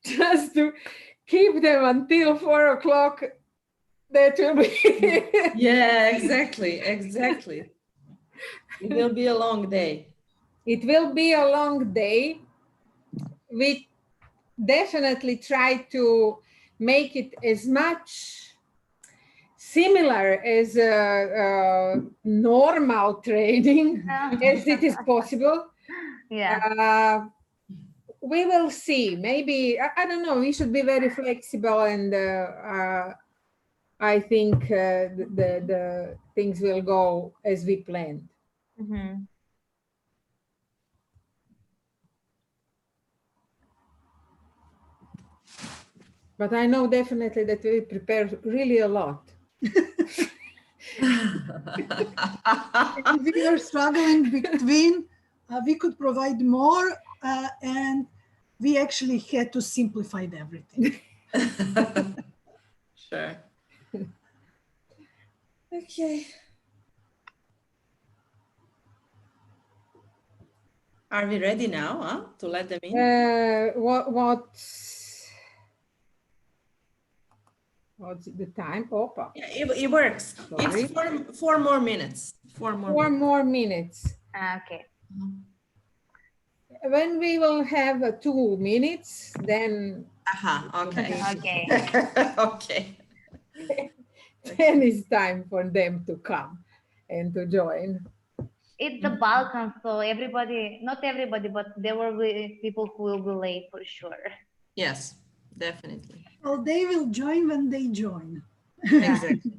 just to keep them until 4 o'clock. That will be. Yeah, exactly. It will be a long day. It will be a long day. We definitely try to make it as much similar as normal training as it is possible. Yeah. We will see. Maybe, I don't know, we should be very flexible, and I think the things will go as we planned. Mm-hmm. But I know definitely that we prepare really a lot. And we are struggling between, we could provide more, and we actually had to simplify everything. Sure. Okay. Are we ready now, to let them in? What's the time? Opa. Yeah, it works. Sorry. It's 4 more minutes. 4 more minutes. Okay. When we will have 2 minutes, then. Okay. Okay. Okay. Then it's time for them to come and to join. It's the Balkans, so everybody, not everybody, but there will be people who will be late for sure. Yes, definitely. Well, they will join when they join. Exactly.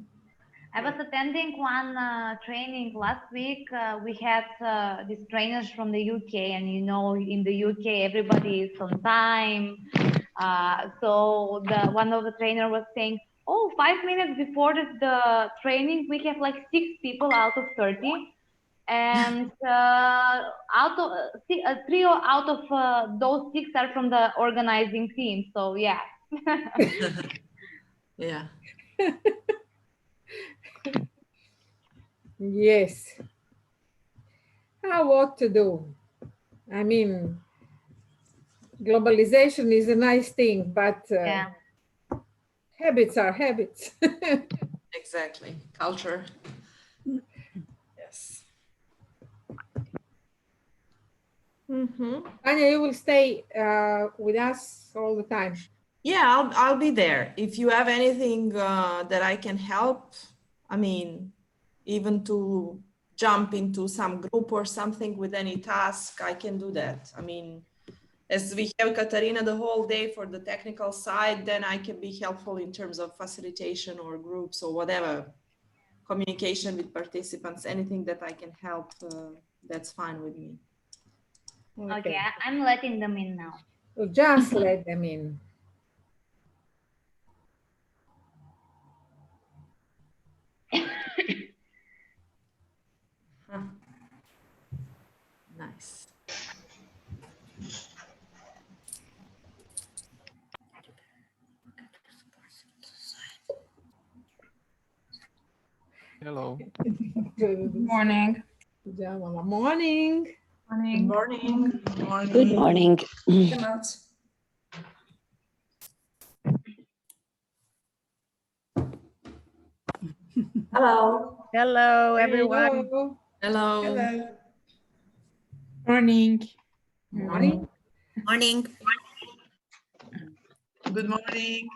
I was attending one training last week. We had these trainers from the UK, and you know, in the UK, everybody is on time. So one of the trainer was saying, "Oh, 5 minutes before the training, we have like 6 people out of 30, and out of 3 out of those 6 are from the organizing team." So yeah. Yeah. Yes. What to do? I mean, globalization is a nice thing, but Yeah. habits are habits. Exactly. Culture. Yes. Anya, you will stay with us all the time. Yeah, I'll be there. If you have anything that I can help, I mean, even to jump into some group or something with any task, I can do that. I mean, as we have Katarina the whole day for the technical side, then I can be helpful in terms of facilitation or groups or whatever, communication with participants, anything that I can help, that's fine with me. Okay, I'm letting them in now. So just let them in. Nice. Hello. Good morning. Morning. Good morning. Good morning. Hello. Hello, everyone. Hello. Hello. Morning. Morning. Morning. Good morning.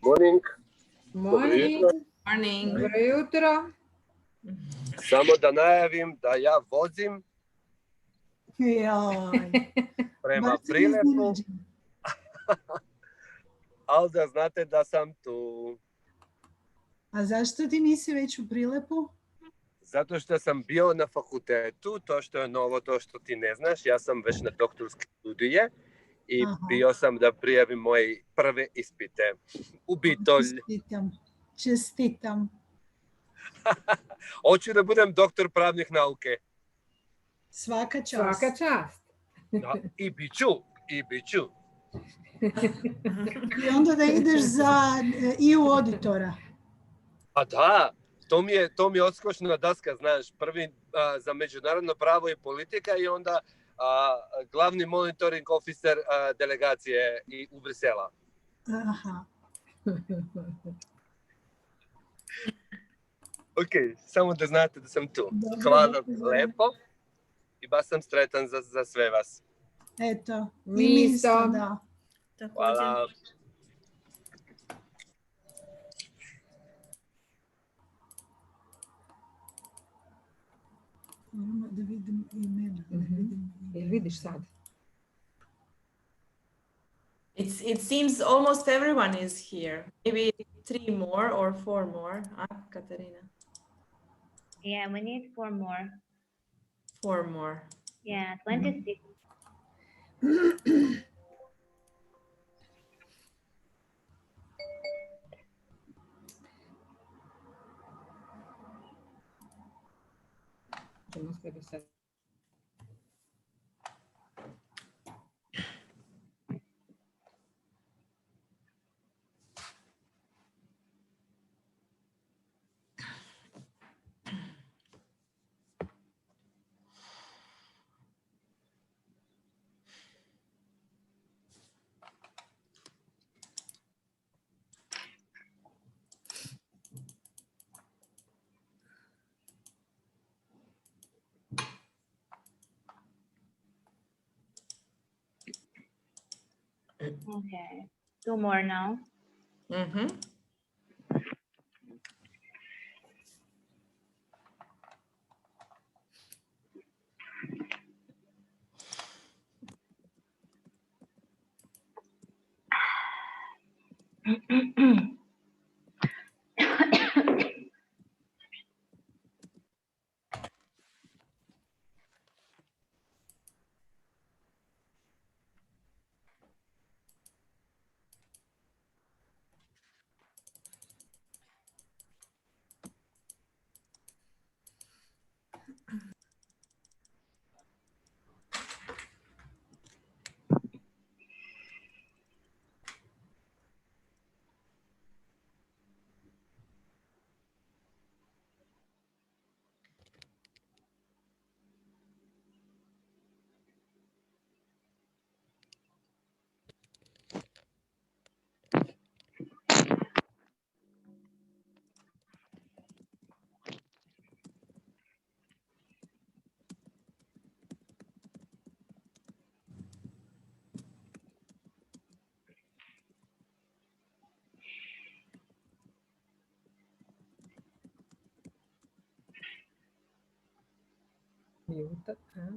Morning. Morning. Morning. Dobro jutro. Samo da najavim da ja vozim Joj, prema baš sam Prilepu, iznenađena. ali da znate da sam tu. A zašto ti nisi već u Prilepu? Zato što sam bio na fakultetu, to što je novo, to što ti ne znaš, ja sam već na doktorske studije i Aha. bio sam da prijavim moje prve ispite u Bitolj. Čestitam. Hoću da budem doktor pravnih nauke. Svaka čast. Svaka čast. Da, i biću. I onda da ideš za EU auditora. Pa da, to mi je odskočna daska, znaš, prvi za međunarodno pravo i politika i onda glavni monitoring officer delegacije u Brisela. Aha. Ok, samo da znate da sam tu. Dobro, Hvala dobro. lepo i baš sam sretan za sve vas. Eto, i Mi mi isto. isto, da. Hvala. Moramo da vidim imena. Jel vidiš sad? It seems almost everyone is here. Maybe 3 more or 4 more, Katarina? Yeah, we need 4 more. 4 more. Yeah, 26. Ćemo sve do sad. Okay. 2 more now. Mm-hmm.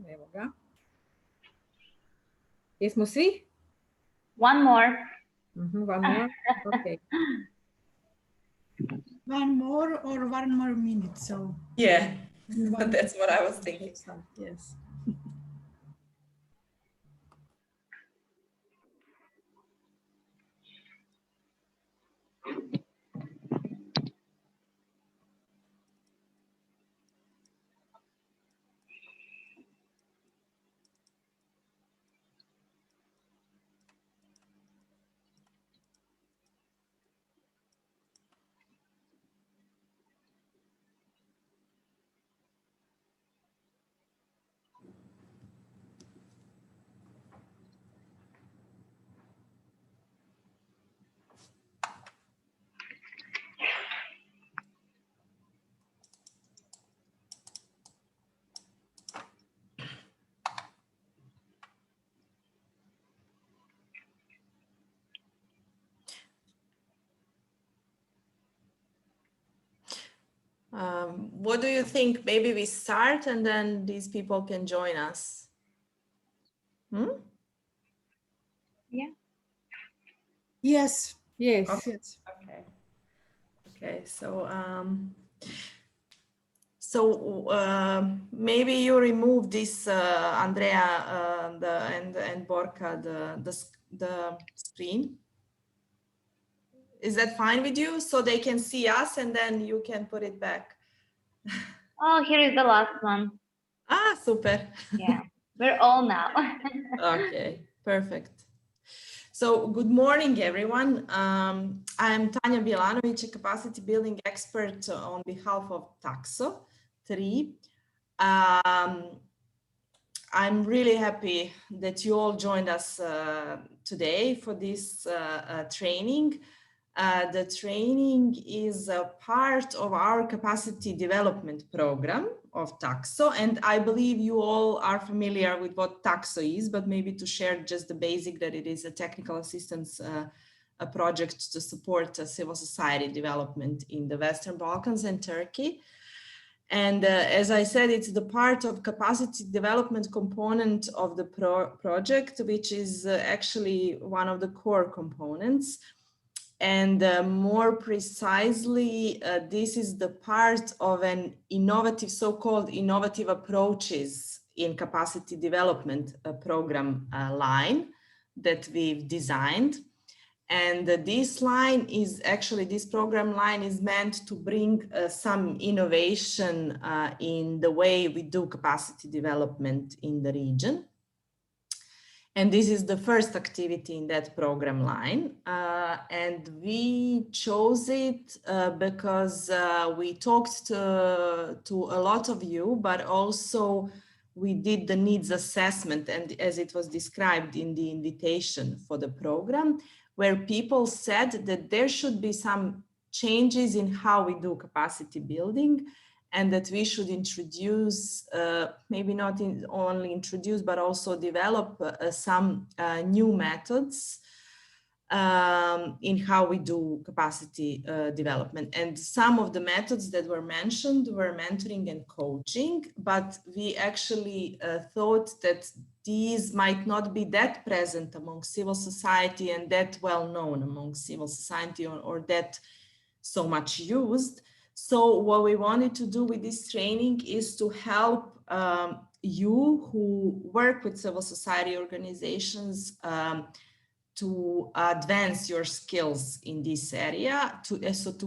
Evo ga. Jesmo svi? 1 more. One more? Okay. One more or 1 more minute, so. Yeah, One that's what I was thinking. Yes. what do you think? Maybe we start and then these people can join us. Yeah. Yes. Yes. Okay. Yes. Okay. Maybe you remove this, Andrea, and Borka, the screen. Is that fine with you? So they can see us and then you can put it back. Oh, here is the last one. Ah, super. Yeah, we're all now. Okay, perfect. So good morning, everyone. I'm Tanja Bjelanović, a capacity building expert on behalf of Taxo 3. I'm really happy that you all joined us today for this training. The training is a part of our capacity development program of Taxo, and I believe you all are familiar with what Taxo is, but maybe to share just the basic that it is a technical assistance a project to support civil society development in the Western Balkans and Turkey. And as I said, it's the part of capacity development component of the project, which is actually one of the core components. And more precisely, this is the part of an innovative, so-called innovative approaches in capacity development program line that we've designed. And this line is actually, this program line is meant to bring some innovation in the way we do capacity development in the region. And this is the first activity in that program line. And we chose it because we talked to a lot of you, but also we did the needs assessment, and as it was described in the invitation for the program, where people said that there should be some changes in how we do capacity building, and that we should introduce, maybe not only introduce, but also develop some new methods in how we do capacity development. And some of the methods that were mentioned were mentoring and coaching, but we actually thought that these might not be that present among civil society and that well known among civil society or that so much used. So what we wanted to do with this training is to help you who work with civil society organizations to advance your skills in this area, to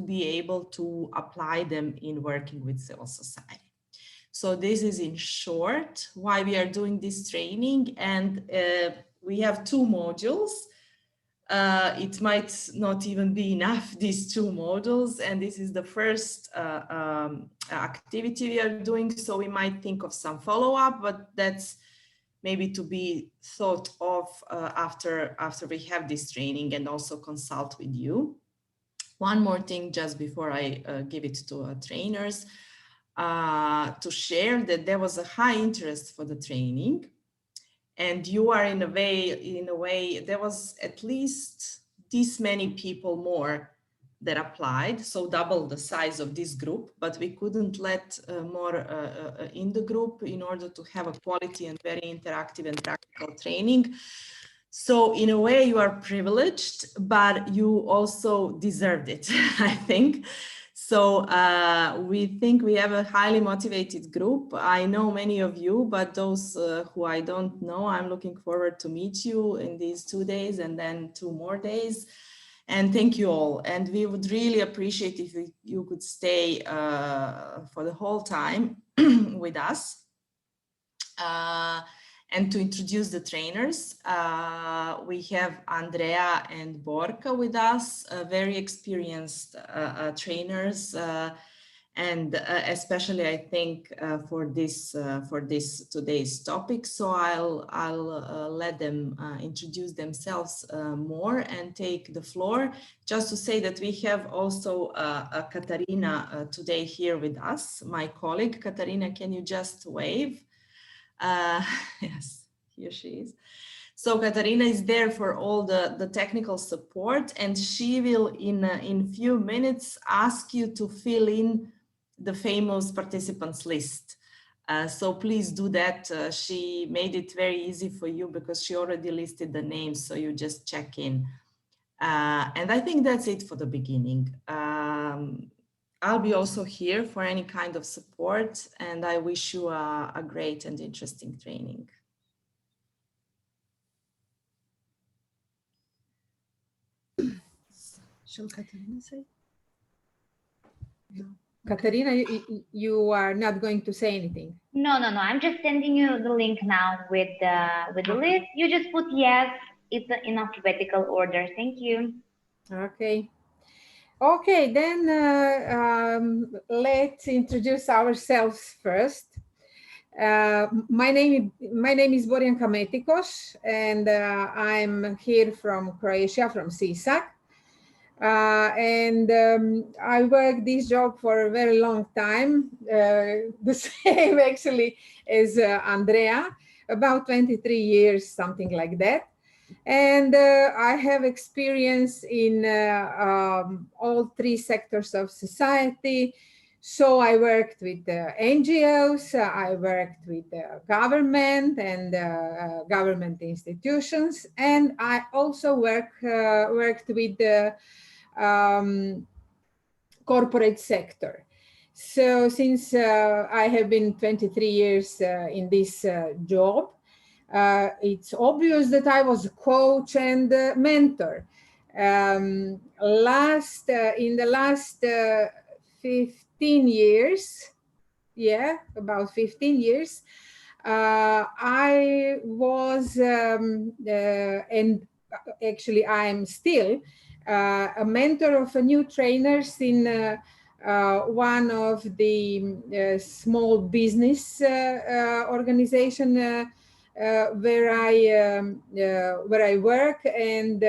be able to apply them in working with civil society. So this is in short why we are doing this training, and we have 2 modules. It might not even be enough, these 2 modules, and this is the first activity we are doing, so we might think of some follow-up, but that's maybe to be thought of after we have this training and also consult with you. One more thing just before I give it to trainers, to share that there was a high interest for the training, and you are in a way there was at least this many people more that applied, so double the size of this group, but we couldn't let more in the group in order to have a quality and very interactive and practical training. So in a way you are privileged, but you also deserved it, I think. So we think we have a highly motivated group. I know many of you, but those who I don't know, I'm looking forward to meet you in these 2 days and then 2 more days. And thank you all. And we would really appreciate if you could stay for the whole time with us. And to introduce the trainers, we have Andrea and Borka with us, very experienced trainers, and especially I think for this today's topic. So I'll let them introduce themselves more and take the floor. Just to say that we have also Katarina today here with us, my colleague. Katarina, can you just wave? Yes, here she is. So Katarina is there for all the technical support, and she will in few minutes ask you to fill in the famous participants list. So please do that. She made it very easy for you because she already listed the names, so you just check in. And I think that's it for the beginning. I'll be also here for any kind of support, and I wish you a great and interesting training. Shall Katarina say? No. Katarina, you are not going to say anything. No. I'm just sending you the link now with the list. You just put yes. It's in alphabetical order. Thank you. Okay. Okay, then let's introduce ourselves first. My name is Borjanka Metikos, and I'm here from Croatia, from Sisak. I worked this job for a very long time, the same actually as Andrea, about 23 years, something like that. And I have experience in all three sectors of society. So I worked with NGOs, I worked with government and government institutions, and I also worked with the corporate sector. So since I have been 23 years in this job, it's obvious that I was a coach and mentor. In the last 15 years, about 15 years, I was, and actually I'm still, a mentor of new trainers in one of the small business organization where I work, and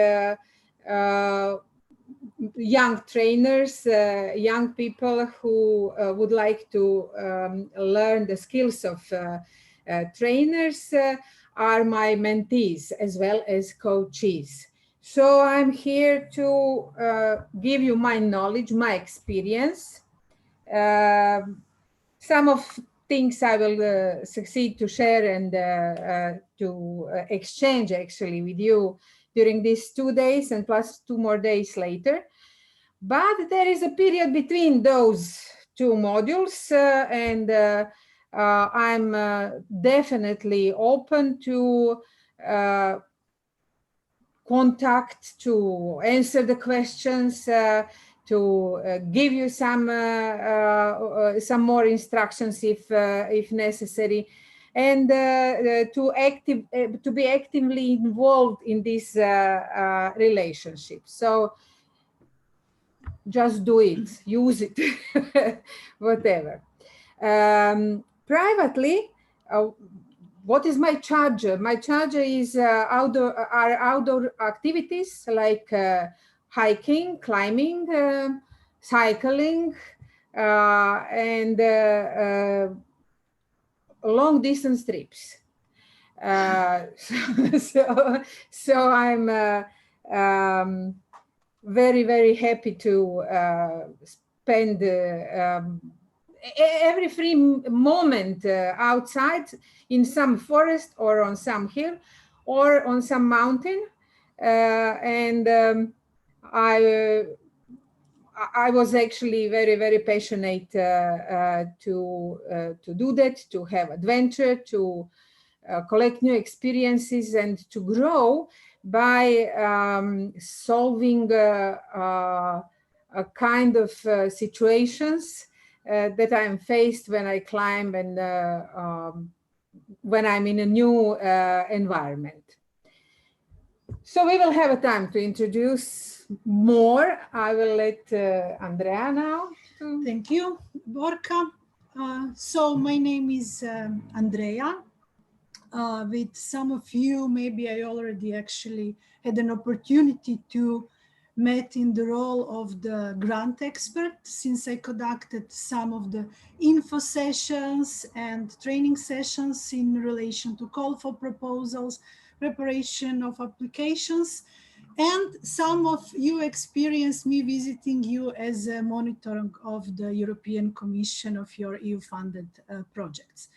young trainers, young people who would like to learn the skills of trainers are my mentees as well as coaches. So I'm here to give you my knowledge, my experience. Some of things I will succeed to share and to exchange actually with you during these 2 days and plus 2 more days later. But there is a period between those 2 modules, and I'm definitely open to contact, to answer the questions, to give you some more instructions if necessary, and to be actively involved in this relationship. So just do it, use it, whatever. Privately, what is my charge? My charge is outdoor activities like hiking, climbing, cycling, and long distance trips. So I'm very, very happy to spend every free moment outside in some forest or on some hill or on some mountain. I was actually very, very passionate to do that, to have adventure, to collect new experiences, and to grow by solving a kind of situations that I'm faced when I climb and when I'm in a new environment. So we will have a time to introduce more. I will let Andrea now. Thank you, Borka. So my name is Andrea. With some of you, maybe I already actually had an opportunity to meet in the role of the grant expert, since I conducted some of the info sessions and training sessions in relation to call for proposals, preparation of applications. And some of you experienced me visiting you as a monitoring of the European Commission of your EU-funded projects.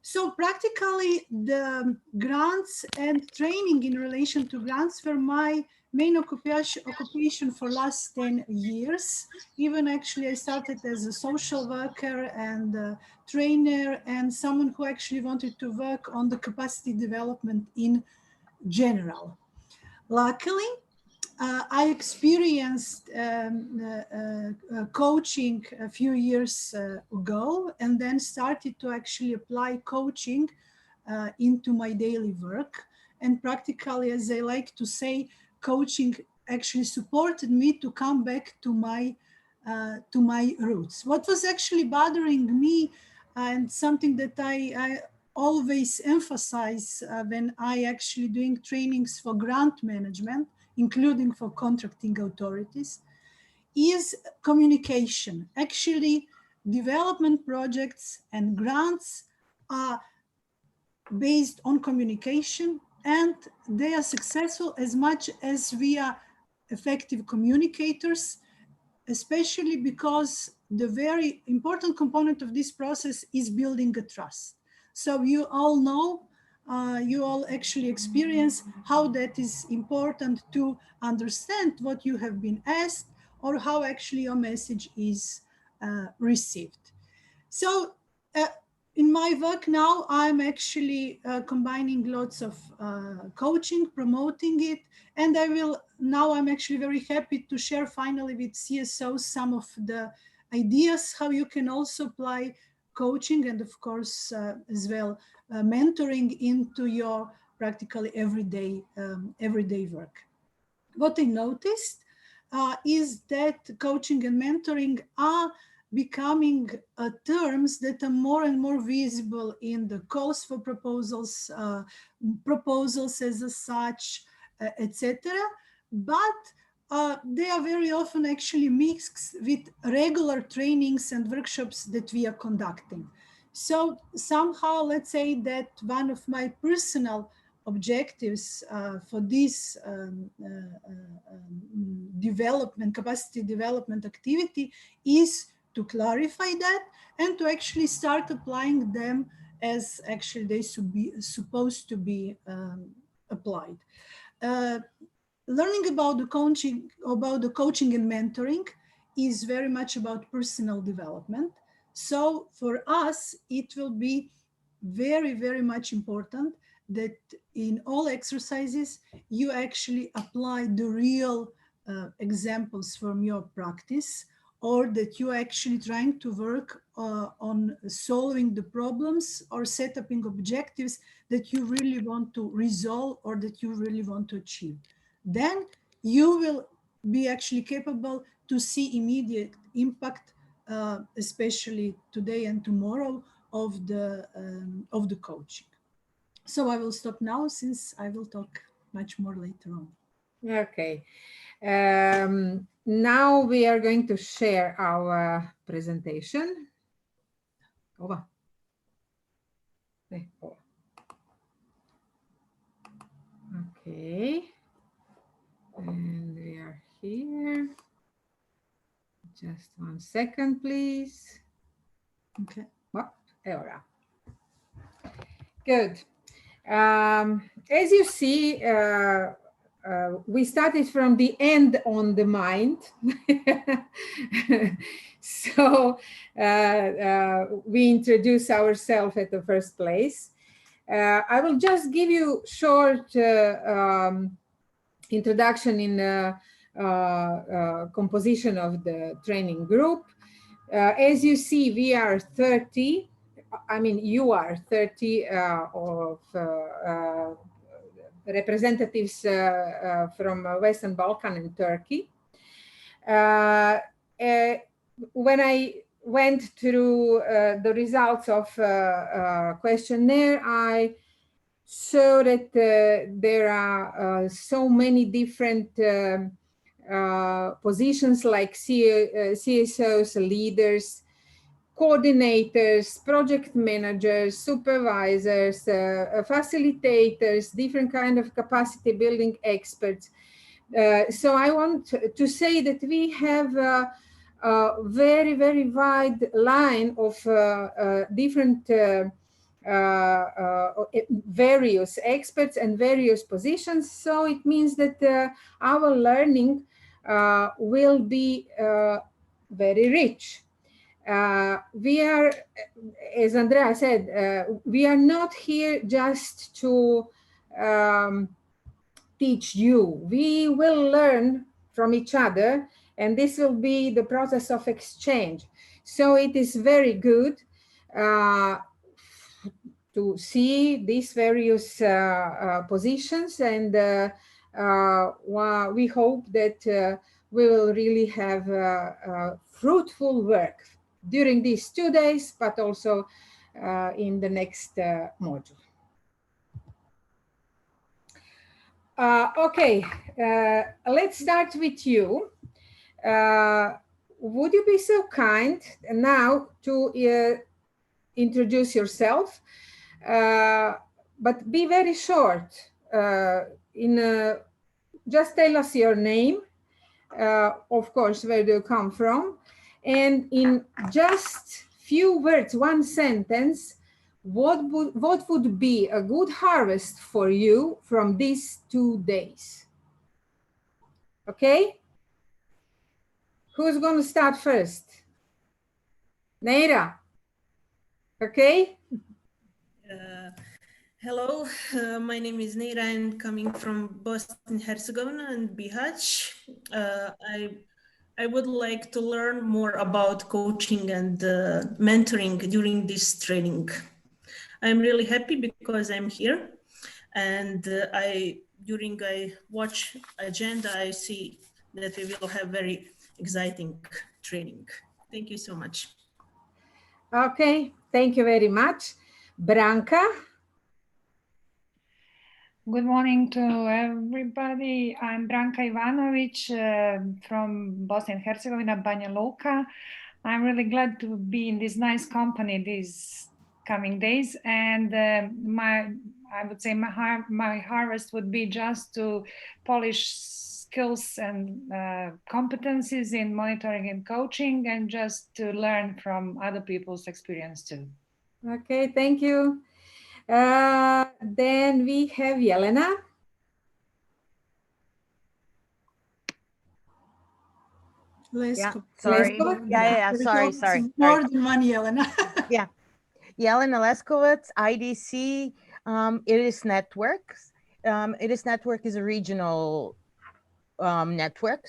So practically the grants and training in relation to grants were my main occupation for last 10 years. Even actually I started as a social worker and a trainer and someone who actually wanted to work on the capacity development in general. Luckily, I experienced coaching a few years ago and then started to actually apply coaching into my daily work. And practically, as I like to say, coaching actually supported me to come back to my roots. What was actually bothering me and something that I always emphasize when I actually doing trainings for grant management, including for contracting authorities, is communication. Actually, development projects and grants are based on communication, and they are successful as much as we are effective communicators, especially because the very important component of this process is building a trust. So you all know, you all actually experience how that is important to understand what you have been asked or how actually your message is received. So in my work now, I'm actually combining lots of coaching, promoting it, and I'm actually very happy to share finally with CSOs some of the ideas how you can also apply coaching and of course as well mentoring into your practically everyday work. What I noticed is that coaching and mentoring are becoming terms that are more and more visible in the calls for proposals, proposals as such, etc. But they are very often actually mixed with regular trainings and workshops that we are conducting. So somehow, let's say that one of my personal objectives for this capacity development activity is to clarify that and to actually start applying them as actually they should be supposed to be applied. Learning about the coaching and mentoring is very much about personal development. So for us, it will be very, very much important that in all exercises, you actually apply the real examples from your practice, or that you're actually trying to work on solving the problems or setting objectives that you really want to resolve or that you really want to achieve. Then you will be actually capable to see immediate impact, especially today and tomorrow, of the coaching. So I will stop now since I will talk much more later on. Okay. Now we are going to share our presentation. Over. Okay. And we are here. Just 1 second, please. Okay. Good. As you see, we started from the end on the mind. So we introduce ourselves at the first place. I will just give you short introduction in composition of the training group. As you see, we are 30. I mean, you are 30 of representatives from Western Balkan and Turkey. When I went through the results of questionnaire, I saw that there are so many different positions like CSOs, leaders, coordinators, project managers, supervisors, facilitators, different kind of capacity building experts. So I want to say that we have a very, very wide line of different various experts and various positions. So it means that our learning will be very rich. We are, as Andrea said, we are not here just to teach you. We will learn from each other, and this will be the process of exchange. So it is very good to see these various positions, and we hope that we will really have fruitful work during these 2 days, but also in the next module. Okay, let's start with you. Would you be so kind now to introduce yourself, but be very short. Just tell us your name, of course, where do you come from, and in just few words, one sentence, what would be a good harvest for you from these 2 days? Okay? Who's going to start first? Neira. Okay? Hello, my name is Neira. I'm coming from Bosnia and Herzegovina and Bihać. I would like to learn more about coaching and mentoring during this training. I'm really happy because I'm here, and during I watch agenda, I see that we will have very exciting training. Thank you so much. Okay, thank you very much. Branka. Good morning to everybody. I'm Branka Ivanovic from Bosnia and Herzegovina, Banja Luka. I'm really glad to be in this nice company these coming days, and I would say my harvest would be just to polish skills and competencies in monitoring and coaching, and just to learn from other people's experience too. Okay, thank you. Then we have Jelena. Yeah, sorry. Sorry. More than one Jelena. Yeah. Jelena Leskovac, IDC, Iris Networks. Iris Network is a regional network,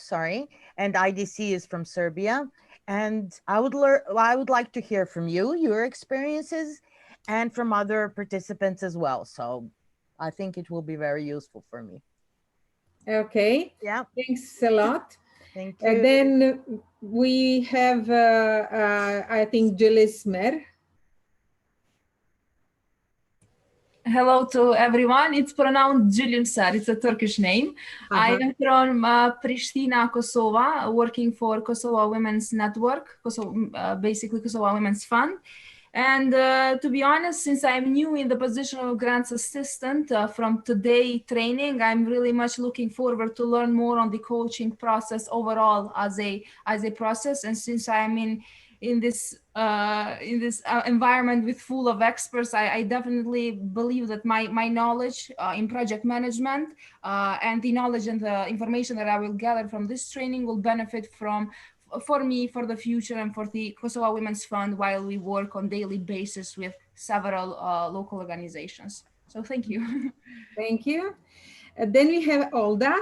and IDC is from Serbia. And I would like to hear from you, your experiences, and from other participants as well. So I think it will be very useful for me. Okay. Yeah. Thanks a lot. Thank you. Then we have, I think, Julis Mer. Hello to everyone. It's pronounced Gülümser. It's a Turkish name. I am from Pristina, Kosovo, working for Kosovo Women's Network, basically Kosovo Women's Fund. And to be honest, since I'm new in the position of grants assistant from today training, I'm really much looking forward to learn more on the coaching process overall as a process. And since I'm in this environment with full of experts, I definitely believe that my knowledge in project management and the knowledge and the information that I will gather from this training will benefit for me for the future and for the Kosovo Women's Fund while we work on daily basis with several local organizations. So thank you. Thank you. Then we have Olda.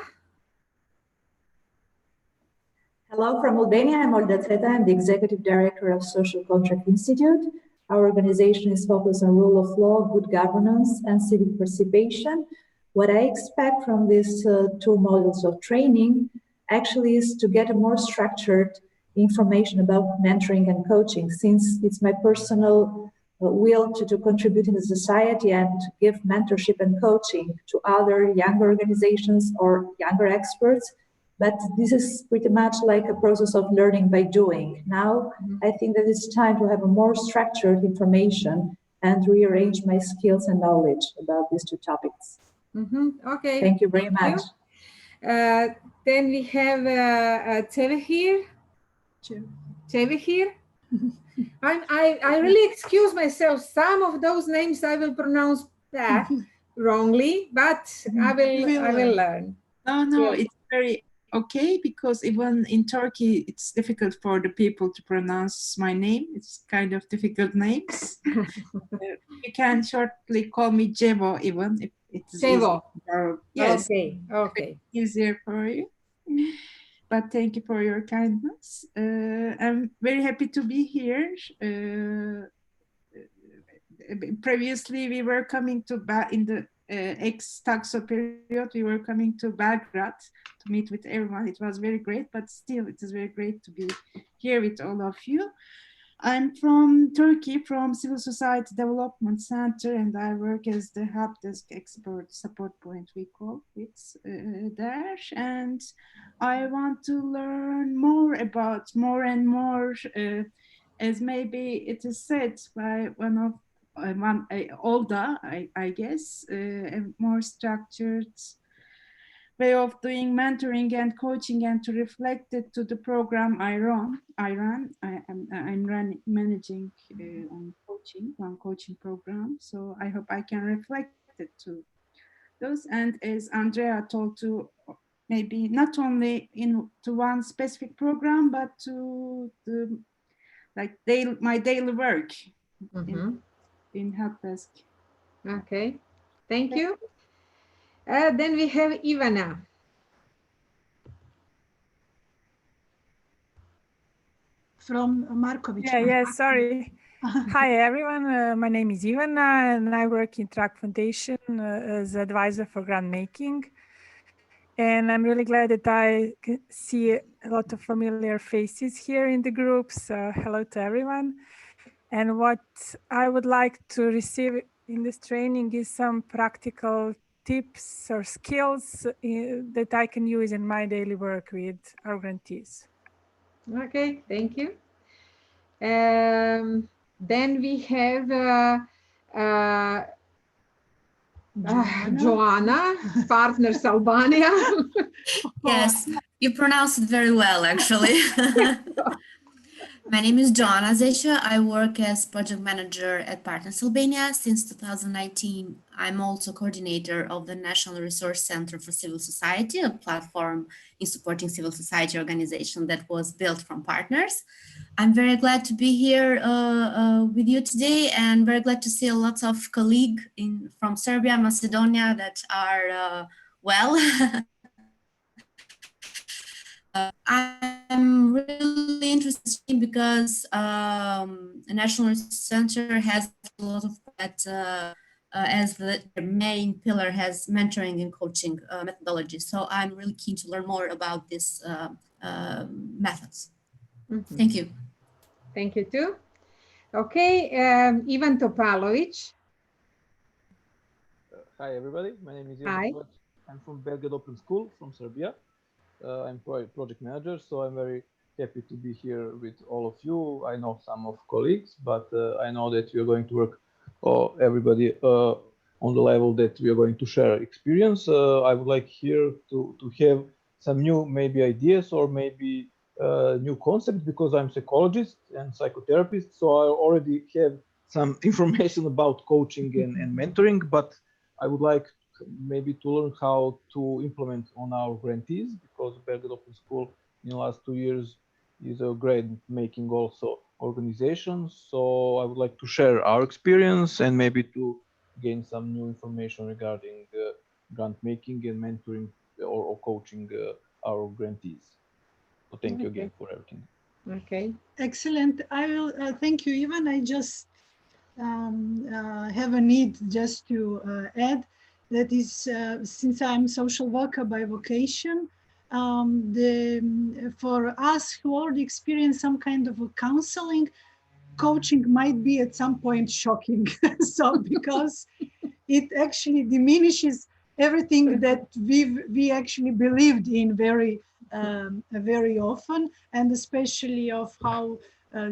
Hello from Albania. I'm Olda Ceta. I'm the Executive Director of Social Contract Institute. Our organization is focused on rule of law, good governance, and civic participation. What I expect from these 2 modules of training actually is to get a more structured information about mentoring and coaching, since it's my personal will to contribute in the society and to give mentorship and coaching to other younger organizations or younger experts. But this is pretty much like a process of learning by doing. Now, I think that it's time to have a more structured information and rearrange my skills and knowledge about these 2 topics. Okay. Thank you very much. Then we have Cevahir. Cevahir. I really excuse myself. Some of those names I will pronounce wrongly, but I will learn. No, it's very okay, because even in Turkey, it's difficult for the people to pronounce my name. It's kind of difficult names. You can shortly call me Jevo, even if it's Jevo. Yes. Okay. Easier for you. But thank you for your kindness. I'm very happy to be here. Previously, we were coming to in the ex-Taxo period, we were coming to Belgrade to meet with everyone. It was very great, but still it is very great to be here with all of you. I'm from Turkey, from Civil Society Development Center, and I work as the help desk expert support point, we call it there. And I want to learn more about more and more, as maybe it is said by one of Olda, I guess, a more structured way of doing mentoring and coaching, and to reflect it to the program I'm managing one coaching program. So I hope I can reflect it to those. And as Andrea told, to maybe not only to one specific program, but to the my daily work in help desk. Okay, thank you. Then we have Ivana. From Markovic. Sorry. Hi, everyone. My name is Ivana, and I work in Track Foundation as advisor for grant making. And I'm really glad that I see a lot of familiar faces here in the group. So hello to everyone. And what I would like to receive in this training is some practical tips or skills that I can use in my daily work with our grantees. Okay, thank you. Then we have Joanna, Partners Albania. Yes, you pronounced it very well, actually. My name is Joanna Zesha. I work as project manager at Partners Albania since 2019. I'm also coordinator of the National Resource Center for Civil Society, a platform in supporting civil society organization that was built from partners. I'm very glad to be here with you today, and very glad to see lots of colleagues from Serbia, Macedonia that are well. I'm really interested because the National Research Center has a lot of that as the main pillar, has mentoring and coaching methodology. So I'm really keen to learn more about these methods. Thank you. Thank you too. Okay, Ivan Topalovic. Hi everybody, my name is Ivan Topalovic. I'm from Belgrade Open School from Serbia. I'm project manager, so I'm very happy to be here with all of you. I know some of colleagues, but I know that we are going to work everybody on the level that we are going to share experience. I would like here to have some new maybe ideas or maybe new concepts, because I'm psychologist and psychotherapist, so I already have some information about coaching and mentoring, but I would like maybe to learn how to implement on our grantees, because Belgrade Open School in the last 2 years is a great making also organization. So I would like to share our experience and maybe to gain some new information regarding grant making and mentoring or coaching our grantees. So thank you again for everything. Okay. Excellent. I will thank you, Ivan. I just have a need just to add. That is, since I'm social worker by vocation, for us who already experience some kind of a counseling, coaching might be at some point shocking. So because it actually diminishes everything that we actually believed in very often, and especially of how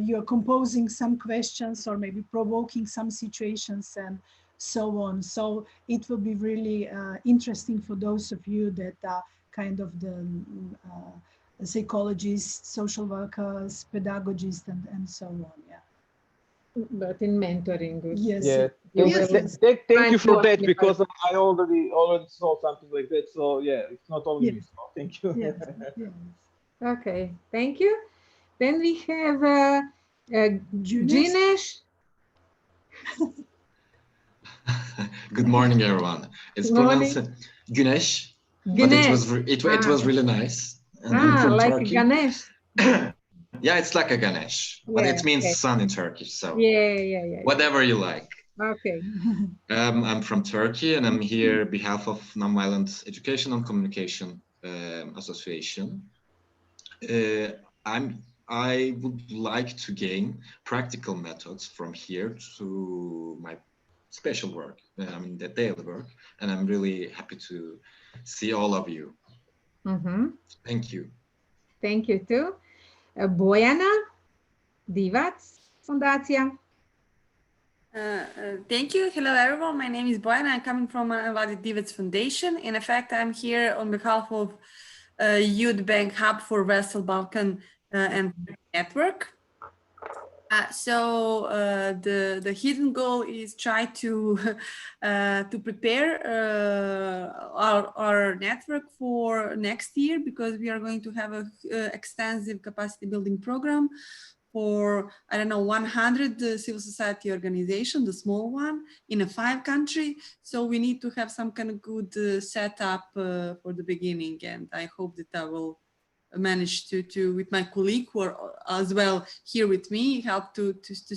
you're composing some questions or maybe provoking some situations and so on. So it will be really interesting for those of you that are kind of the psychologists, social workers, pedagogists, and so on. Yeah. But in mentoring, yes. Yeah. Thank you for that, because I already saw something like that. So yeah, it's not only me. So thank you. Yes. Yes. Okay, thank you. Then we have Jinesh. Good morning, everyone. It's pronounced Güneş, but it was really nice. And I'm from like Turkey. Ganesh. Yeah, it's like a Ganesh, but Yeah, it means okay. sun in Turkish. So yeah. whatever you like. Okay. I'm from Turkey, and I'm here on behalf of Nonviolent Education and Communication Association. I would like to gain practical methods from here to my special work, the daily work, and I'm really happy to see all of you. Thank you. Thank you too. Bojana Divac, Fundacija. Thank you. Hello, everyone. My name is Bojana. I'm coming from Mladi Divac Foundation. In effect, I'm here on behalf of Youth Bank Hub for Western Balkan and Network. So the hidden goal is try to prepare our network for next year, because we are going to have a extensive capacity building program for, I don't know, 100 civil society organization, the small one, in 5 countries. So we need to have some kind of good setup for the beginning, and I hope that I will manage to with my colleague who are as well here with me, help to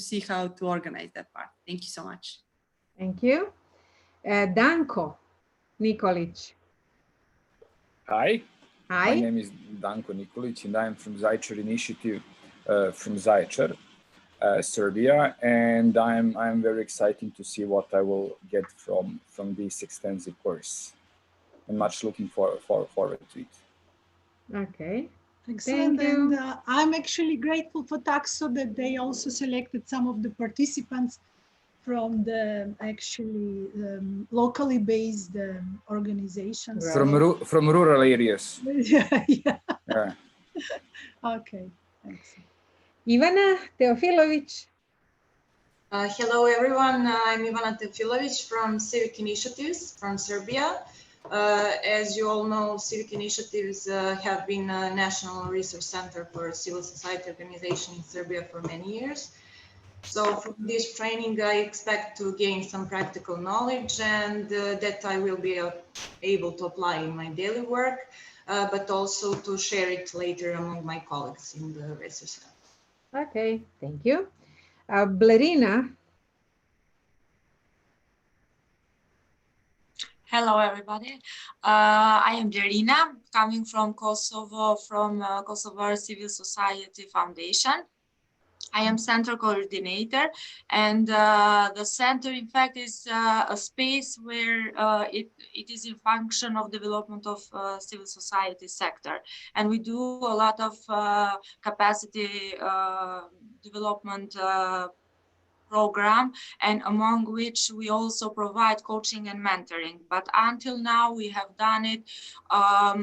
see how to organize that part. Thank you so much. Thank you. Danko Nikolic. Hi. Hi. My name is Danko Nikolic, and I'm from Zaječar Initiative from Zaječar, Serbia, and I'm very excited to see what I will get from this extensive course. I'm much looking forward to it. Okay. Excellent. Thank you. And I'm actually grateful for Taxo that they also selected some of the participants from the actually locally based organizations. Right. From rural areas. Yeah. Okay, thanks. Ivana Teofilovic. Hello, everyone. I'm Ivana Teofilovic from Civic Initiatives from Serbia. As you all know, Civic Initiatives have been a national research center for civil society organization in Serbia for many years. So from this training, I expect to gain some practical knowledge, and that I will be able to apply in my daily work, but also to share it later among my colleagues in the research center. Okay, thank you. Blerina. Hello, everybody. I am Blerina, coming from Kosovo, from Kosovo Civil Society Foundation. I am center coordinator, and the center, in fact, is a space where it is in function of development of civil society sector. And we do a lot of capacity development program, and among which we also provide coaching and mentoring. But until now, we have done it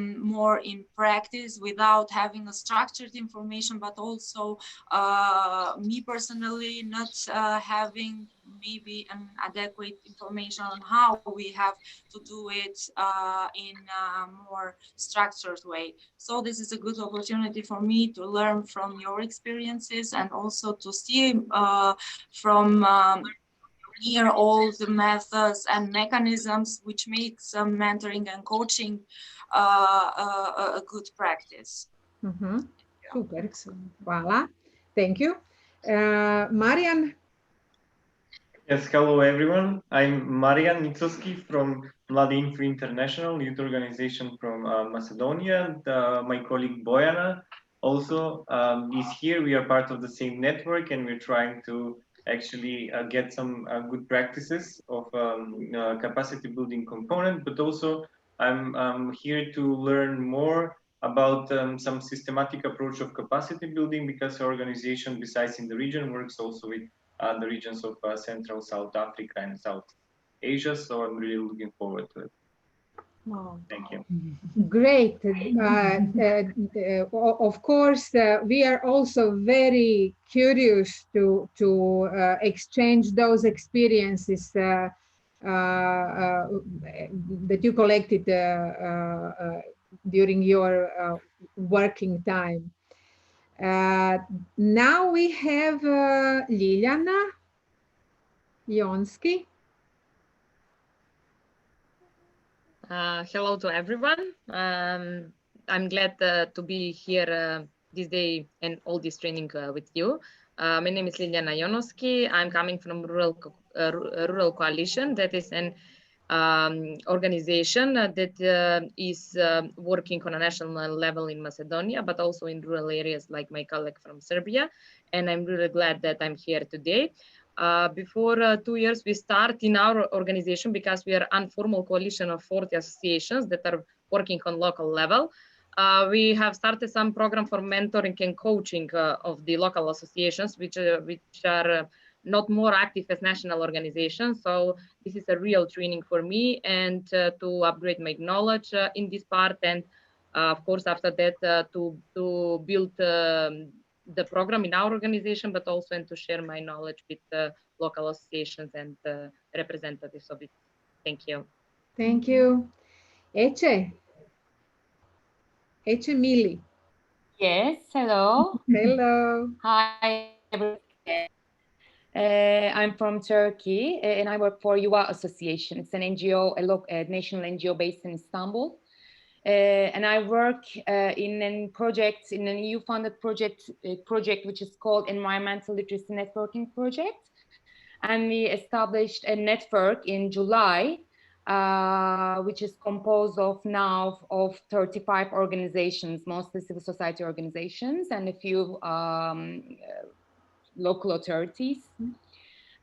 more in practice without having a structured information, but also me personally not having maybe an adequate information on how we have to do it in a more structured way. So this is a good opportunity for me to learn from your experiences, and also to see from here all the methods and mechanisms which make some mentoring and coaching a good practice. Super, excellent. Hvala. Thank you. Marian. Yes, hello everyone. I'm Marian Nicovski from Mladi Info International, youth organization from Macedonia. And my colleague Bojana also is here. We are part of the same network, and we're trying to actually get some good practices of capacity building component, but also I'm here to learn more about some systematic approach of capacity building, because our organization, besides in the region, works also with the regions of Central, South Africa and South Asia. So I'm really looking forward to it. Thank you. Great. Of course, we are also very curious to exchange those experiences that you collected during your working time. Now we have Ljiljana Jonsky. Hello to everyone. I'm glad to be here this day and all this training with you. My name is Ljiljana Jonovski. I'm coming from Rural Coalition. That is an organization that is working on a national level in Macedonia, but also in rural areas like my colleague from Serbia. And I'm really glad that I'm here today. Before 2 years, we start in our organization because we are an informal coalition of 40 associations that are working on local level. We have started some program for mentoring and coaching of the local associations, which are not more active as national organizations. So this is a real training for me and to upgrade my knowledge in this part. And of course, after that, to build the program in our organization, but also and to share my knowledge with local associations and representatives of it. Thank you. Thank you. Ece Mili. Yes, hello. Hello. Hi, everyone. I'm from Turkey and I work for Yuva Association. It's an NGO, a national NGO based in Istanbul. And I work in a project, in an EU-funded project which is called Environmental Literacy Networking Project. And we established a network in July, which is composed of now of 35 organizations, mostly civil society organizations, and a few local authorities.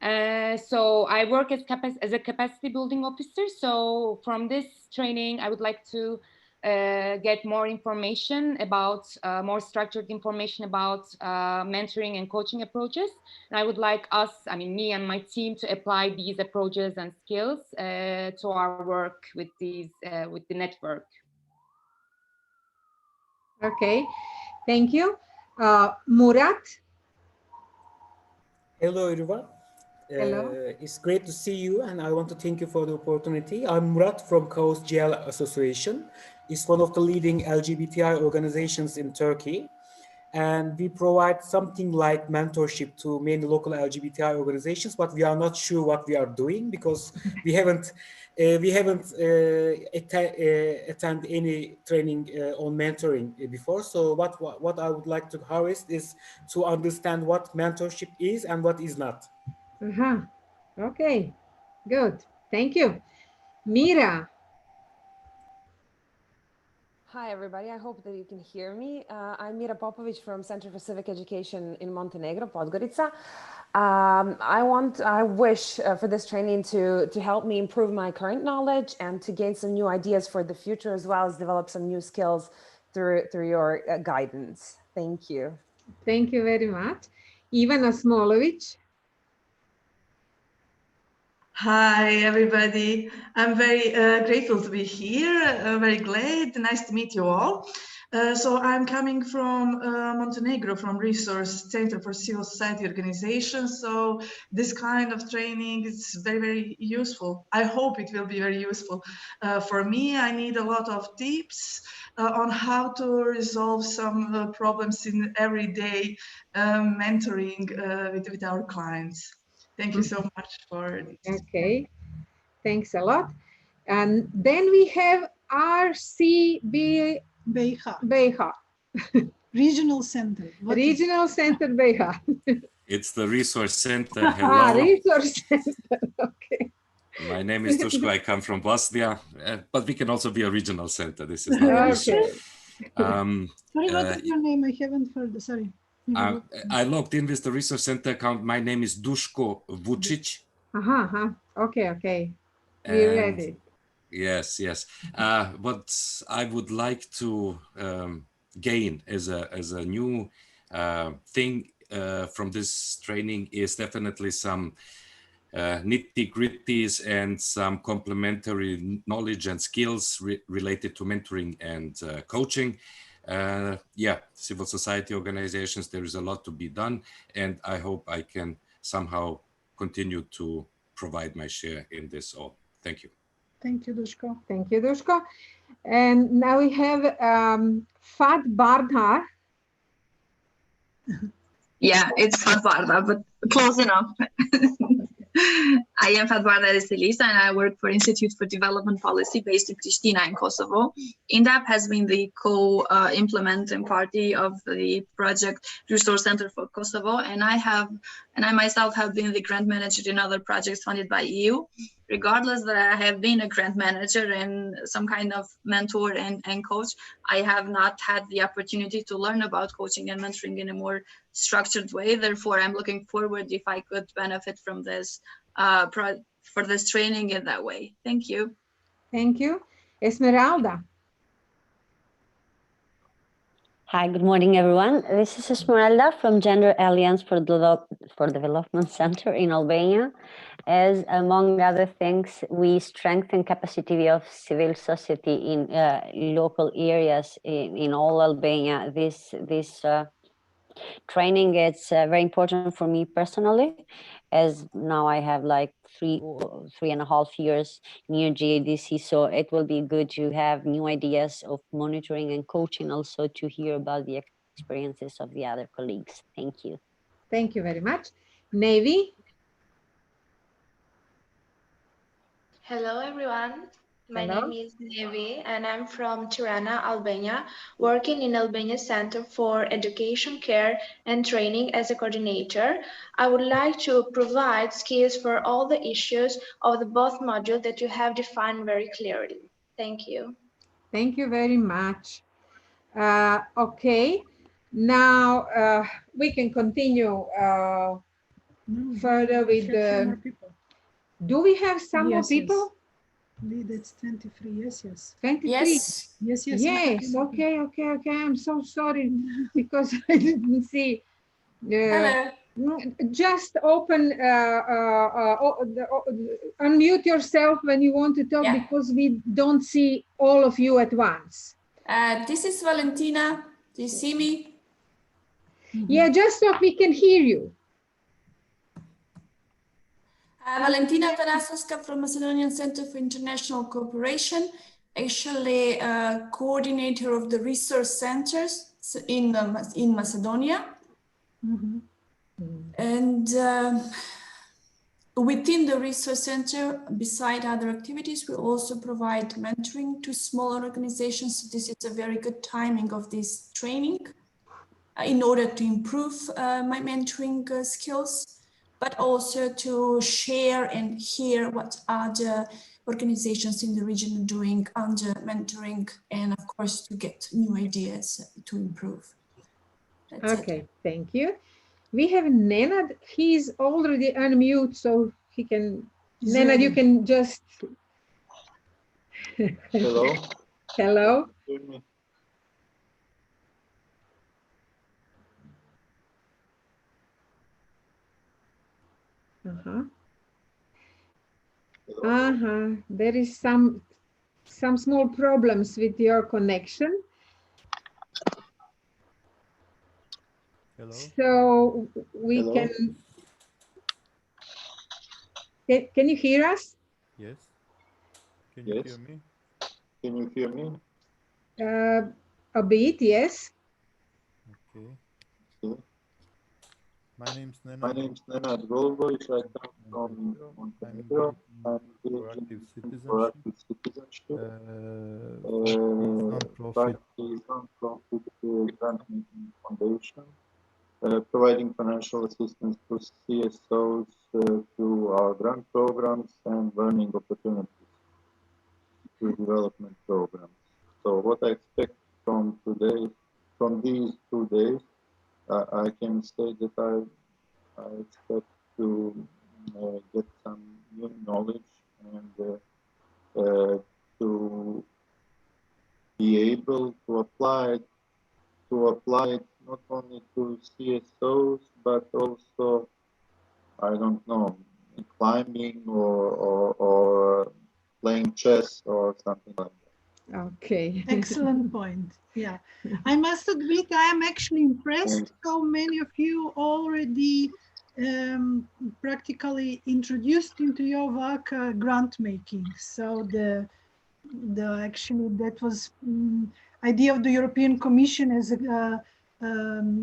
So I work as a capacity building officer. So from this training, I would like to get more information about, more structured information about mentoring and coaching approaches. And I would like us, me and my team, to apply these approaches and skills to our work with the network. Okay, thank you. Murat. Hello, everyone. Hello. It's great to see you, and I want to thank you for the opportunity. I'm Murat from Kaos GL Association. It's one of the leading LGBTI organizations in Turkey, and we provide something like mentorship to many local LGBTI organizations, but we are not sure what we are doing because we haven't attended any training on mentoring before. So what I would like to harvest is to understand what mentorship is and what is not. Okay, good. Thank you. Mira. Hi, everybody. I hope that you can hear me. I'm Mira Popovic from Center for Civic Education in Montenegro, Podgorica. I wish for this training to help me improve my current knowledge and to gain some new ideas for the future, as well as develop some new skills through your guidance. Thank you. Thank you very much. Ivana Smolovic. Hi, everybody. I'm very grateful to be here. Very glad. Nice to meet you all. So I'm coming from Montenegro, from Resource Center for Civil Society Organizations. So this kind of training is very, very useful. I hope it will be very useful. For me, I need a lot of tips on how to resolve some problems in everyday mentoring with our clients. Thank you so much for this. Okay, thanks a lot. And then we have RCB Beja. Regional Center. Regional Center Beja. It's the Resource Center. Hello. Resource Center. Okay. My name is Dushko. I come from Bosnia, but we can also be a regional center. This is not an issue. Sorry, what is your name? I haven't heard. Sorry. I logged in with the Resource Center account. My name is Dushko Vucic. Okay. We read it. Yes. What I would like to gain as a new thing from this training is definitely some nitty-gritties and some complementary knowledge and skills related to mentoring and coaching. Yeah, civil society organizations, there is a lot to be done, and I hope I can somehow continue to provide my share in this all. Thank you. Thank you, Duško. Thank you, Duško. And now we have Fat Bardha. Yeah, it's Fat Bardha, but close enough. I am Fat Bardha Reselisa, and I work for Institute for Development Policy based in Pristina in Kosovo. INDAP has been the co-implementing party of the project Resource Center for Kosovo, and I myself have been the grant manager in other projects funded by EU. Regardless that I have been a grant manager and some kind of mentor and coach, I have not had the opportunity to learn about coaching and mentoring in a more structured way. Therefore, I'm looking forward if I could benefit from this for this training in that way. Thank you. Thank you. Esmeralda. Hi, good morning, everyone. This is Esmeralda from Gender Alliance for Development Center in Albania. As among other things, we strengthen capacity of civil society in local areas in all Albania. This training is very important for me personally, as now I have like 3.5 years near GADC, so it will be good to have new ideas of monitoring and coaching, also to hear about the experiences of the other colleagues. Thank you. Thank you very much. Nevi. Hello, everyone. My Hello. name is Nevi, and I'm from Tirana, Albania, working in Albania Center for Education, Care, and Training as a coordinator. I would like to provide skills for all the issues of the both modules that you have defined very clearly. Thank you. Thank you very much. Okay, now we can continue further with the... Do we have some more people? Indeed, it's 23, yes. 23? Yes. Okay. I'm so sorry because I didn't see. Hello. Just open, unmute yourself when you want to talk, because we don't see all of you at once. This is Valentina. Do you see me? Yeah, just so we can hear you. Valentina Tanasovska from Macedonian Center for International Cooperation, actually coordinator of the resource centers in Macedonia. And within the resource center, beside other activities, we also provide mentoring to smaller organizations. So this is a very good timing of this training in order to improve my mentoring skills, but also to share and hear what other organizations in the region are doing under mentoring, and of course to get new ideas to improve. That's okay, thank you. We have Nenad. He's already unmute, so he can. Nenad, you can just. Hello. Hello. Hear me? There is some small problems with your connection. Hello. So we can you hear us? Yes. Can you hear me? Can you hear me? A bit, yes. Okay. My name's Nenad Golbovic. I come from Montenegro. I'm engaged in proactive citizenship. Non-profit grant making foundation, providing financial assistance to CSOs through our grant programs and learning opportunities through development programs. So what I expect from today, from these 2 days, I can say that I expect to get some new knowledge and to be able to apply it not only to CSOs but also, I don't know, in climbing or playing chess or something like that. Okay. Excellent point. Yeah, I must admit I am actually impressed how many of you already practically introduced into your work grant making. So actually that was idea of the European Commission as a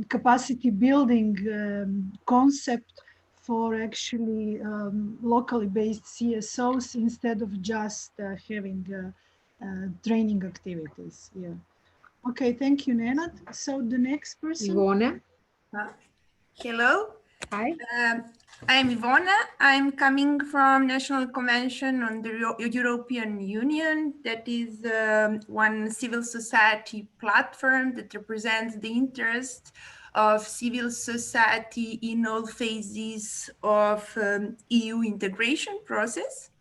capacity building concept for actually locally based CSOs instead of just having training activities. Yeah. Okay, thank you, Nenad. So the next person. Ivona. Hello. Hi. I'm Ivona. I'm coming from National Convention on the European Union. That is one civil society platform that represents the interest of civil society in all phases of EU integration process.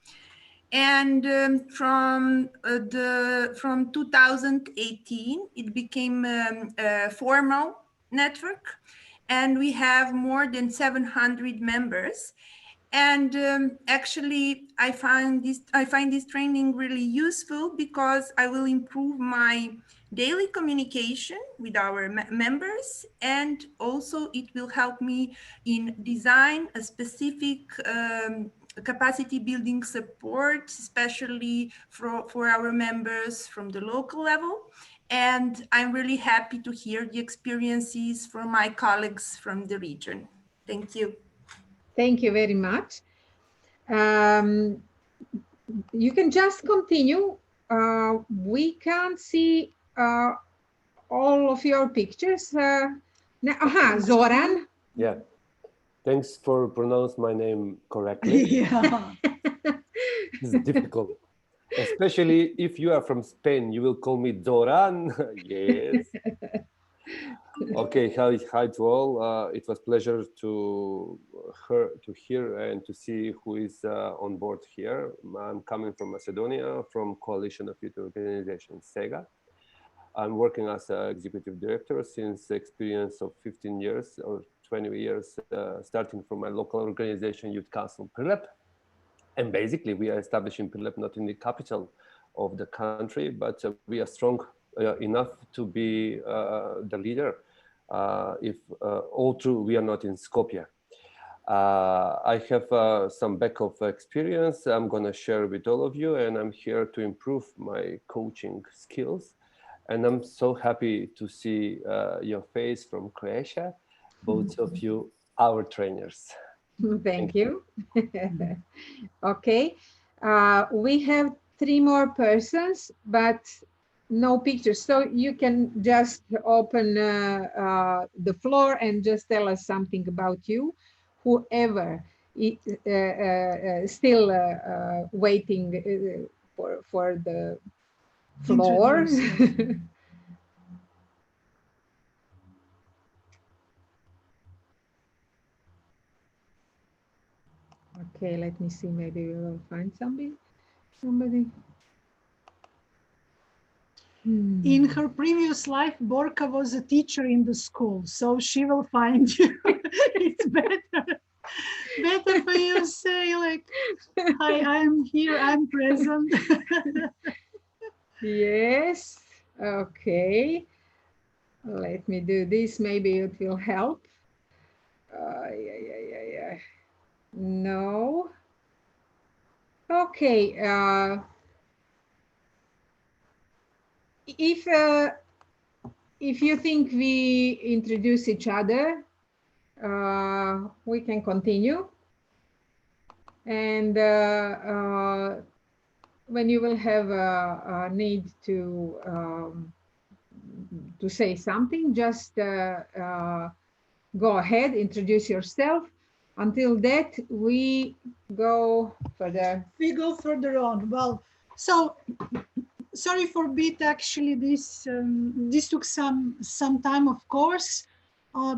And from 2018, it became a formal network, and we have more than 700 members. And actually, I find this training really useful because I will improve my daily communication with our members, and also it will help me in design a specific capacity building support, especially for our members from the local level. And I'm really happy to hear the experiences from my colleagues from the region. Thank you. Thank you very much. You can just continue. We can't see all of your pictures. Zoran. Yeah. Thanks for pronouncing my name correctly. Yeah. It's difficult. Especially if you are from Spain, you will call me Zoran. Yes. Okay, hi to all. It was pleasure to hear and to see who is on board here. I'm coming from Macedonia, from Coalition of Youth Organizations, SEGA. I'm working as an executive director since the experience of 15 years or 20 years, starting from my local organization, Youth Council Prilep. And basically, we are establishing Prilep not in the capital of the country, but we are strong enough to be the leader if all true we are not in Skopje. I have some backup experience I'm going to share with all of you, and I'm here to improve my coaching skills. And I'm so happy to see your face from Croatia, both of you, our trainers. Thank you. Okay, we have 3 more persons, but no pictures. So you can just open the floor and just tell us something about you, whoever is still waiting for the floor. Okay, let me see, maybe we will find somebody. In her previous life, Borka was a teacher in the school, so she will find you. It's better for you to say like, hi, I'm here, I'm present. Yes, okay. Let me do this, maybe it will help. No. Okay. If you think we introduce each other, we can continue. And when you will have a need to say something, just go ahead, introduce yourself. Until that, we go further. We go further on. Well, so sorry for bit. Actually, this took some time, of course,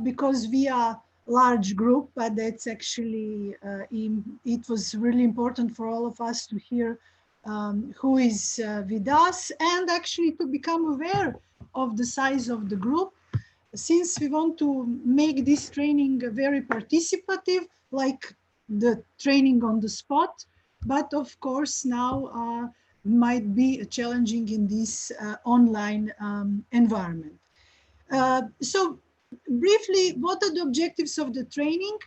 because we are large group. But that's actually it was really important for all of us to hear who is with us, and actually to become aware of the size of the group. Since we want to make this training very participative, like the training on the spot, but of course now might be challenging in this online environment. So briefly, what are the objectives of the training?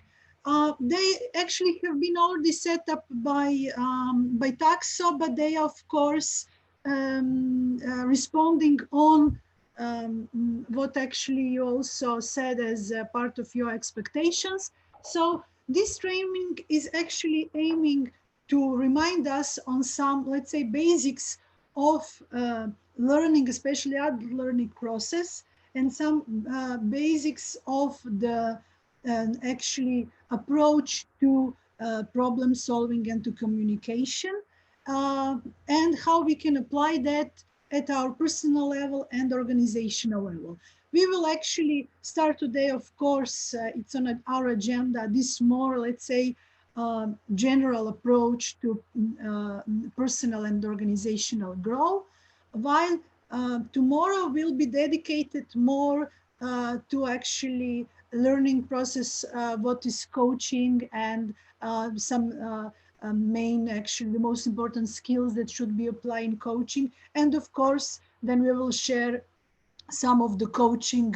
They actually have been already set up by Taxo, but they of course responding on what actually you also said as part of your expectations. So this training is actually aiming to remind us on some, let's say, basics of learning, especially adult learning process, and some basics of the actually approach to problem solving and to communication, and how we can apply that at our personal level and organizational level. We will actually start today, of course, it's on our agenda, this more, let's say, general approach to personal and organizational growth, while tomorrow will be dedicated more to actually learning process, what is coaching, and some main, actually the most important skills that should be applied in coaching. And of course, then we will share some of the coaching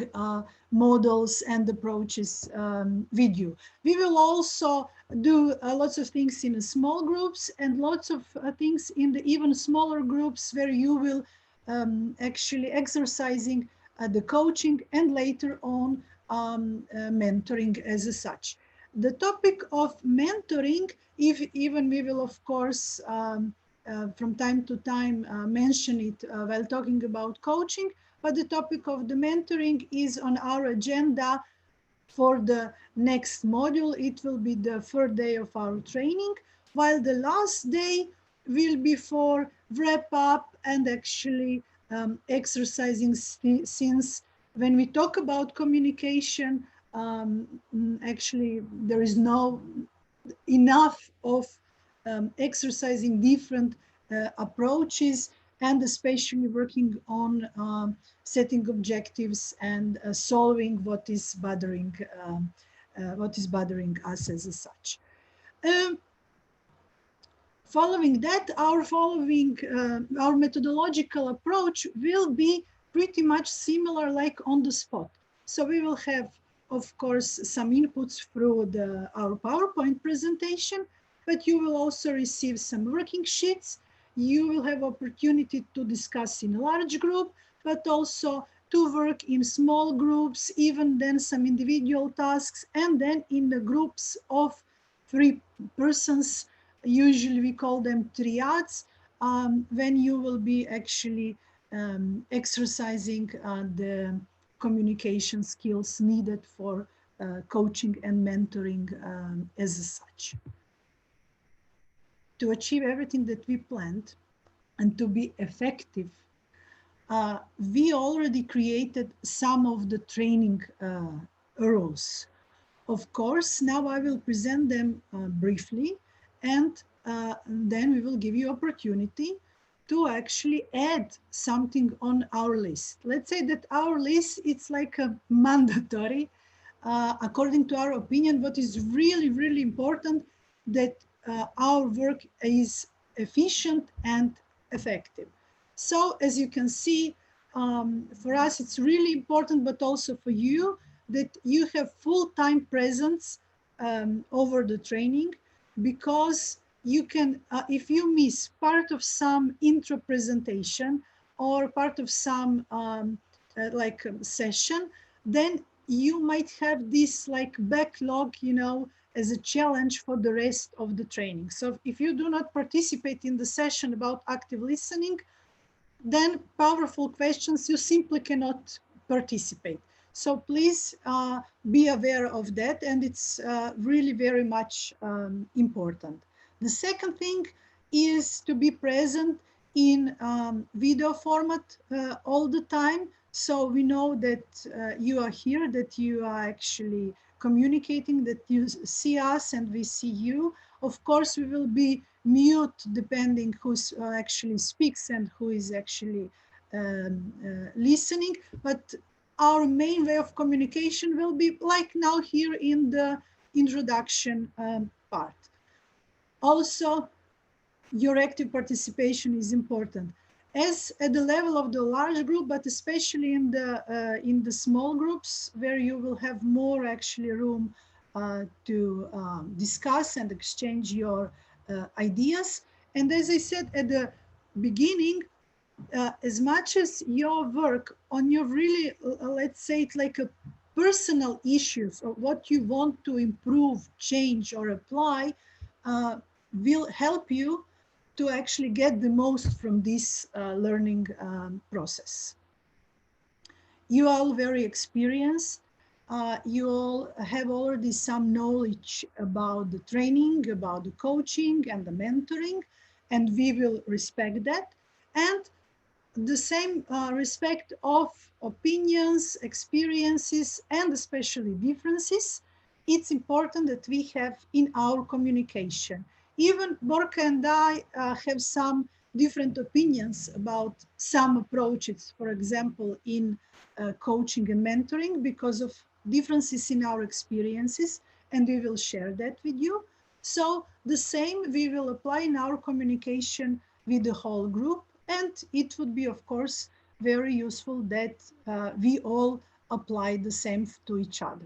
models and approaches with you. We will also do lots of things in small groups, and lots of things in the even smaller groups, where you will actually exercising the coaching, and later on mentoring as such. The topic of mentoring, if even we will of course from time to time mention it while talking about coaching, but the topic of the mentoring is on our agenda for the next module. It will be the third day of our training, while the last day will be for wrap up and actually exercising, since when we talk about communication, actually there is no enough of exercising different approaches, and especially working on setting objectives and solving what is bothering us as such. Following that, our methodological approach will be pretty much similar like on the spot. So we will have, of course, some inputs through our PowerPoint presentation, but you will also receive some working sheets. You will have opportunity to discuss in a large group, but also to work in small groups, even then some individual tasks, and then in the groups of 3 persons. Usually we call them triads, when you will be actually exercising the communication skills needed for coaching and mentoring as such. To achieve everything that we planned and to be effective, we already created some of the training rules. Of course, now I will present them briefly, and then we will give you opportunity to actually add something on our list. Let's say that our list, it's like a mandatory, according to our opinion, what is really, really important, that our work is efficient and effective. So as you can see, for us, it's really important, but also for you, that you have full-time presence over the training, because you can, if you miss part of some intro presentation or part of some session, then you might have this like backlog, you know, as a challenge for the rest of the training. So if you do not participate in the session about active listening, then powerful questions, you simply cannot participate. So please be aware of that, and it's really very much important. The second thing is to be present in video format all the time. So we know that you are here, that you are actually communicating, that you see us and we see you. Of course, we will be mute depending who actually speaks and who is actually listening. But our main way of communication will be like now here in the introduction part. Also, your active participation is important, as at the level of the large group, but especially in the small groups, where you will have more actually room to discuss and exchange your ideas. And as I said at the beginning, as much as your work on your really, let's say it like a personal issues or what you want to improve, change, or apply, will help you to actually get the most from this learning process. You are all very experienced. You all have already some knowledge about the training, about the coaching and the mentoring, and we will respect that. And the same respect of opinions, experiences, and especially differences, it's important that we have in our communication. Even Borka and I have some different opinions about some approaches, for example, in coaching and mentoring, because of differences in our experiences, and we will share that with you. So the same we will apply in our communication with the whole group, and it would be, of course, very useful that we all apply the same to each other.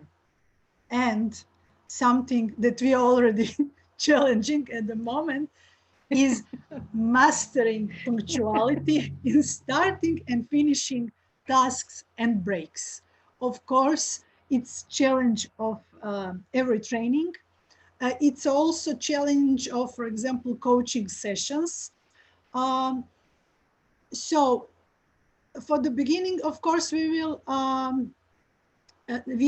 And something that we already challenging at the moment is mastering punctuality in starting and finishing tasks and breaks. Of course, it's challenge of every training. It's also challenge of, for example, coaching sessions. So for the beginning, of course, we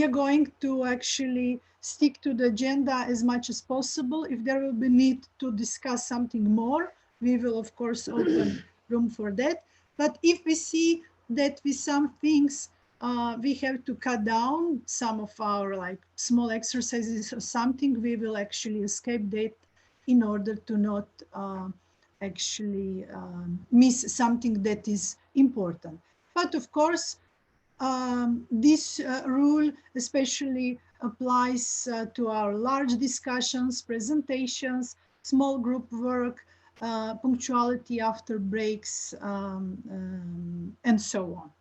are going to actually stick to the agenda as much as possible. If there will be need to discuss something more, we will, of course, open room for that. But if we see that with some things, we have to cut down some of our like small exercises or something, we will actually escape that in order to not actually miss something that is important. But of course, this rule especially applies to our large discussions, presentations, small group work, punctuality after breaks, and so on.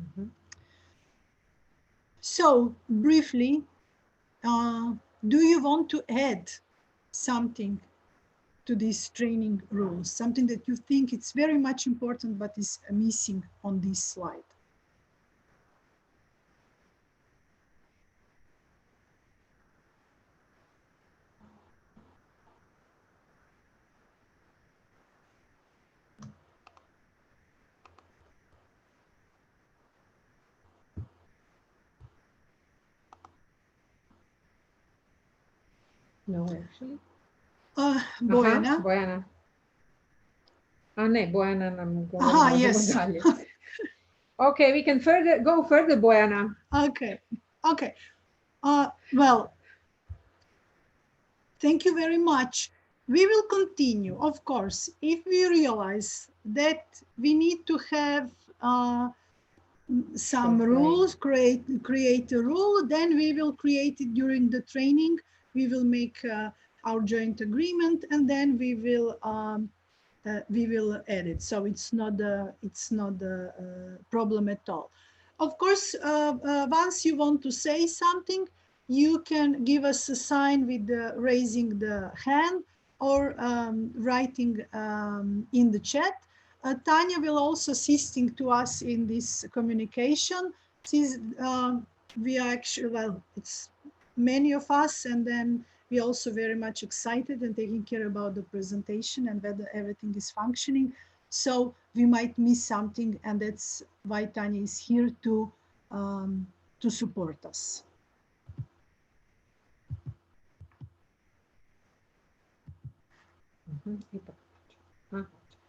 Mm-hmm. So briefly, do you want to add something to these training rules, something that you think it's very much important but is missing on this slide? No, actually. Bojana. Bojana. Bojana nam yes. Okay, we can go further, Bojana. Okay. Well, thank you very much. We will continue, of course, if we realize that we need to have some rules, create a rule, then we will create it during the training. We will make our joint agreement, and then we will add it. So it's not a problem at all. Of course, once you want to say something, you can give us a sign with raising the hand or writing in the chat. Tanya will also assisting to us in this communication. Since we are actually, well, it's many of us, and then we also very much excited and taking care about the presentation and whether everything is functioning. So we might miss something, and that's why Tanya is here to support us.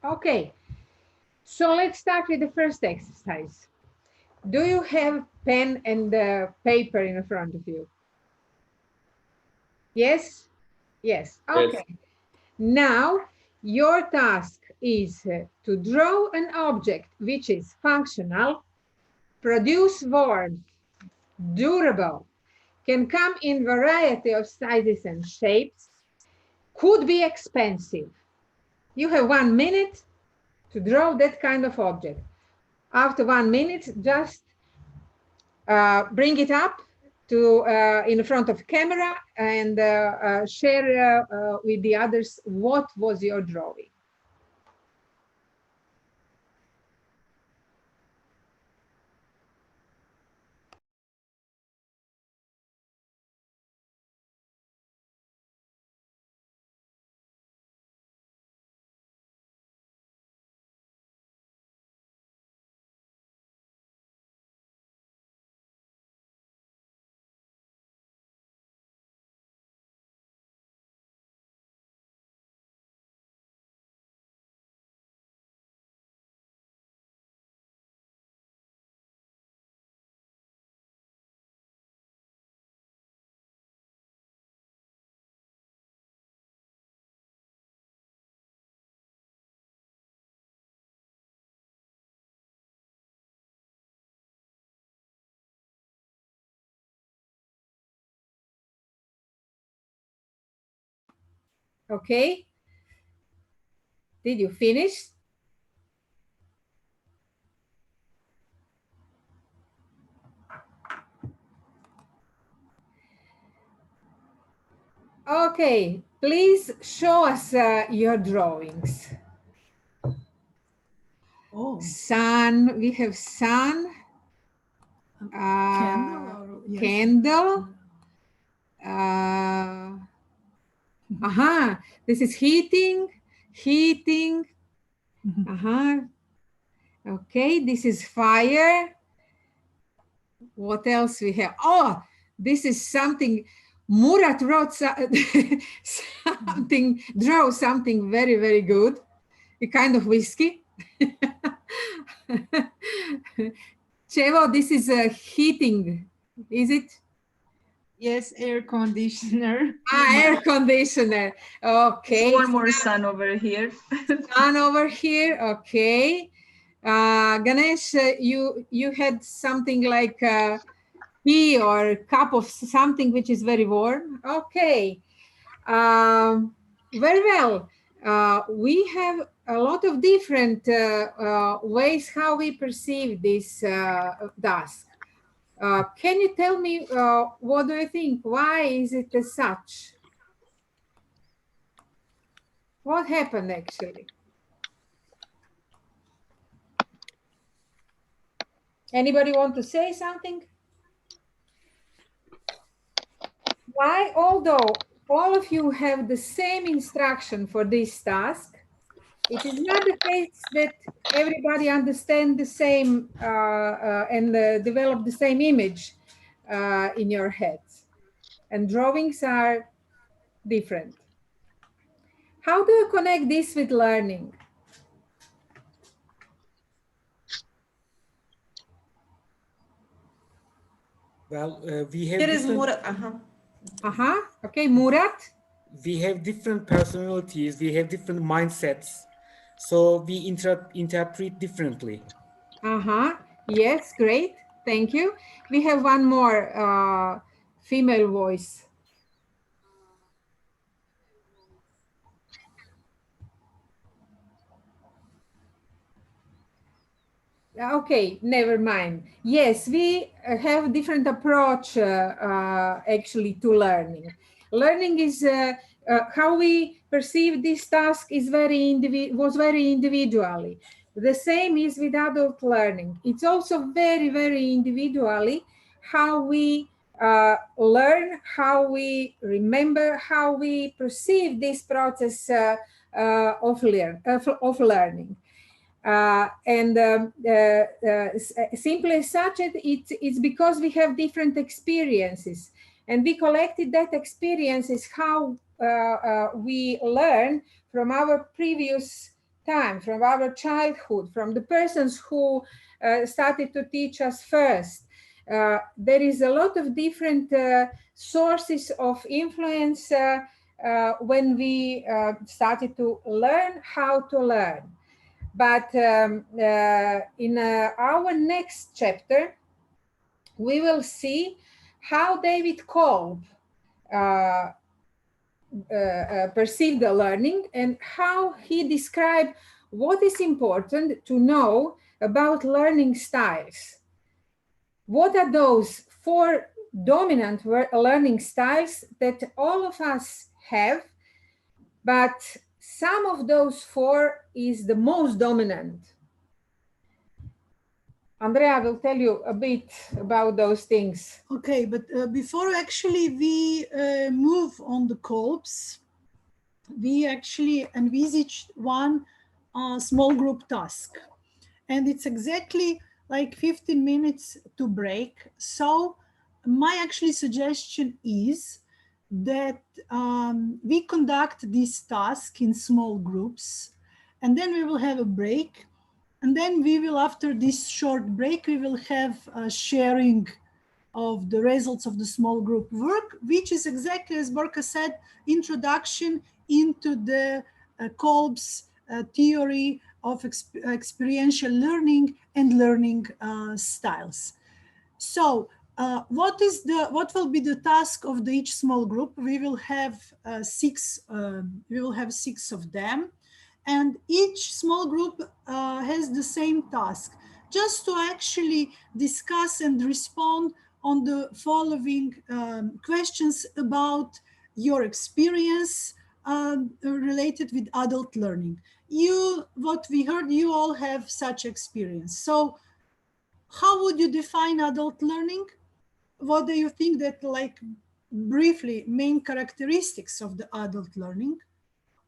Okay, so let's start with the first exercise. Do you have pen and paper in front of you? Yes? Yes, okay. Yes. Now, your task is to draw an object which is functional, produce warmth, durable, can come in variety of sizes and shapes, could be expensive. You have 1 minute to draw that kind of object. After 1 minute, just bring it up to in front of camera and share with the others what was your drawing. Okay, did you finish? Okay, please show us your drawings. Oh. Sun, we have sun, Candle. Yes. candle. This is heating. Okay, this is fire. What else we have? Oh, this is something. Murat wrote something, draw something very, very good. A kind of whiskey. Chevo, this is a heating, is it? Yes, air conditioner. Air conditioner. Okay. One more sun over here. Sun over here. Okay. Ganesh, you had something like tea or a cup of something which is very warm. Okay. Very well. We have a lot of different ways how we perceive this task. Can you tell me what do you think? Why is it as such? What happened actually? Anybody want to say something? Why, although all of you have the same instruction for this task, it is not the case that everybody understands the same and develop the same image in your heads. And drawings are different. How do you connect this with learning? Well, we have There is different... Murat. Okay, Murat. We have different personalities, we have different mindsets, so we interpret differently. Yes, great. Thank you. We have one more female voice. Okay, never mind. Yes, we have different approach actually to learning. Learning is how we perceive this task is was very individually. The same is with adult learning. It's also very, very individually how we learn, how we remember, how we perceive this process of learning. Simply as such, it's because we have different experiences, and we collected that experiences how we learn from our previous time, from our childhood, from the persons who started to teach us first. There is a lot of different sources of influence when we started to learn how to learn. But in our next chapter, we will see how David Kolb perceived the learning and how he described what is important to know about learning styles. What are those 4 dominant learning styles that all of us have, but some of those 4 is the most dominant? Andrea will tell you a bit about those things. Okay, but before actually we move on the Kolbs, we actually envisaged one small group task. And it's exactly like 15 minutes to break. So my actually suggestion is that we conduct this task in small groups, and then we will have a break. And then we will, after this short break, we will have a sharing of the results of the small group work, which is exactly, as Borka said, introduction into the Kolb's theory of experiential learning and learning styles. So what will be the task of each small group? We will have 6 of them, and each small group has the same task, just to actually discuss and respond on the following questions about your experience related with adult learning. What we heard, you all have such experience. So how would you define adult learning? What do you think that, like, briefly, main characteristics of the adult learning?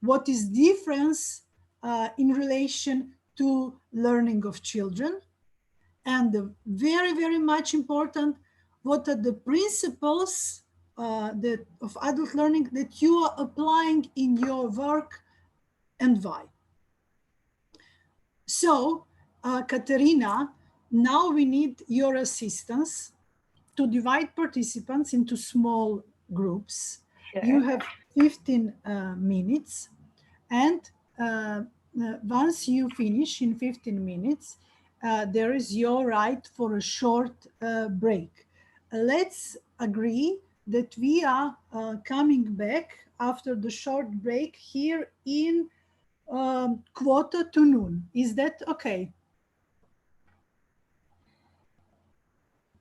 What is difference in relation to learning of children? And very, very much important, what are the principles of adult learning that you are applying in your work and why? So, Katerina, now we need your assistance to divide participants into small groups. Sure. You have 15 minutes, and once you finish in 15 minutes, there is your right for a short break. Let's agree that we are coming back after the short break here in 12:45. Is that okay?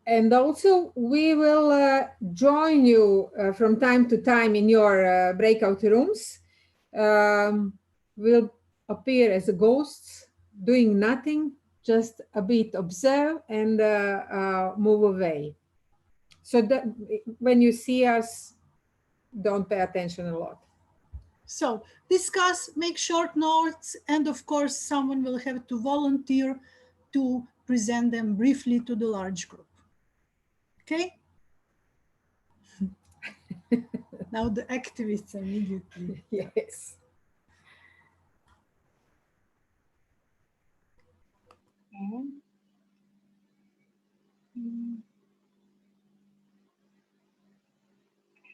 And also, we will join you from time to time in your breakout rooms. We'll appear as ghosts, doing nothing, just a bit observe and move away. So that when you see us, don't pay attention a lot. So discuss, make short notes, and of course, someone will have to volunteer to present them briefly to the large group. Okay? Now the activists immediately. Yes. Okay.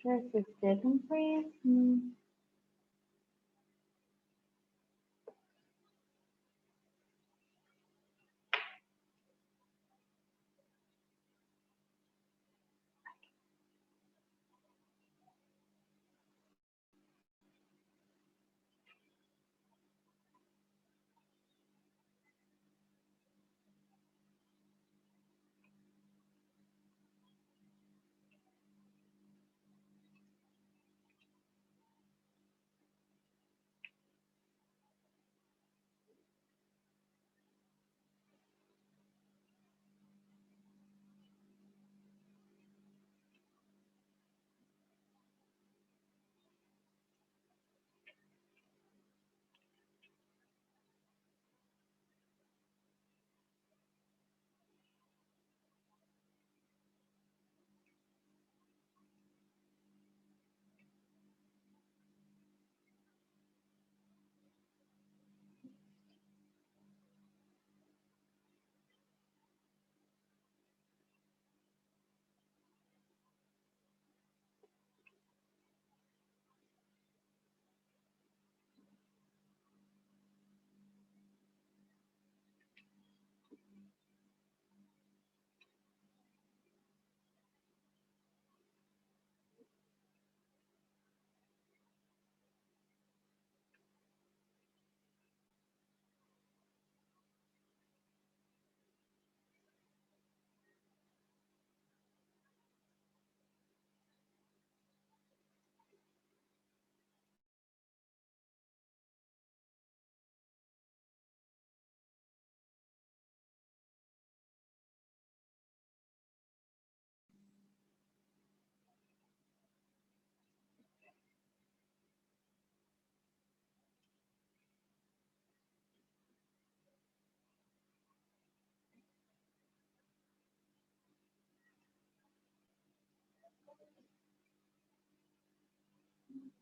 Just a second, please.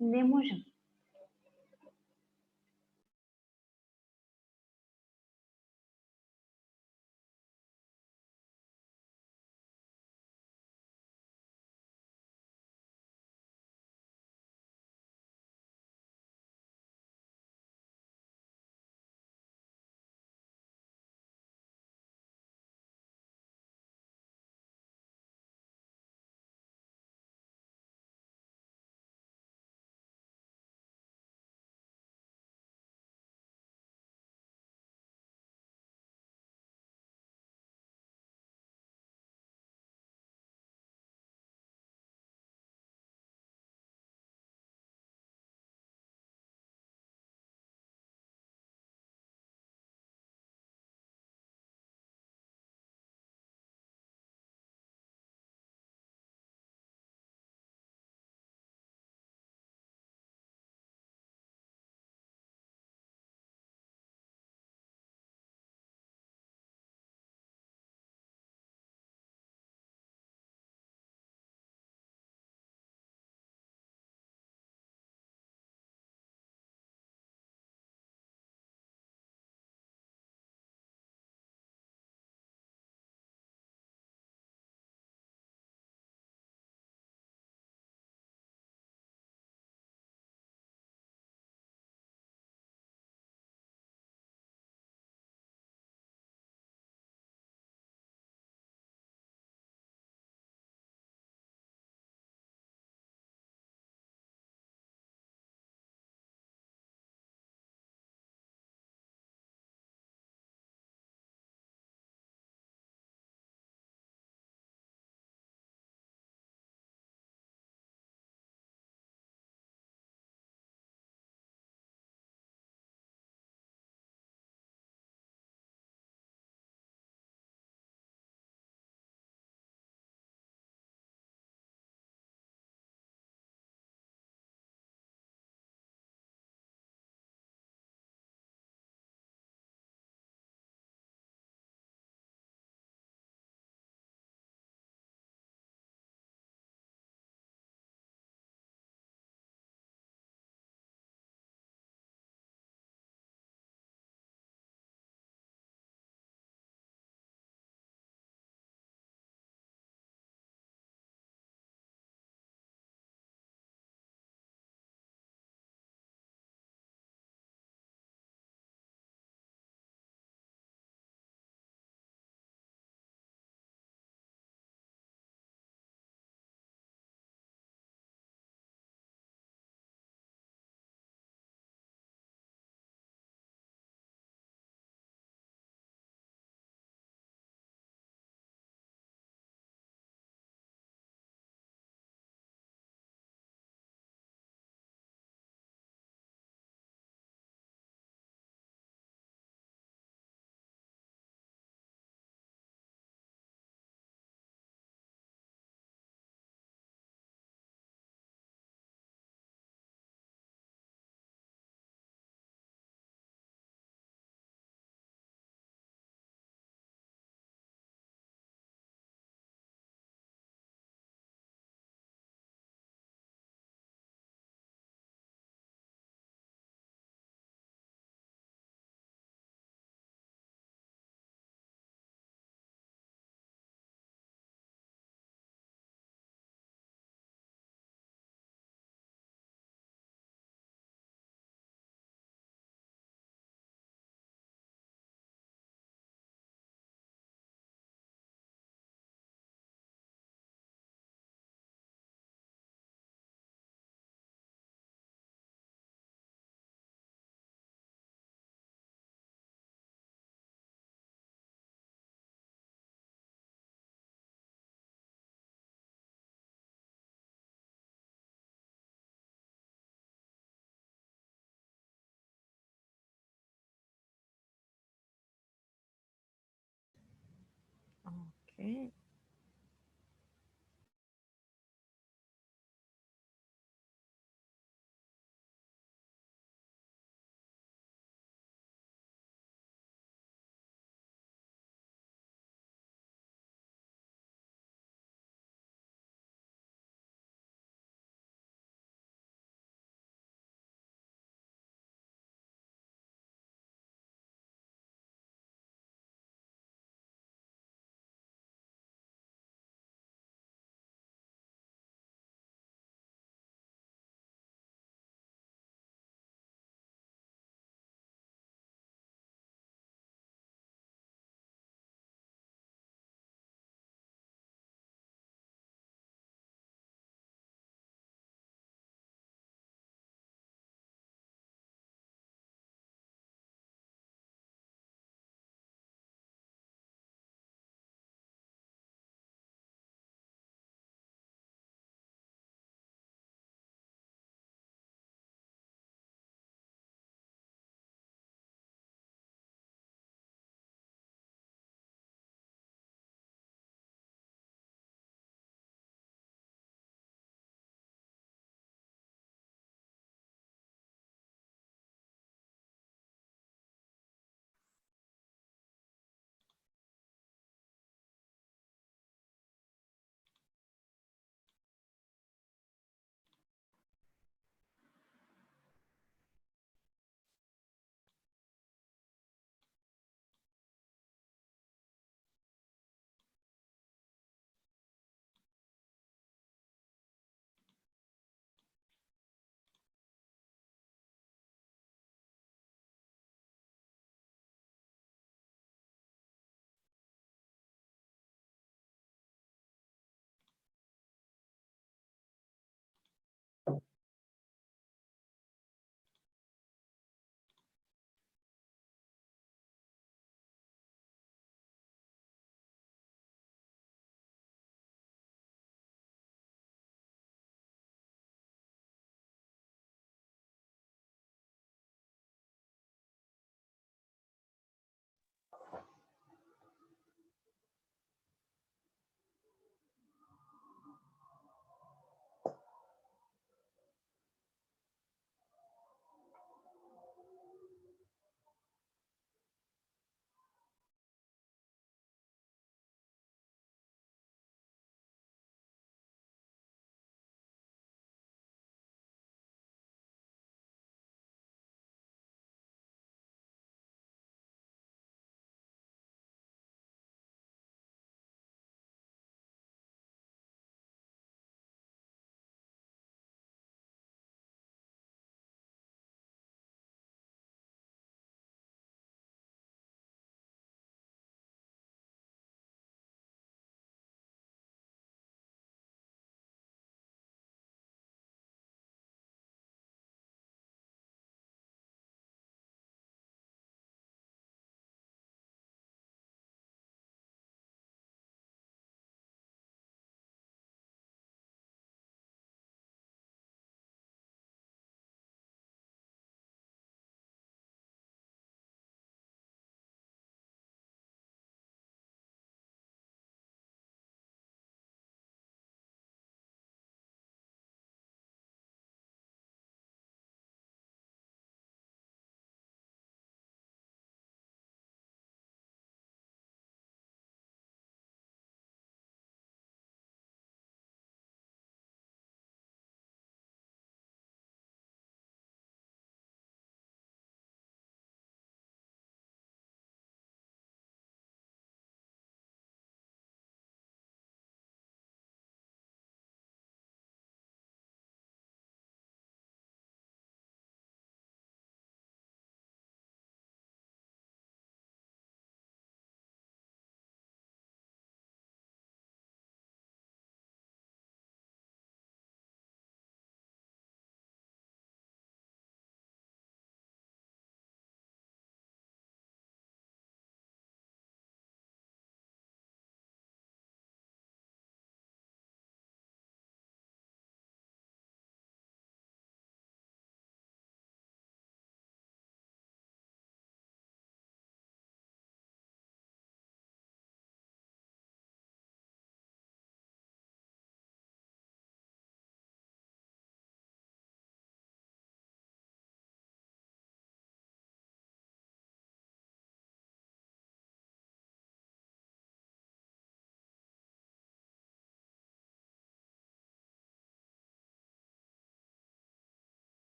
Не можем. Okay.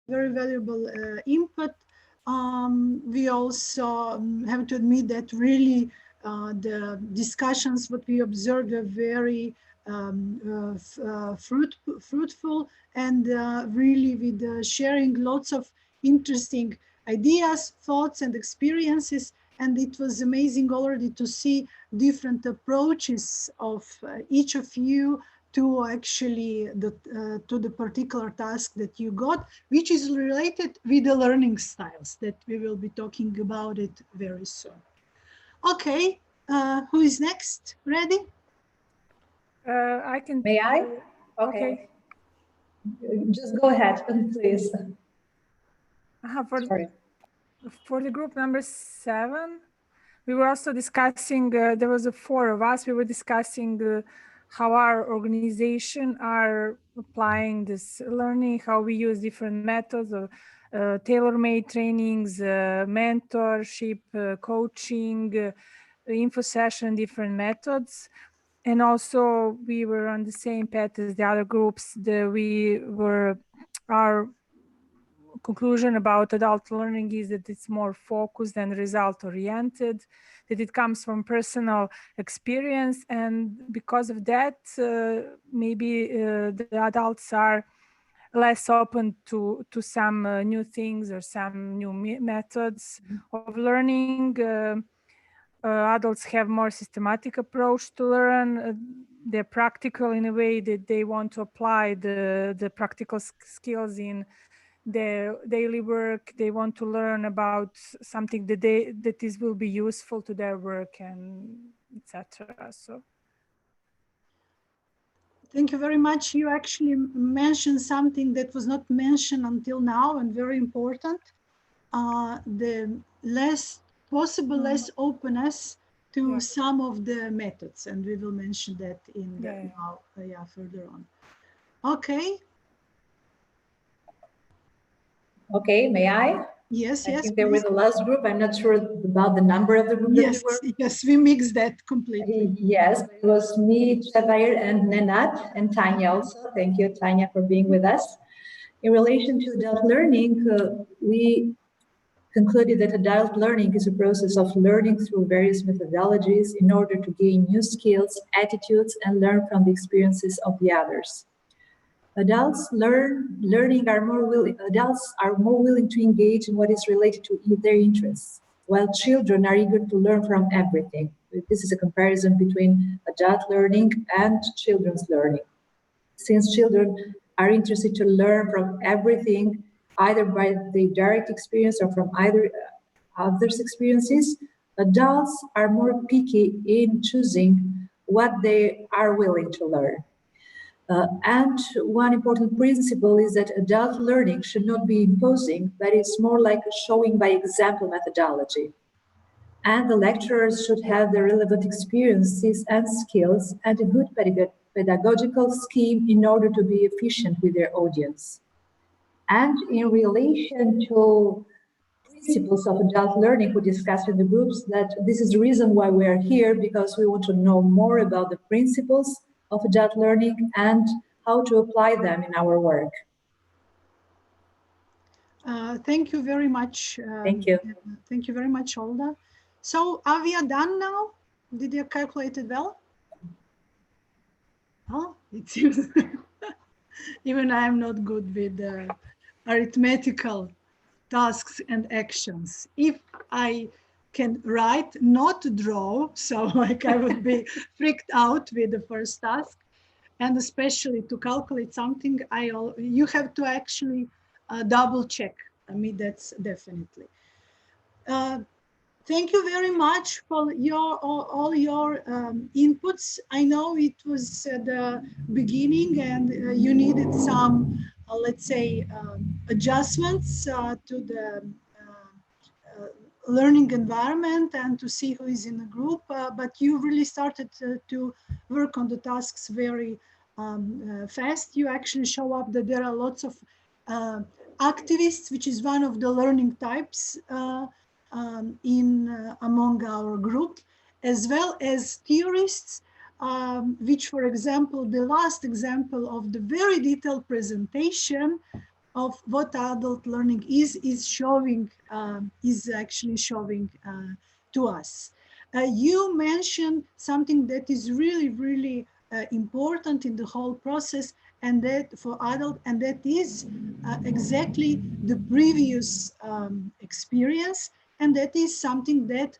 very valuable input. We also have to admit that really the discussions, what we observed, are very fruitful, and really with sharing lots of interesting ideas, thoughts, and experiences. And it was amazing already to see different approaches of each of you to actually to the particular task that you got, which is related with the learning styles that we will be talking about it very soon. Okay, who is next? Ready? I can. May I? Okay. Just go ahead, please. For the group number 7, we were also discussing, there was 4 of us, we were discussing how our organization are applying this learning, how we use different methods of tailor-made trainings, mentorship, coaching, info session, different methods. And also we were on the same path as the other groups. Our conclusion about adult learning is that it's more focused and result-oriented, that it comes from personal experience. And because of that, maybe the adults are less open to some new things or some new methods of learning. Adults have more systematic approach to learn. They're practical in a way that they want to apply the practical skills in their daily work. They want to learn about something that this will be useful to their work, and etc. So thank you very much. You actually mentioned something that was not mentioned until now and very important. The less openness to some of the methods, and we will mention that in now, further on. Okay. Okay, may I? Yes, I yes. think they were the last group. I'm not sure about the number of the group. Yes, yes, we mixed that completely. Yes, it was me, Chavair, and Nenad, and Tanya also. Thank you, Tanya, for being with us. In relation to adult learning, we concluded that adult learning is a process of learning through various methodologies in order to gain new skills, attitudes, and learn from the experiences of the others. Adults are more willing to engage in what is related to their interests, while children are eager to learn from everything. This is a comparison between adult learning and children's learning. Since children are interested to learn from everything, either by the direct experience or from either others' experiences, adults are more picky in choosing what they are willing to learn. And one important principle is that adult learning should not be imposing, but it's more like a showing by example methodology. And the lecturers should have the relevant experiences and skills and a good pedagogical scheme in order to be efficient with their audience. And in relation to principles of adult learning, we discussed in the groups that this is the reason why we are here, because we want to know more about the principles of adult learning and how to apply them in our work. Thank you very much. Thank you. Thank you very much, Olda. So are we done now? Did you calculate it well? Oh, it seems even I am not good with arithmetical tasks and actions. If I can write, not draw, so like I would be freaked out with the first task, and especially to calculate something, you have to actually double check. I mean, that's definitely. Thank you very much for all your inputs. I know it was at the beginning and you needed some, let's say, adjustments to the learning environment and to see who is in the group, but you really started to work on the tasks very fast. You actually show up that there are lots of activists, which is one of the learning types among our group, as well as theorists, which, for example, the last example of the very detailed presentation of what adult learning is showing, is actually showing to us. You mentioned something that is really, really important in the whole process, and that for adult, and that is exactly the previous experience, and that is something that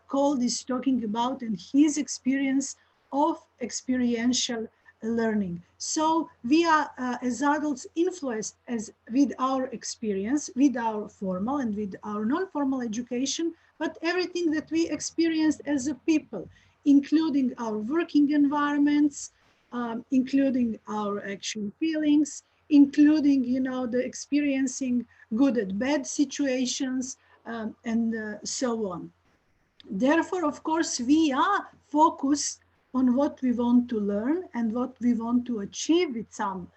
Cole is talking about, and his experience of experiential learning. So we are, as adults, influenced with our experience, with our formal and with our non-formal education, but everything that we experienced as a people, including our working environments, including our actual feelings, including, you know, the experiencing good and bad situations, and so on. Therefore, of course, we are focused on what we want to learn and what we want to achieve with some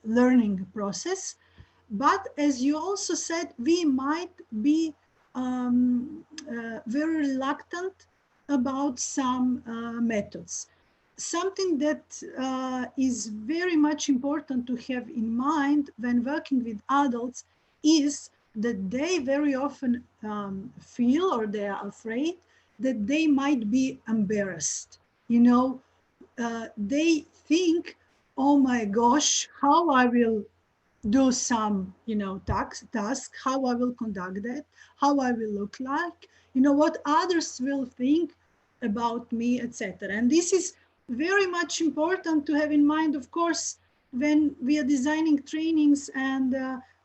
learning process. But as you also said, we might be very reluctant about some methods. Something that is very much important to have in mind when working with adults is that they very often feel, or they are afraid, that they might be embarrassed. You know, they think, oh my gosh, how I will do some, you know, task, how I will conduct that, how I will look like, you know, what others will think about me, etc. And this is very much important to have in mind, of course, when we are designing trainings and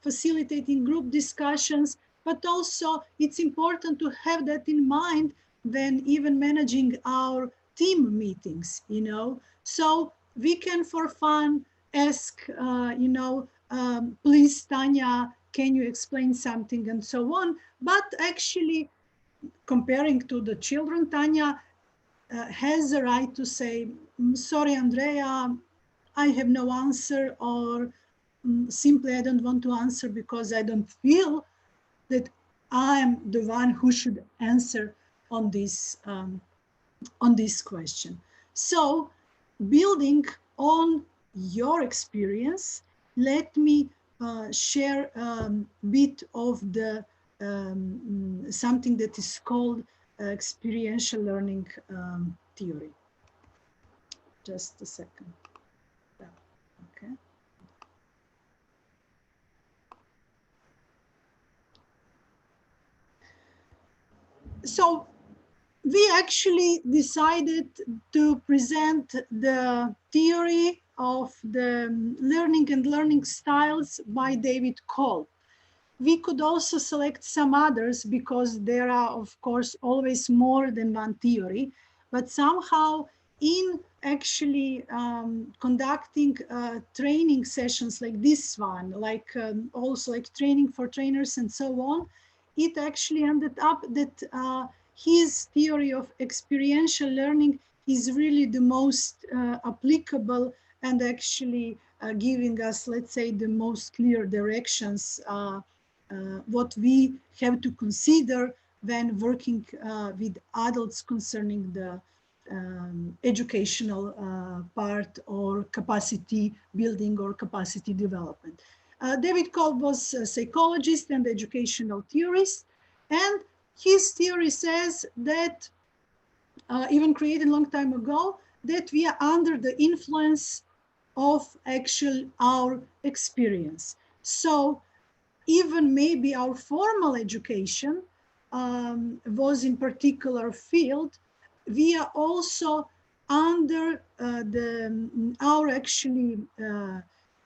facilitating group discussions, but also it's important to have that in mind when even managing our team meetings, you know. So we can, for fun, ask, you know, please, Tanya, can you explain something, and so on. But actually, comparing to the children, Tanya has the right to say, sorry, Andrea, I have no answer, or simply I don't want to answer because I don't feel that I'm the one who should answer on this question. So building on your experience, let me share a bit of the something that is called experiential learning theory. Just a second. Okay. So we actually decided to present the theory of the learning and learning styles by David Cole. We could also select some others because there are, of course, always more than one theory, but somehow in actually conducting training sessions like this one, like also like training for trainers and so on, it actually ended up that his theory of experiential learning is really the most applicable and actually giving us, let's say, the most clear directions what we have to consider when working with adults concerning the educational part or capacity building or capacity development. David Cole was a psychologist and educational theorist, and his theory says that, even created a long time ago, that we are under the influence of actual our experience. So even maybe our formal education was in particular field, we are also under our actually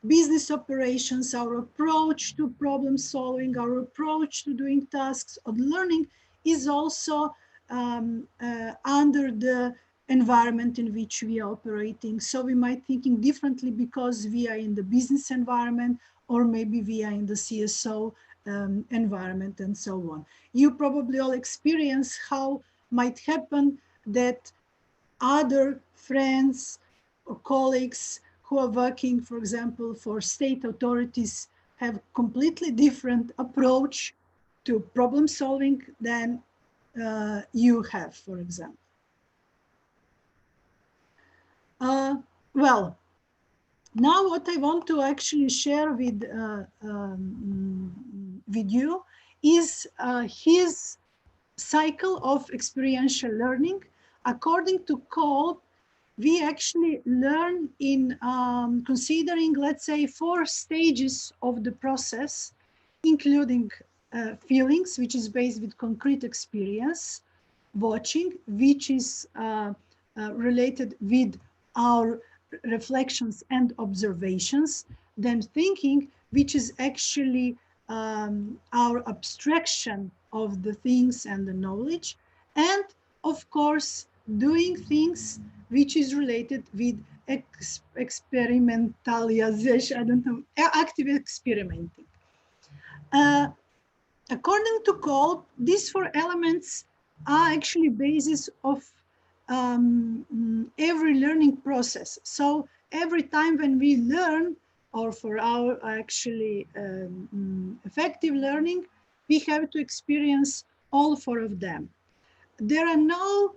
business operations, our approach to problem solving, our approach to doing tasks of learning is also under the environment in which we are operating. So we might thinking differently because we are in the business environment, or maybe we are in the CSO environment and so on. You probably all experience how might happen that other friends or colleagues who are working, for example, for state authorities have completely different approach to problem solving than you have, for example. Well, Now what I want to actually share with you is his cycle of experiential learning. According to Kolb, we actually learn in considering, let's say, 4 stages of the process, including feelings, which is based with concrete experience, watching, which is related with our reflections and observations, then thinking, which is actually our abstraction of the things and the knowledge, and of course, doing things which is related with experimentalization, I don't know, active experimenting. According to Kolb, these 4 elements are actually basis of every learning process. So every time when we learn, or for our actually effective learning, we have to experience all 4 of them. There are no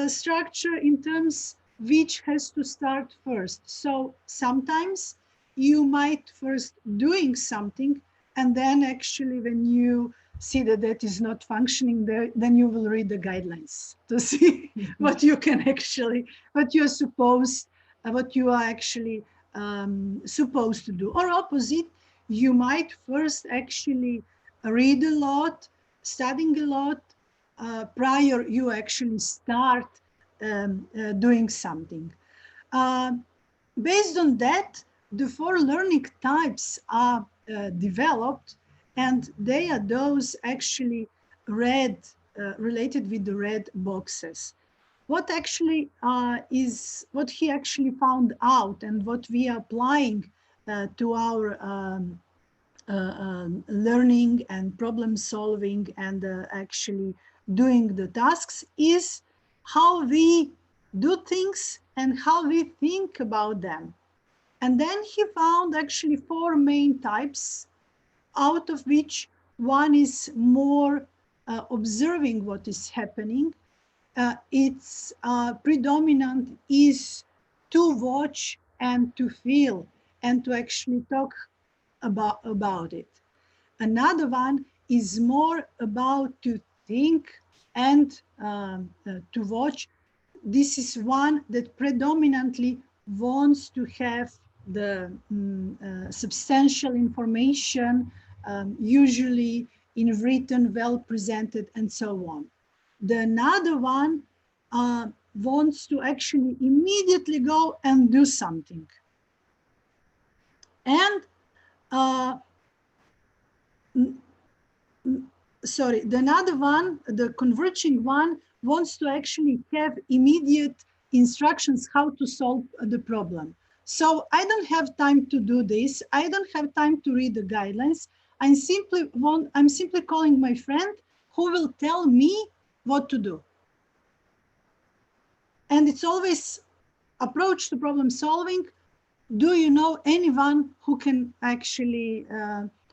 structure in terms which has to start first. So sometimes you might first doing something, and then actually when you see that that is not functioning, then you will read the guidelines to see what you can actually, what you are supposed, what you are actually supposed to do. Or opposite, you might first actually read a lot, studying a lot, prior you actually start doing something. Based on that, the 4 learning types are developed, and they are those actually related with the red boxes. What actually is what he actually found out, and what we are applying to our learning and problem solving and actually doing the tasks, is how we do things and how we think about them. And then he found actually 4 main types, out of which one is more observing what is happening. Its predominant is to watch and to feel and to actually talk about it. Another one is more about to think and to watch. This is one that predominantly wants to have the substantial information, usually in written, well presented, and so on. The another one wants to actually immediately go and do something. And sorry, the another one, the converging one, wants to actually have immediate instructions how to solve the problem. So I don't have time to do this. I don't have time to read the guidelines. I'm simply calling my friend who will tell me what to do. And it's always approach to problem solving. Do you know anyone who can actually,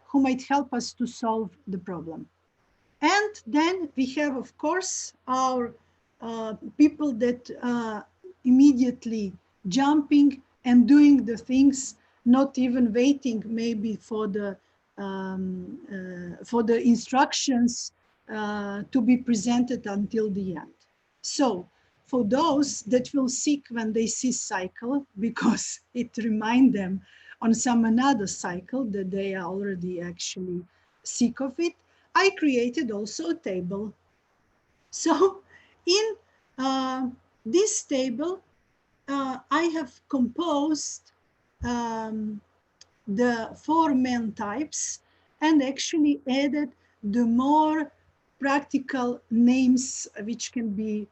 who might help us to solve the problem? And then we have, of course, our people that immediately jumping and doing the things, not even waiting maybe for the instructions to be presented until the end. So for those that will seek when they see cycle, because it reminds them on some another cycle that they are already actually sick of it, I created also a table. So in this table, I have composed the 4 main types and actually added the more practical names which can be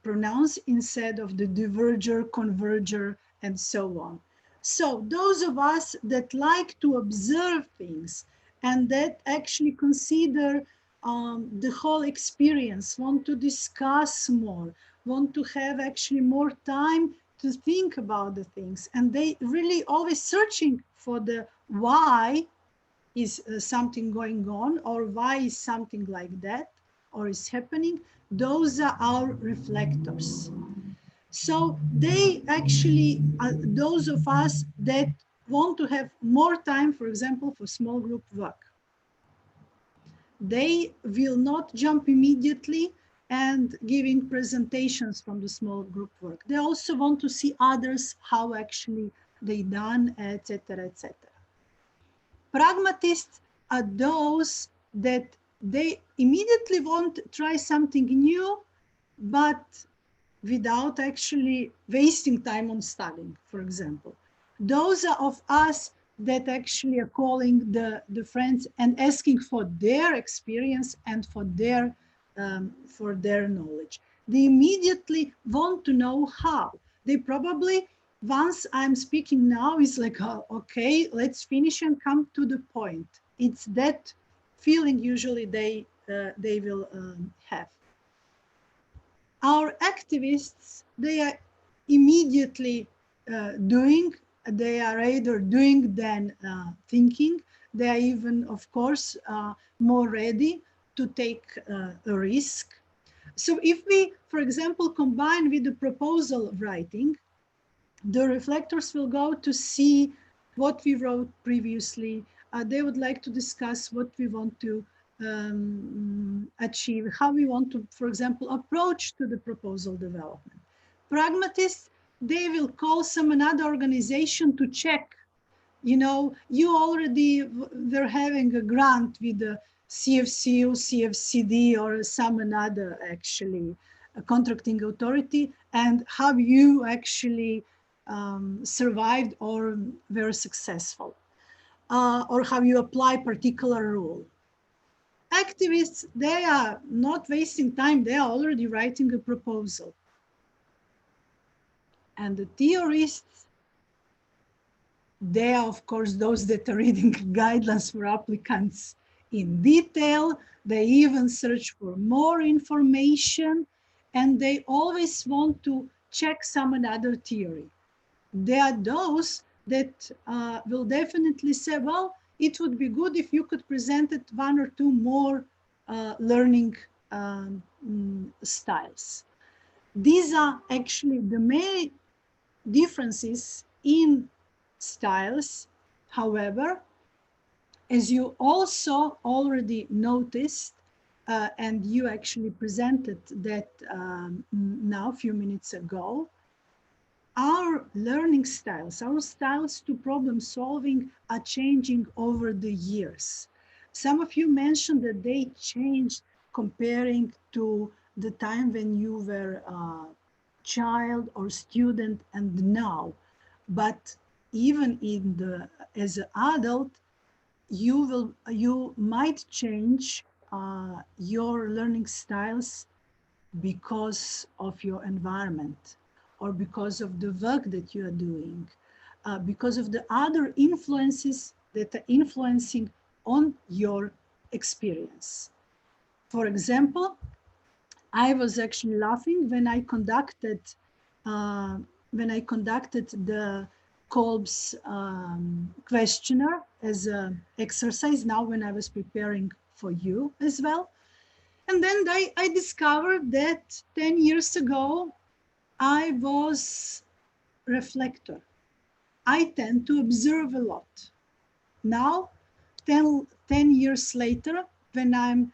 pronounced instead of the diverger, converger, and so on. So those of us that like to observe things and that actually consider the whole experience, want to discuss more, want to have actually more time to think about the things, and they really always searching for the why is something going on, or why is something like that, or is happening. Those are our reflectors. So they actually, those of us that want to have more time, for example, for small group work, they will not jump immediately and giving presentations from the small group work. They also want to see others, how actually they done, etc., etc. Pragmatists are those that they immediately want to try something new, but without actually wasting time on studying, for example. Those are of us that actually are calling the friends and asking for their experience and for their knowledge. They immediately want to know how. They probably, once I'm speaking now, is like, oh, okay, let's finish and come to the point. It's that feeling usually they will have. Our activists, they are immediately doing. They are either doing than thinking. They are even, of course, more ready to take a risk. So if we, for example, combine with the proposal writing, the reflectors will go to see what we wrote previously. They would like to discuss what we want to achieve, how we want to, for example, approach to the proposal development. Pragmatists, they will call some another organization to check, you know, you already were having a grant with the CFCU, CFCD, or some another actually a contracting authority, and how you actually survived or were successful, or how you apply particular rule. Activists, they are not wasting time, they are already writing a proposal. And the theorists, they are, of course, those that are reading guidelines for applicants in detail. They even search for more information, and they always want to check some another theory. There are those that will definitely say, well, it would be good if you could present it one or two more learning styles. These are actually the main differences in styles. However, as you also already noticed, and you actually presented that now a few minutes ago, our learning styles, our styles to problem solving are changing over the years. Some of you mentioned that they changed comparing to the time when you were a child or student and now. But even as an adult, you might change your learning styles because of your environment, or because of the work that you are doing, because of the other influences that are influencing on your experience. For example, I was actually laughing when I conducted the Kolb's questionnaire as an exercise now when I was preparing for you as well. And then I discovered that 10 years ago, I was reflector. I tend to observe a lot. Now, 10 years later, when I'm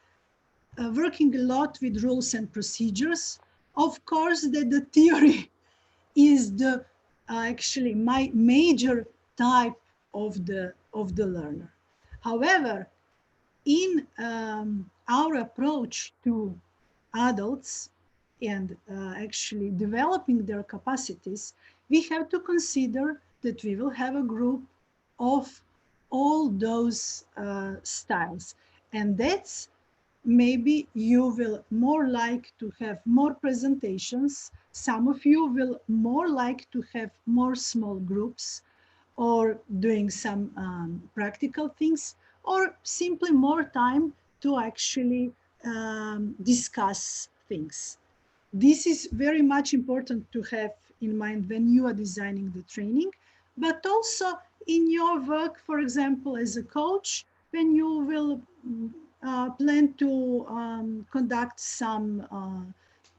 working a lot with rules and procedures, of course that the theory is the actually my major type of the learner. However, in our approach to adults and actually developing their capacities, we have to consider that we will have a group of all those styles. And that's maybe you will more like to have more presentations. Some of you will more like to have more small groups or doing some practical things, or simply more time to actually discuss things. This is very much important to have in mind when you are designing the training, but also in your work, for example, as a coach, when you will plan to conduct some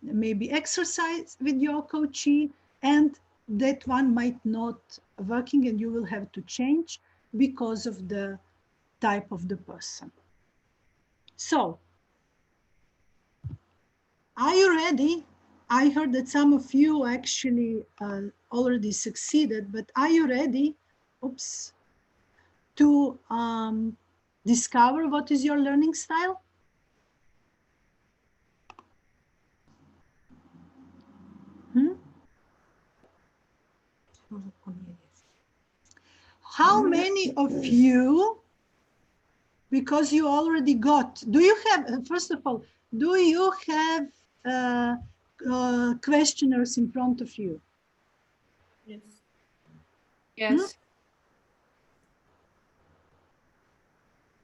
maybe exercise with your coachee, and that one might not working and you will have to change because of the type of the person. So, are you ready? I heard that some of you actually already succeeded, but are you ready, oops, to discover what is your learning style? How many of you, because you already got, do you have, first of all, do you have questionnaires in front of you? Yes. Yes.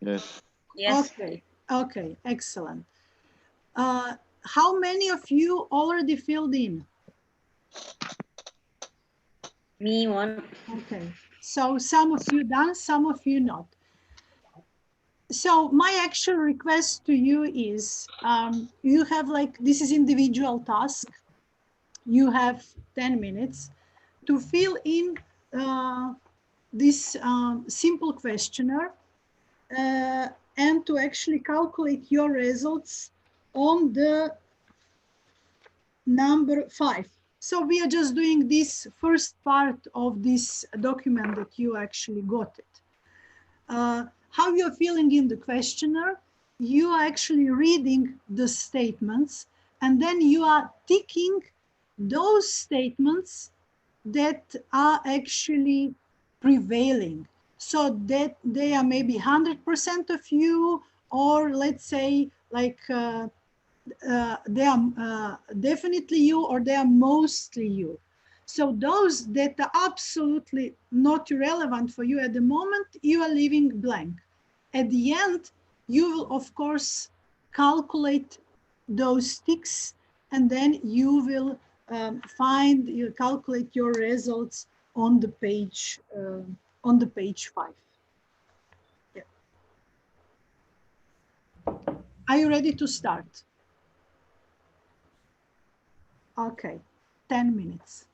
Yes. Yes. Okay, okay, excellent. How many of you already filled in? Me one. Okay, so some of you done, some of you not. So my actual request to you is, you have like, this is individual task. You have 10 minutes to fill in this simple questionnaire and to actually calculate your results on the number 5. So we are just doing this first part of this document that you actually got it. How you're feeling in the questionnaire, you are actually reading the statements and then you are ticking those statements that are actually prevailing. So that they are maybe 100% of you, or let's say like they are definitely you, or they are mostly you. So those that are absolutely not relevant for you at the moment, you are leaving blank. At the end, you will of course calculate those ticks, and then you will you calculate your results on the page 5. Yeah. Are you ready to start? Okay, 10 minutes.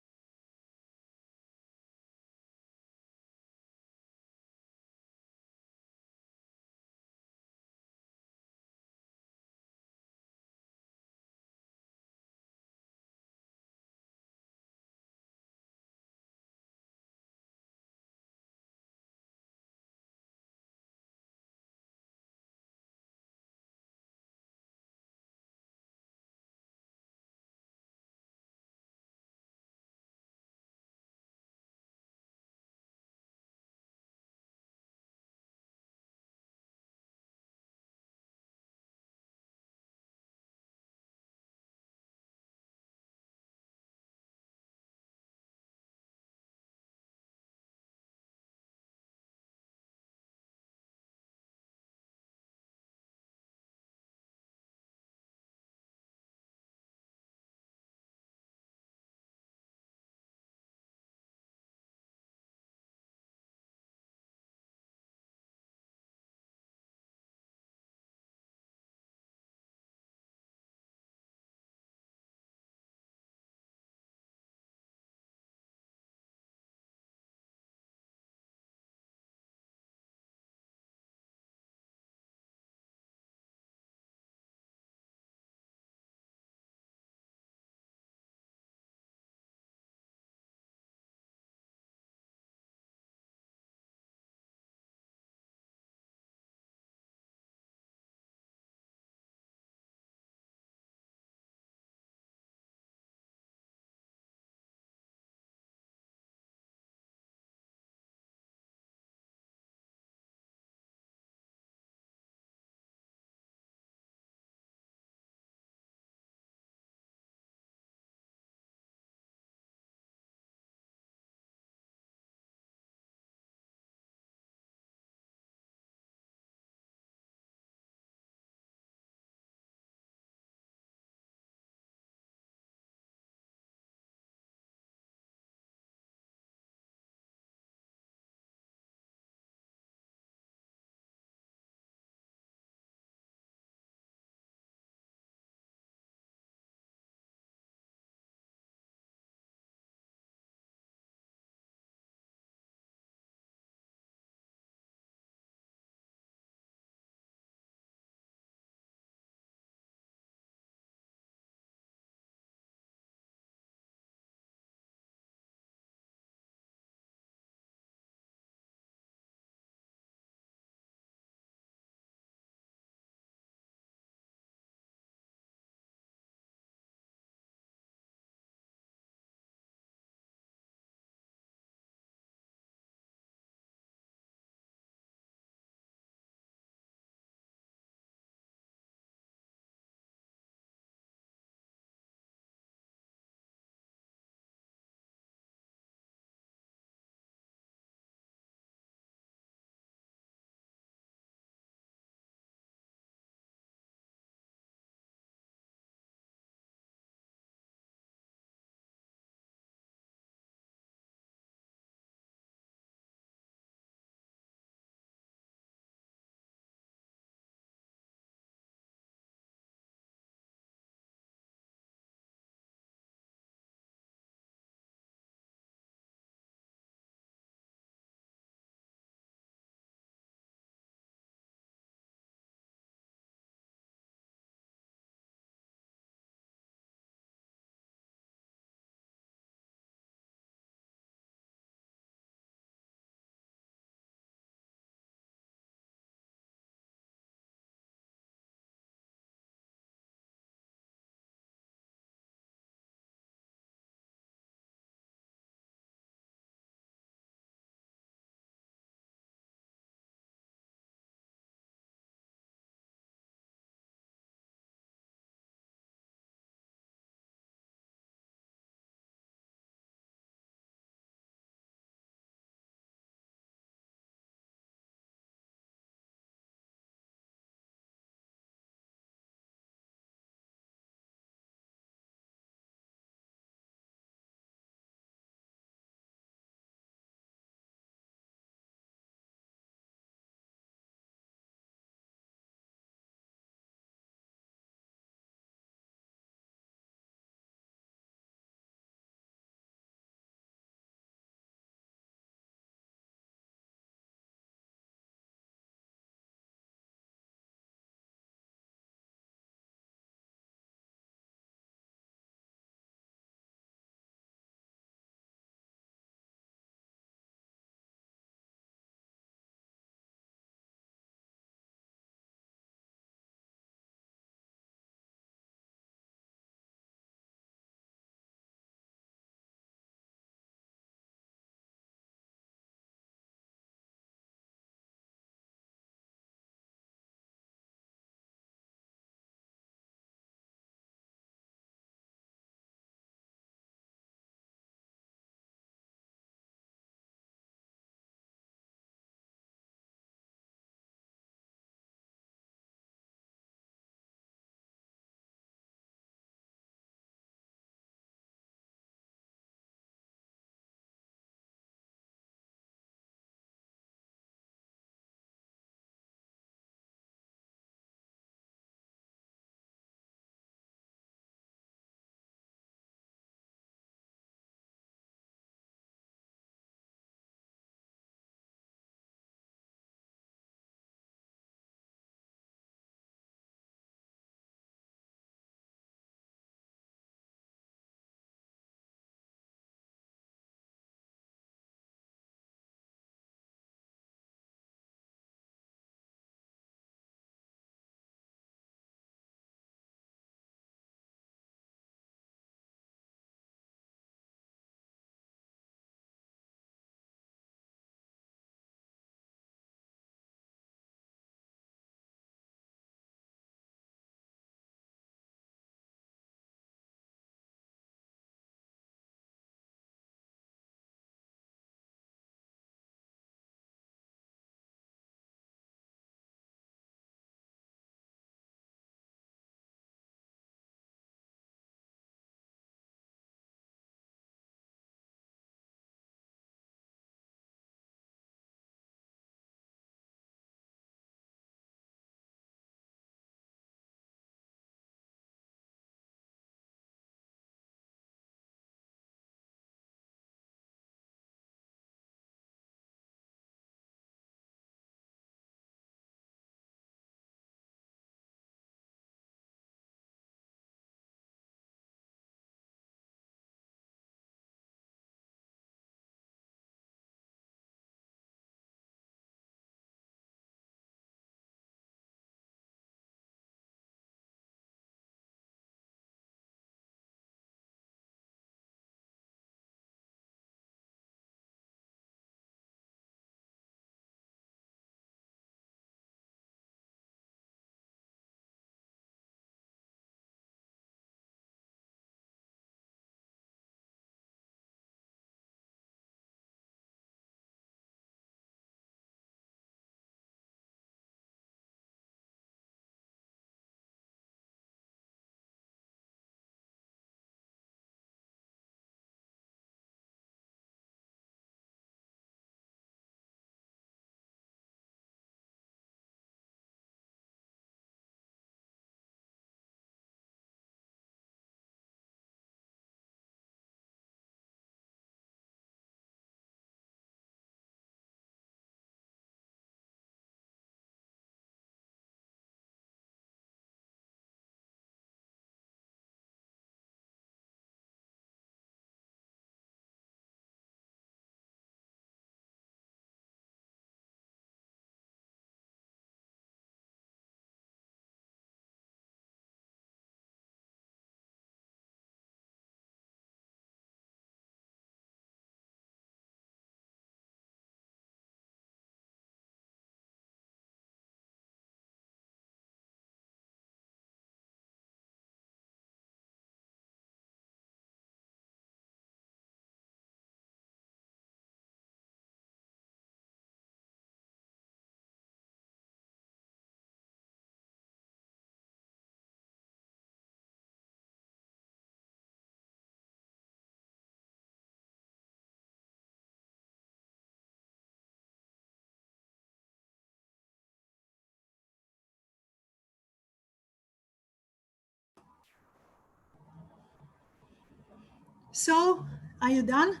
So, are you done?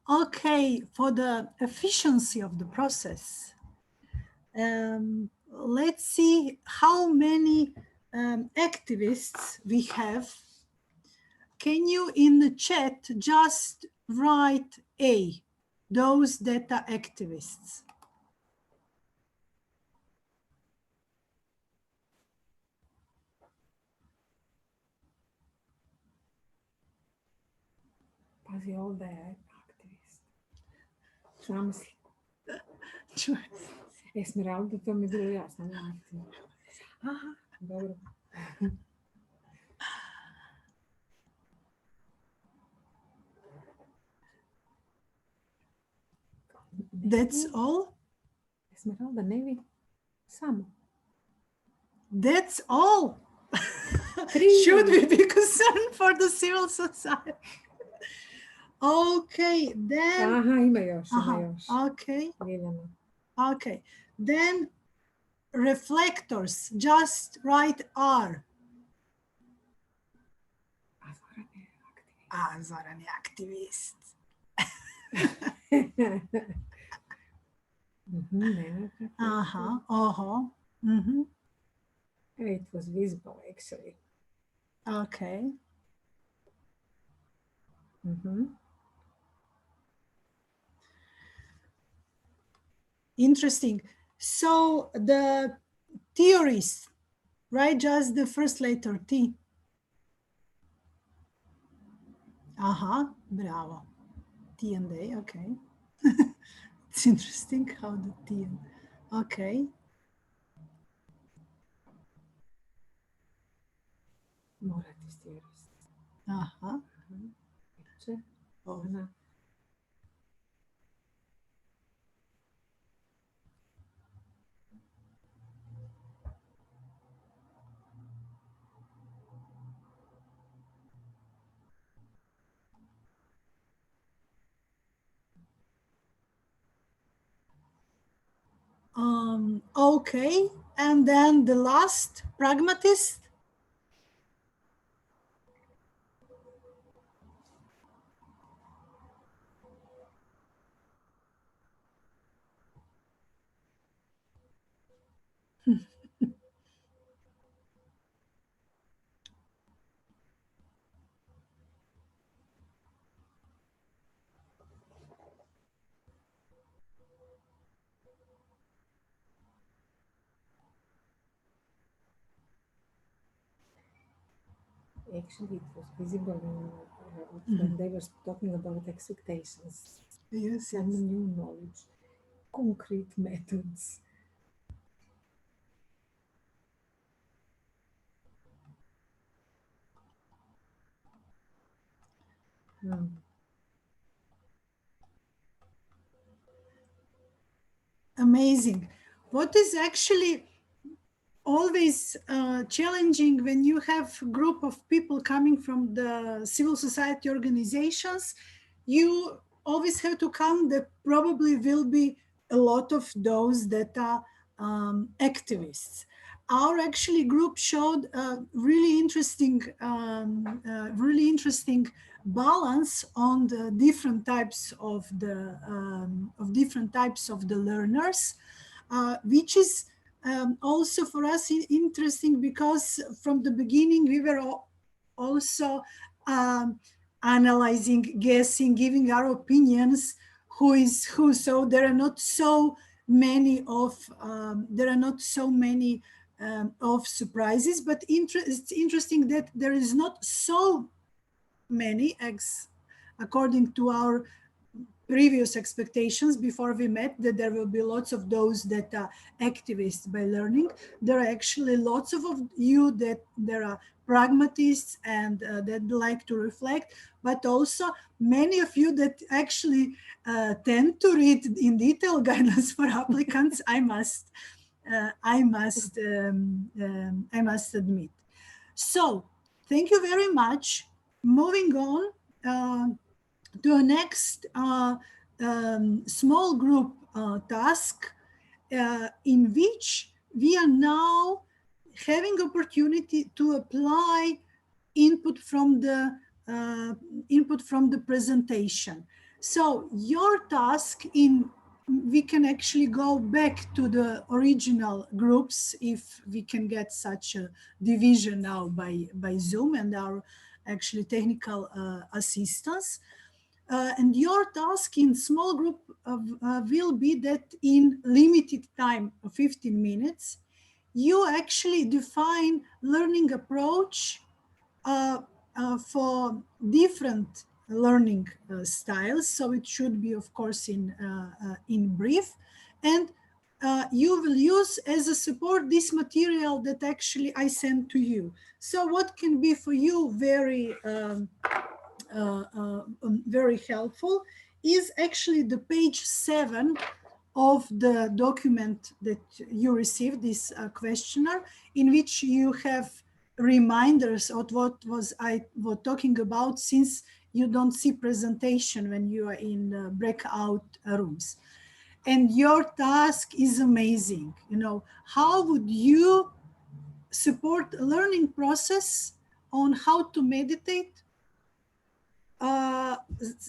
Okay, for the efficiency of the process, let's see how many activists we have. Can you in the chat just write A, those that are activists? Pazi ovdje je aktivist. Zamisli. Esmeralda, to mi je bilo jasno. Aha, dobro. That's all? Esmeralda, ne vi? Samo. That's all. Should we be concerned for the civil society? Okay, then. Aha, ima još, ima još. Okay. Vidimo. Okay, then reflectors, just write R. Zoran je aktivist. It was visible actually. Okay. Interesting. So the theories, right? Just the first letter T. Bravo. T and A, okay. It's interesting how the T and, okay. Moratis theorist. Okay, and then the last, pragmatist. Actually, it was visible when they were talking about expectations. Yes, and new knowledge, concrete methods. Amazing. What is actually always challenging when you have a group of people coming from the civil society organizations, you always have to count that probably will be a lot of those that are activists. Our actually group showed a really interesting balance on the different types of the learners, which is also for us interesting because from the beginning we were also analyzing, guessing, giving our opinions, who is who. So there are not so many of of surprises, but it's interesting that there is not so many, according to our previous expectations before we met, that there will be lots of those that are activists by learning. There are actually lots of you that there are pragmatists and that like to reflect, but also many of you that actually tend to read in detail guidelines for applicants. I must admit. So thank you very much. Moving on to a next small group task. in which we are now having opportunity to apply input from the presentation. So your task we can actually go back to the original groups if we can get such a division now by Zoom and our actually technical assistance. And your task in small group will be that in limited time of 15 minutes, you actually define learning approach for different learning styles. So it should be, of course, in brief. And you will use as a support this material that actually I sent to you. So what can be for you very very helpful is actually the page 7 of the document that you received, this questionnaire, in which you have reminders of what I was talking about, since you don't see presentation when you are in breakout rooms. And your task is amazing. You know, how would you support a learning process on how to meditate,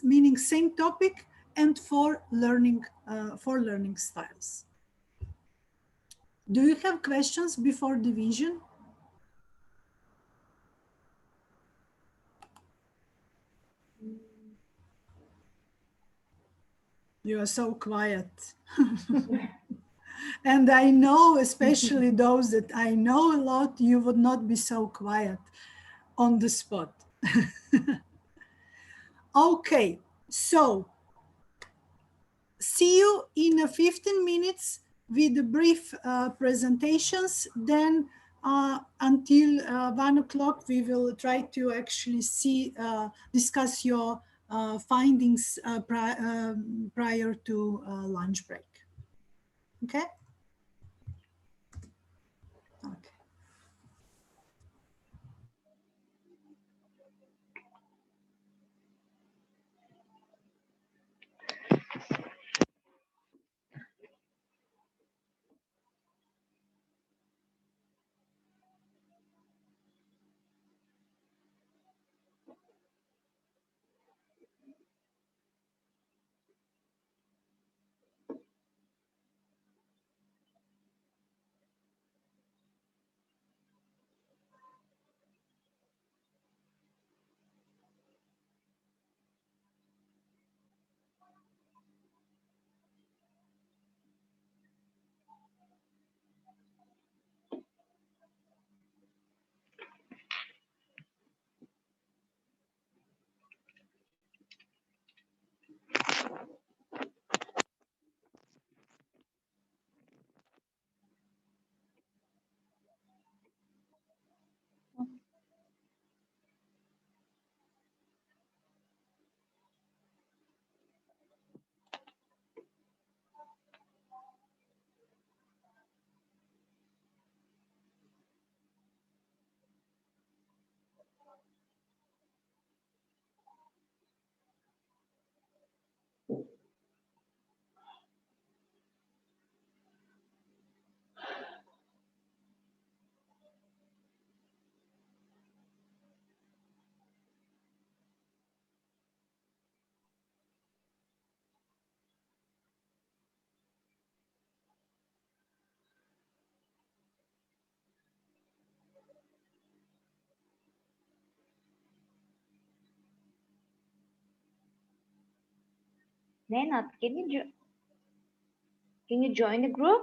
meaning same topic, and for learning styles. Do you have questions before division? You are so quiet. And I know, especially those that I know a lot, you would not be so quiet on the spot. Okay, so see you in 15 minutes with the brief presentations. Then until 1 o'clock, we will try to actually discuss your findings prior to lunch break. Okay? Okay. Nenad, can you join the group?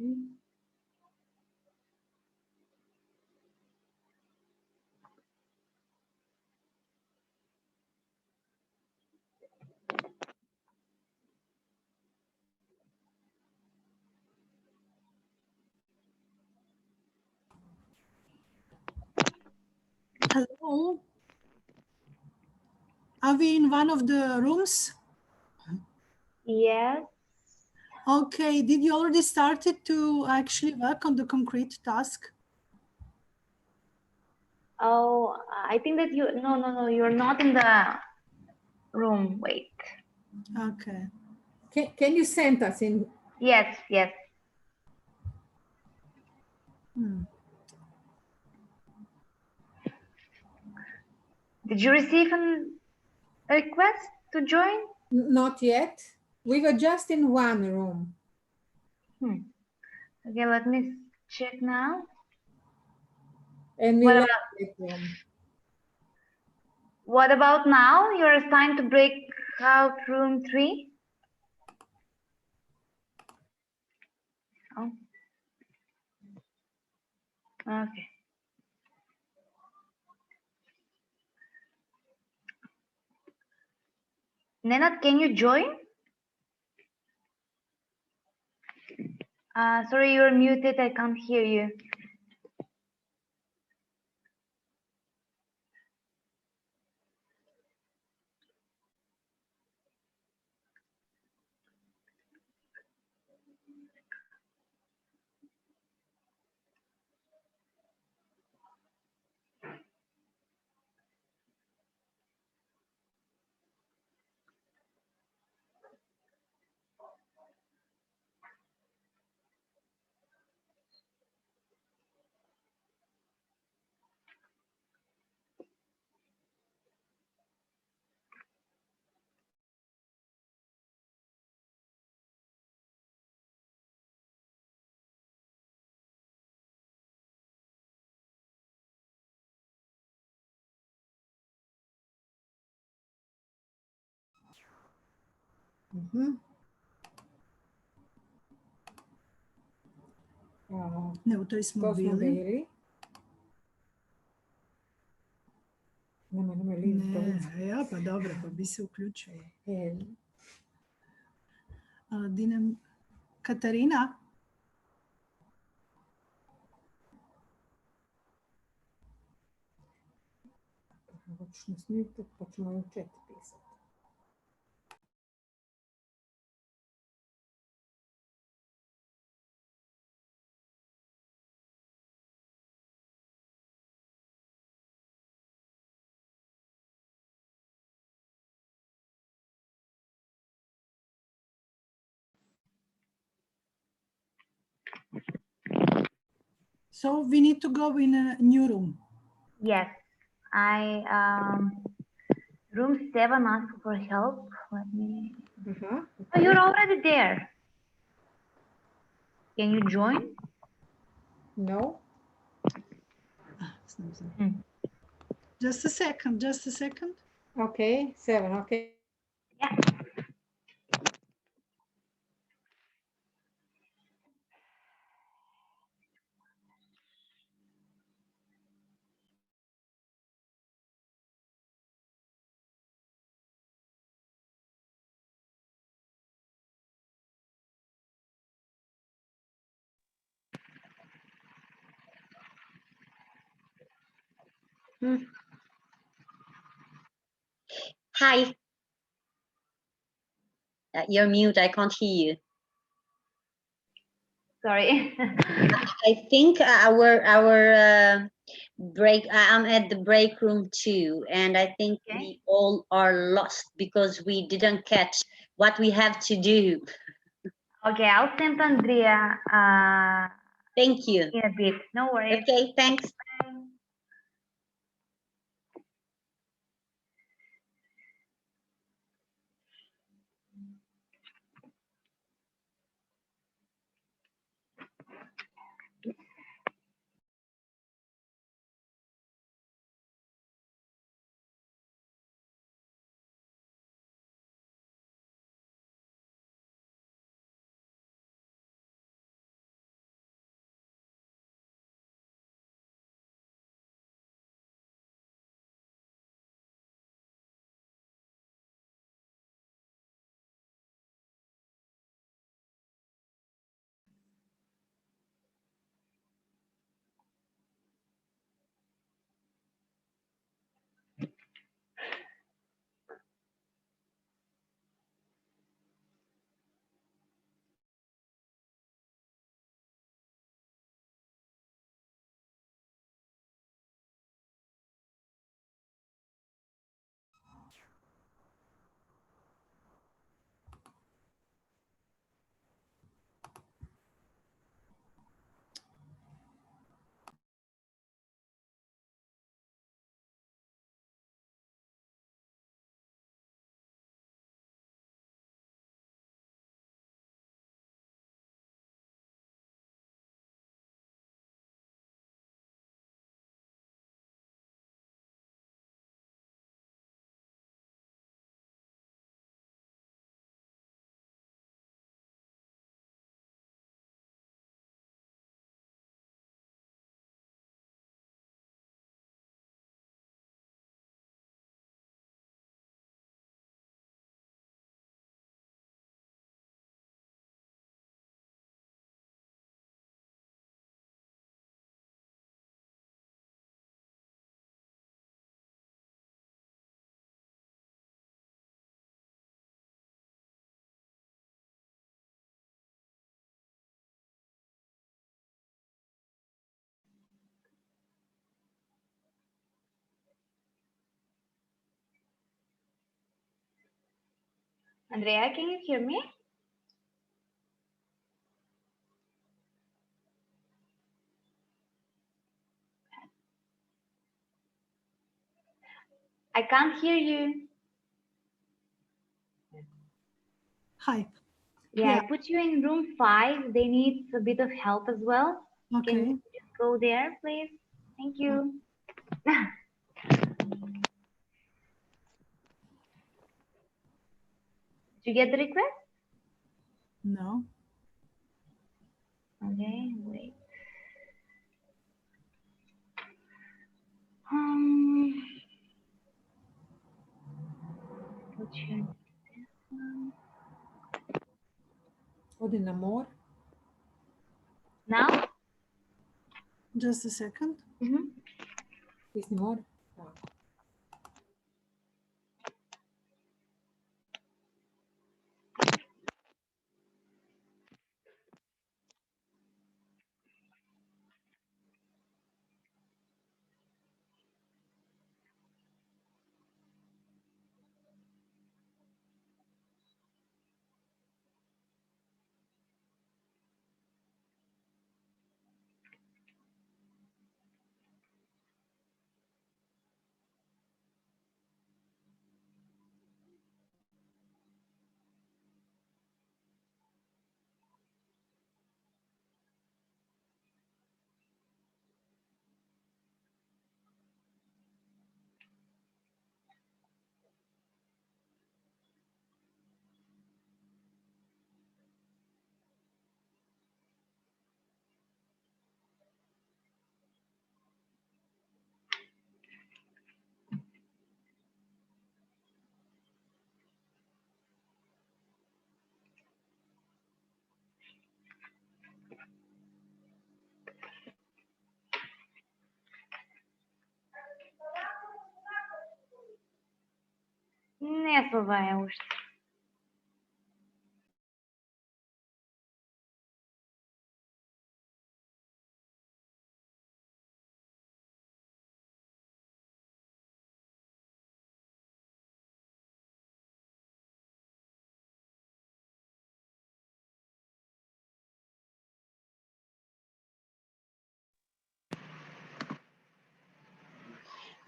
Hello. Are we in one of the rooms? Yes. Okay. Did you already started to actually work on the concrete task? Oh, I think that no, you're not in the room. Wait. Okay. Can you send us in? Yes, yes. Did you receive a request to join? Not yet. We were just in one room. Okay, let me check now. And we What left about, that room. what about now? You're assigned to break out room 3. Oh. Okay. Nenad, can you join? Sorry, you're muted. I can't hear you. No, to jest mobili. Ne, ja, pa dobro, pa bi se uključila. Katarina? Počnu u chat pisati. So we need to go in a new room. Yes, room 7 asked for help. Let me. Oh, you're already there. Can you join? No. Just a second, just a second. Okay, 7, okay. Yeah. Hi. You're mute. I can't hear you. Sorry. I think our break. I'm at the break room 2, and I think we all are lost because we didn't catch what we have to do. Okay, I'll send Andrea. Thank you. In a bit. No worries. Okay, thanks. Bye. Andrea, can you hear me? I can't hear you. Hi. Yeah, I put you in room 5. They need a bit of help as well. Okay. Can you just go there, please? Thank you. Did you get the request? No. Okay, wait. Put you in this one. Odina more. Now? Just a second. Is more. Не, това е още.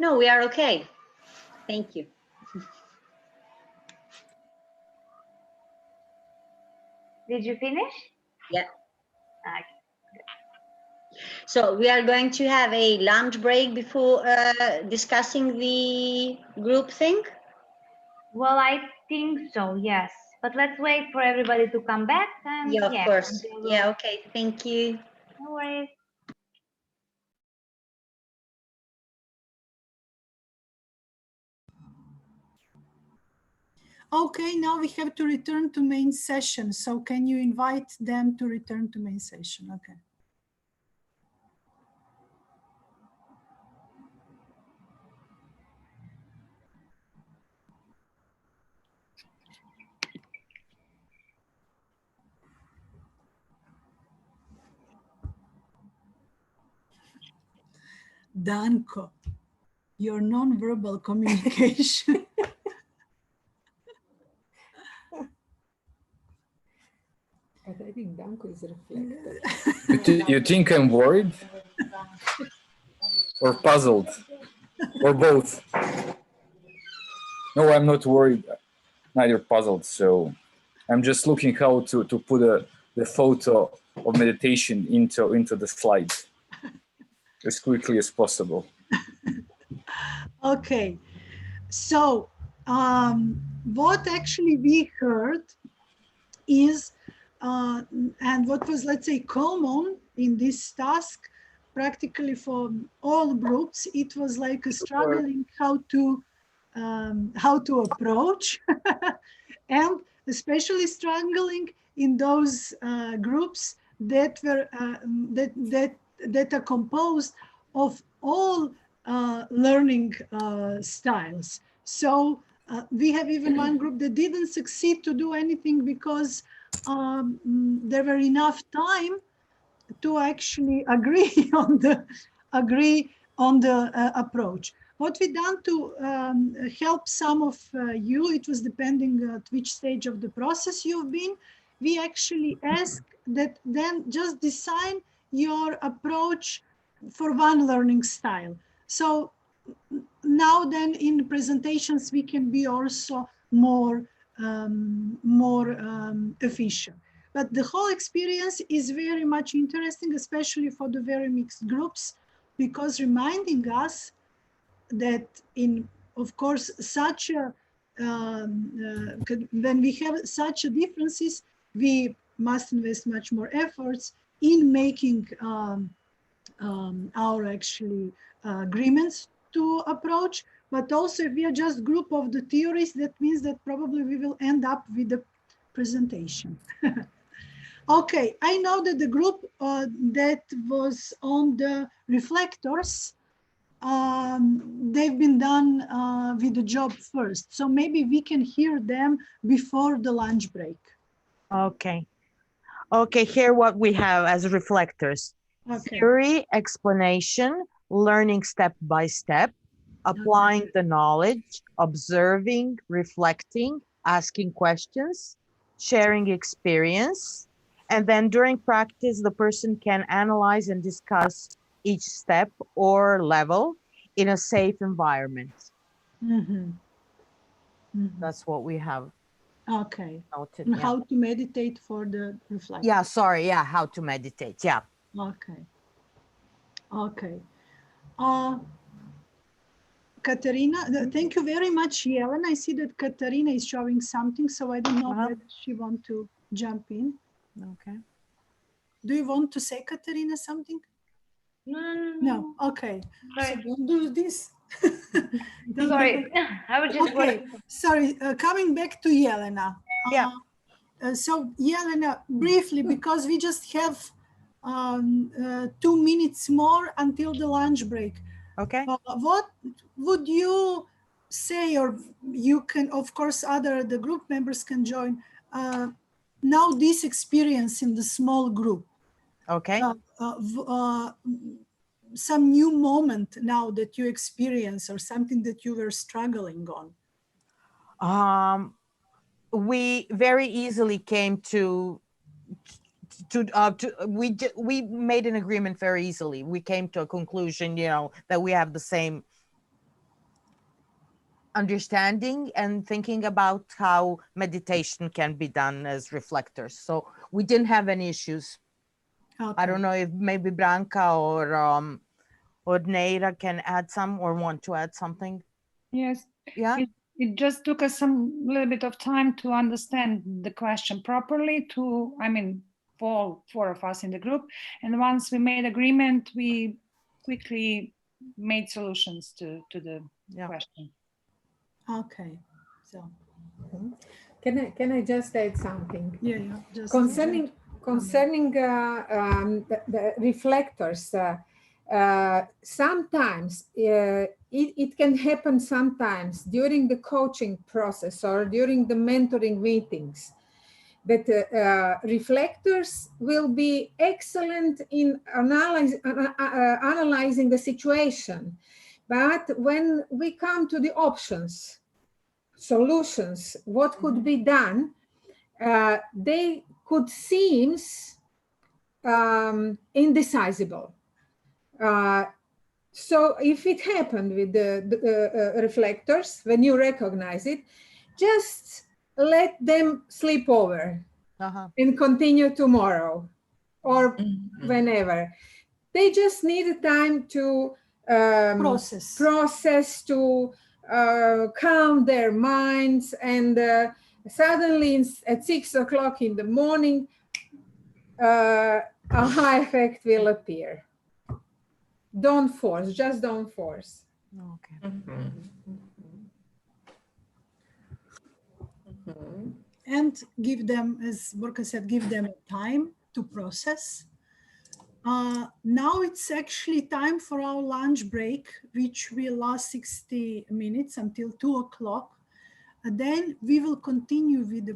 No, we are okay. Thank you. Did you finish? Yeah. Okay. So we are going to have a lunch break before discussing the group thing? Well, I think so, yes. But let's wait for everybody to come back. And Yeah, of course. Yeah, okay. Thank you. No worries. Okay, now we have to return to main session. So can you invite them to return to main session? Okay. Danko, your non-verbal communication. But I think Danko is reflective. You think I'm worried? Or puzzled? Or both? No, I'm not worried, neither puzzled. So I'm just looking how to put the photo of meditation into the slide as quickly as possible. Okay, so what actually we heard is, and what was, let's say, common in this task, practically for all groups, it was like a struggling how to approach, and especially struggling in those groups that were that are composed of all learning styles. So we have even one group that didn't succeed to do anything because there were enough time to actually agree on the approach. what we done to help some of you, it was depending at which stage of the process you've been, we actually ask that then just design your approach for one learning style. So now then in presentations, we can be also more efficient. But the whole experience is very much interesting, especially for the very mixed groups, because reminding us that in, of course, such a, when we have such a differences, we must invest much more efforts in making our actually agreements to approach, but also if we are just group of the theories, that means that probably we will end up with the presentation. Okay, I know that the group that was on the reflectors, they've been done with the job first. So maybe we can hear them before the lunch break. Okay. Okay, here what we have as reflectors. Okay. Theory, explanation, learning step by step, applying the knowledge, observing, reflecting, asking questions, sharing experience. And then during practice, the person can analyze and discuss each step or level in a safe environment. That's what we have. Okay. Noted, And yeah. how to meditate for the reflection. Yeah, sorry. Yeah, how to meditate. Yeah. Okay. Okay. Katerina, thank you very much, Yelena. I see that Katerina is showing something, so I don't know whether she wants to jump in. Okay. Do you want to say, Katerina, something? No. Okay. So don't do this. Sorry, I was just okay. Sorry. Coming back to Yelena. Yeah. So Yelena, briefly, because we just have 2 minutes more until the lunch break. Okay. What would you say, or you can, of course, the group members can join, now this experience in the small group? Okay. Some new moment now that you experience, or something that you were struggling on? We very easily came we made an agreement very easily. We came to a conclusion, you know, that we have the same understanding and thinking about how meditation can be done as reflectors. So we didn't have any issues. Okay. I don't know if maybe Branka or Neira can add some or want to add something. Yes. Yeah. It just took us a little bit of time to understand the question properly, for 4 of us in the group. And once we made agreement, we quickly made solutions to the question. Okay. So can I just add something? Yeah. Just concerning the reflectors. Sometimes it can happen sometimes during the coaching process or during the mentoring meetings that reflectors will be excellent in analyzing the situation. But when we come to the options, solutions, what could be done, they could seem indecisible. So if it happened with the reflectors, when you recognize it, just let them sleep over and continue tomorrow or whenever. They just need time to process, to calm their minds, and suddenly at 6 o'clock in the morning, a high effect will appear. Don't force, just don't force. Okay. And give them, as Borka said, give them time to process. Now it's actually time for our lunch break, which will last 60 minutes until 2 o'clock. Then we will continue with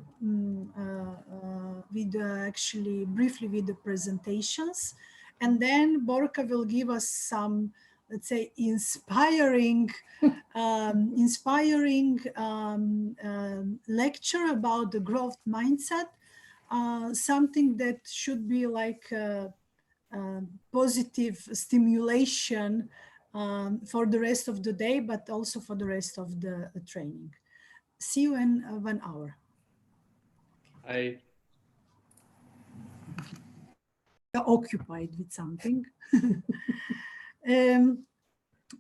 actually briefly with the presentations. And then Borka will give us some let's say, inspiring lecture about the growth mindset, something that should be like positive stimulation for the rest of the day, but also for the rest of the training. See you in 1 hour. I Occupied with something.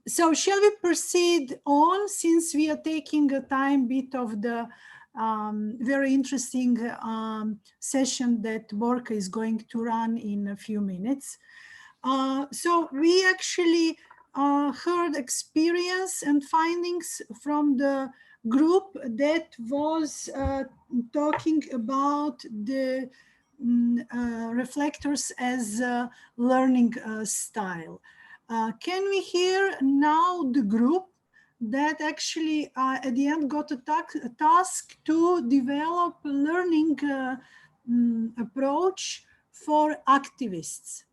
So shall we proceed on, since we are taking a time bit of the very interesting session that Borka is going to run in a few minutes. So we actually heard experience and findings from the group that was talking about the reflectors as a learning style. Can we hear now the group that actually at the end got a task to develop a learning approach for activists?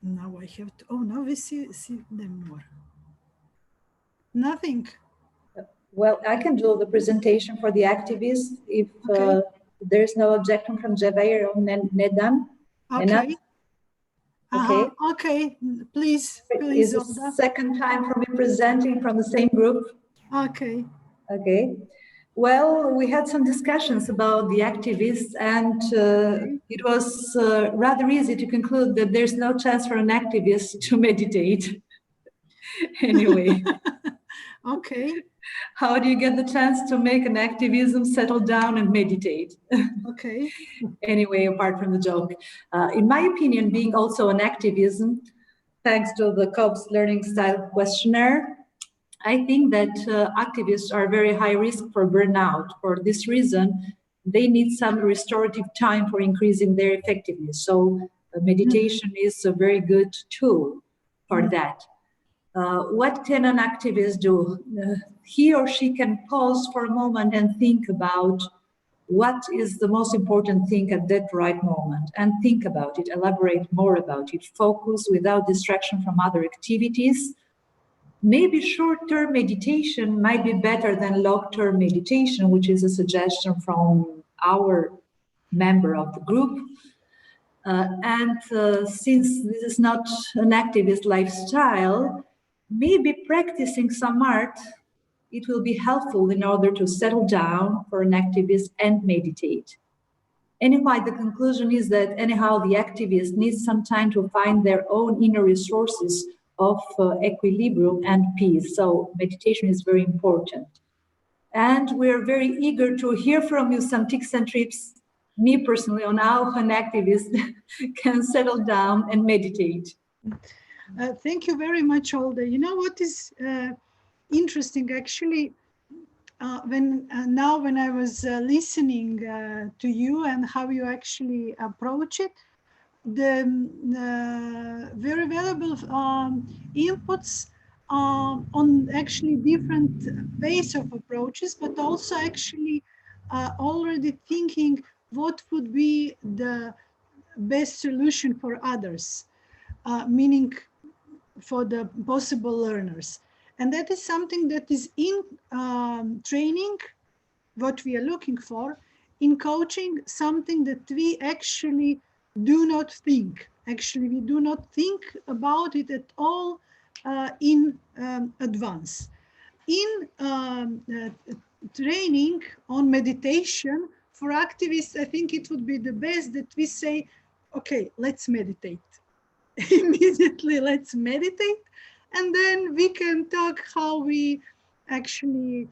Now I have to, oh, now we see them more. Nothing. Well, I can do the presentation for the activists if there's no objection from Javeir or Nedam. Okay. Okay, please. It's the second time for me presenting from the same group. Okay. Okay. Well, we had some discussions about the activists, and it was rather easy to conclude that there's no chance for an activist to meditate. Anyway. Okay. How do you get the chance to make an activism settle down and meditate? Okay. Anyway, apart from the joke, in my opinion, being also an activism, thanks to the Cobb's Learning Style Questionnaire, I think that activists are very high risk for burnout. For this reason, they need some restorative time for increasing their effectiveness. So meditation is a very good tool for that. What can an activist do? He or she can pause for a moment and think about what is the most important thing at that right moment, and think about it, elaborate more about it, focus without distraction from other activities. Maybe short-term meditation might be better than long-term meditation, which is a suggestion from our member of the group. Since this is not an activist lifestyle, maybe practicing some art, it will be helpful in order to settle down for an activist and meditate. Anyway, the conclusion is that anyhow, the activist needs some time to find their own inner resources of equilibrium and peace. So meditation is very important. And we're very eager to hear from you some tips and tricks, me personally, on how an activist can settle down and meditate. Thank you very much, Olga. You know what is interesting, actually, when I was listening to you and how you actually approach it, the very valuable inputs on actually different ways of approaches, but also actually already thinking what would be the best solution for others, meaning for the possible learners. And that is something that is in training, what we are looking for, in coaching, something that we actually do not think. Actually, we do not think about it at all in advance. In training on meditation for activists, I think it would be the best that we say, okay, let's meditate. Immediately, let's meditate. And then we can talk how we actually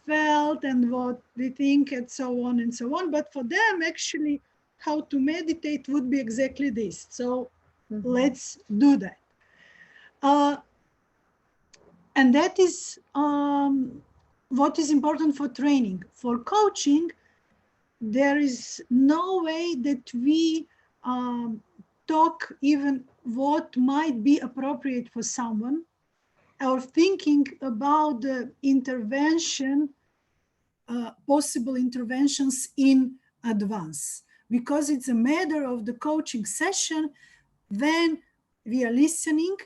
felt and what we think and so on and so on. But for them, actually, how to meditate would be exactly this. So let's do that. And that is what is important for training. For coaching, there is no way that we talk even what might be appropriate for someone, or thinking about the intervention possible interventions in advance, because it's a matter of the coaching session when we are listening,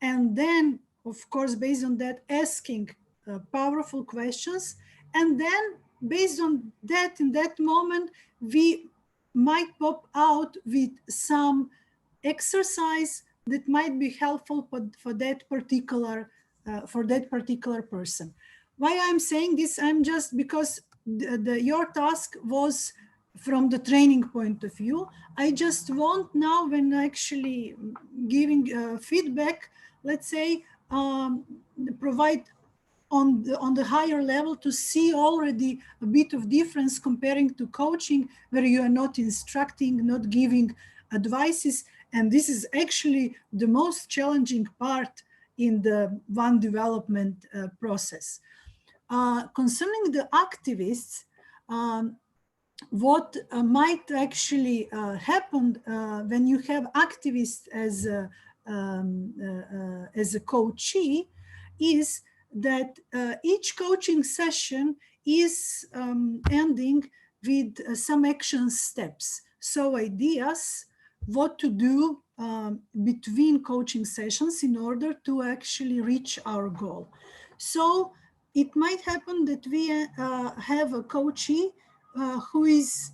and then, of course, based on that, asking powerful questions, and then based on that, in that moment, we might pop out with some exercise that might be helpful for that particular person. Why I'm saying this? I'm just because your task was from the training point of view. I just want now, when actually giving feedback, let's say, provide on the higher level to see already a bit of difference comparing to coaching, where you are not instructing, not giving advices. And this is actually the most challenging part in the one development process. Concerning the activists, what might actually happen when you have activists as a coachee is that each coaching session is ending with some action steps. So ideas, what to do between coaching sessions in order to actually reach our goal. So it might happen that we have a coachee who is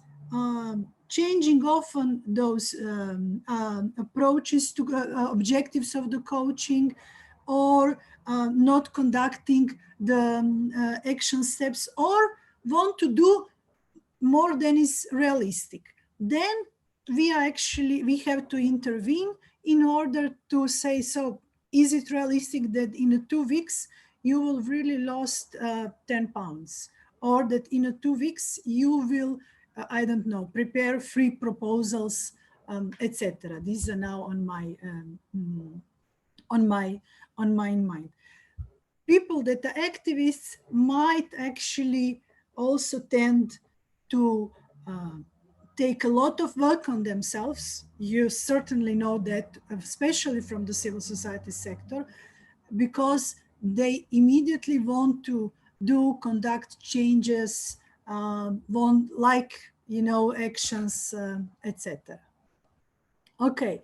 changing often those approaches to objectives of the coaching, or not conducting the action steps, or want to do more than is realistic. Then we have to intervene in order to say, so is it realistic that in 2 weeks you will really lost 10 pounds? Or that in 2 weeks you will, I don't know, prepare 3 proposals, etc. These are now on my mind. People that are activists might actually also tend to take a lot of work on themselves. You certainly know that, especially from the civil society sector, because they immediately want to conduct changes, want actions, etc. Okay.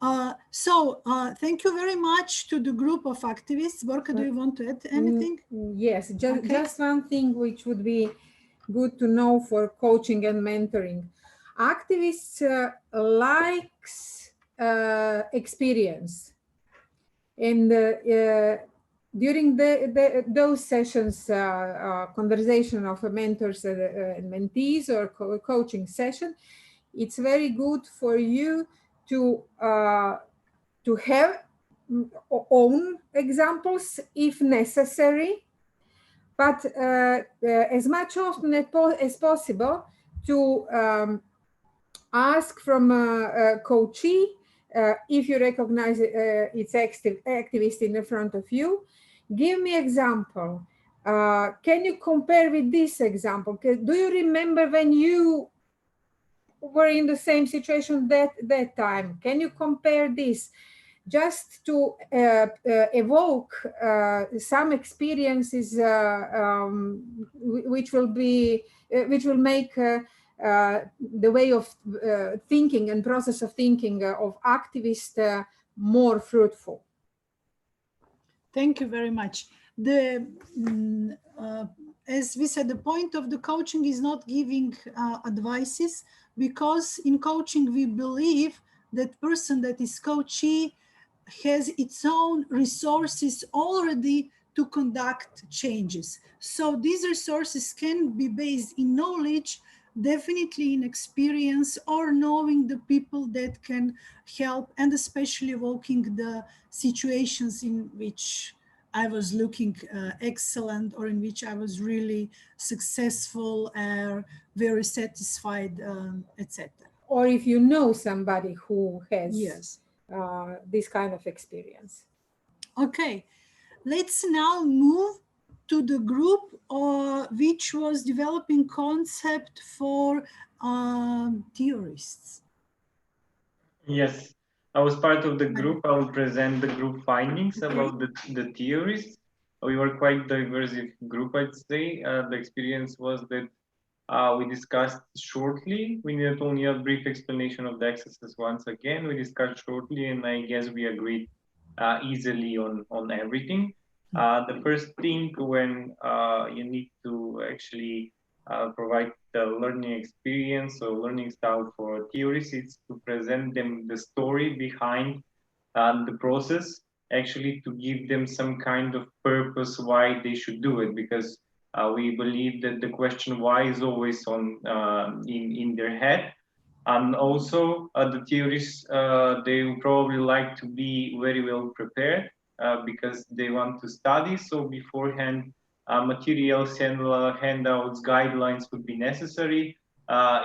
Thank you very much to the group of activists. Borka, do you want to add anything? Yes, just one thing which would be good to know for coaching and mentoring. Activists likes experience, and during those sessions, conversation of mentors and mentees, or coaching session, it's very good for you to have own examples if necessary, but as much often as possible to ask from a coachee, if you recognize it's activist in the front of you, give me example. Can you compare with this example? Do you remember when you were in the same situation that time? Can you compare this? Just to evoke some experiences which will make the way of thinking and process of thinking of activists more fruitful. Thank you very much. As we said, the point of the coaching is not giving advices, because in coaching we believe that person that is coachee has its own resources already to conduct changes. So these resources can be based in knowledge, definitely in experience, or knowing the people that can help, and especially evoking the situations in which I was looking excellent, or in which I was really successful, very satisfied, etc. Or if you know somebody who has yes. This kind of experience. Okay, let's now move to the group which was developing concept for theorists. Yes, I was part of the group. I will present the group findings about the theorists. we were quite diverse group, I'd say. The experience was that we discussed shortly. We needed only a brief explanation of the exercises once again. We discussed shortly, and I guess we agreed easily on everything. The first thing when you need to actually provide the learning experience or learning style for theories, it's to present them the story behind the process, actually to give them some kind of purpose why they should do it, because we believe that the question why is always on in their head. And also the theories, they will probably like to be very well prepared because they want to study. So beforehand, materials, handouts, guidelines would be necessary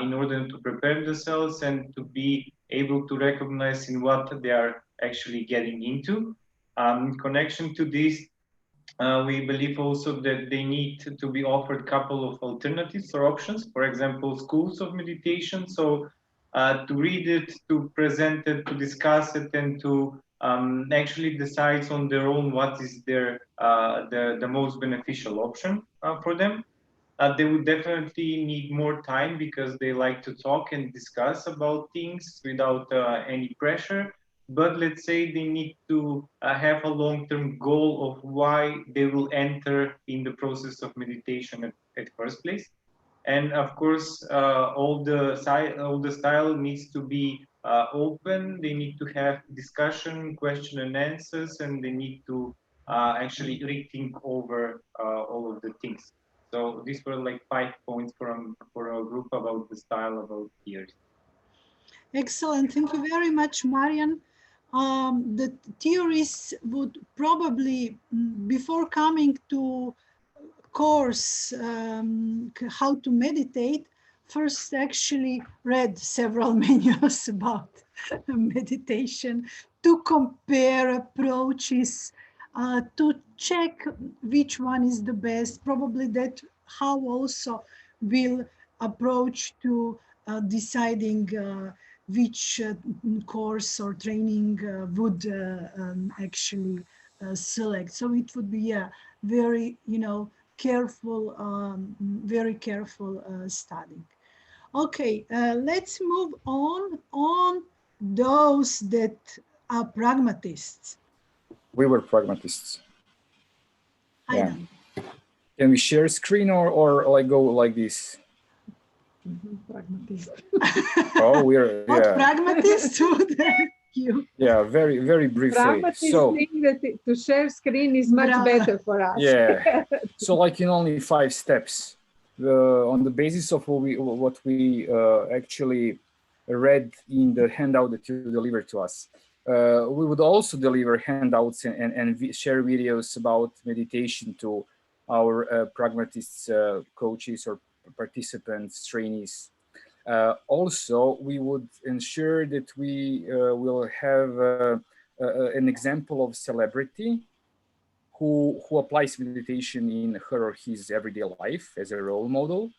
in order to prepare themselves and to be able to recognize in what they are actually getting into. In connection to this, we believe also that they need to be offered a couple of alternatives or options, for example, schools of meditation. So to read it, to present it, to discuss it, and to actually decide on their own what is their the most beneficial option for them. They would definitely need more time because they like to talk and discuss about things without any pressure. But let's say they need to have a long-term goal of why they will enter in the process of meditation at first place. And of course, all the style needs to be open. They need to have discussion, question and answers, and they need to actually rethink over all of the things. So these were like 5 points for our group about the style, about theories. Excellent. Thank you very much, Marian. The theorists would probably, before coming to course how to meditate, first actually read several manuals about meditation to compare approaches, to check which one is the best, probably that how also will approach to deciding which course or training would actually select. So it would be a very, careful, very careful studying. Okay, let's move on those that are pragmatists. We were pragmatists. I know. Can we share screen or like go like this? Pragmatist. Oh, we're Pragmatist would you. Yeah, very, very briefly. Pragmatists think that to share screen is much better for us. Yeah. So like in only 5 steps, on the basis of what we actually read in the handout that you delivered to us, we would also deliver handouts and share videos about meditation to our pragmatists, coaches or participants, trainees. Also, we would ensure that we will have an example of celebrity who applies meditation in her or his everyday life as a role model.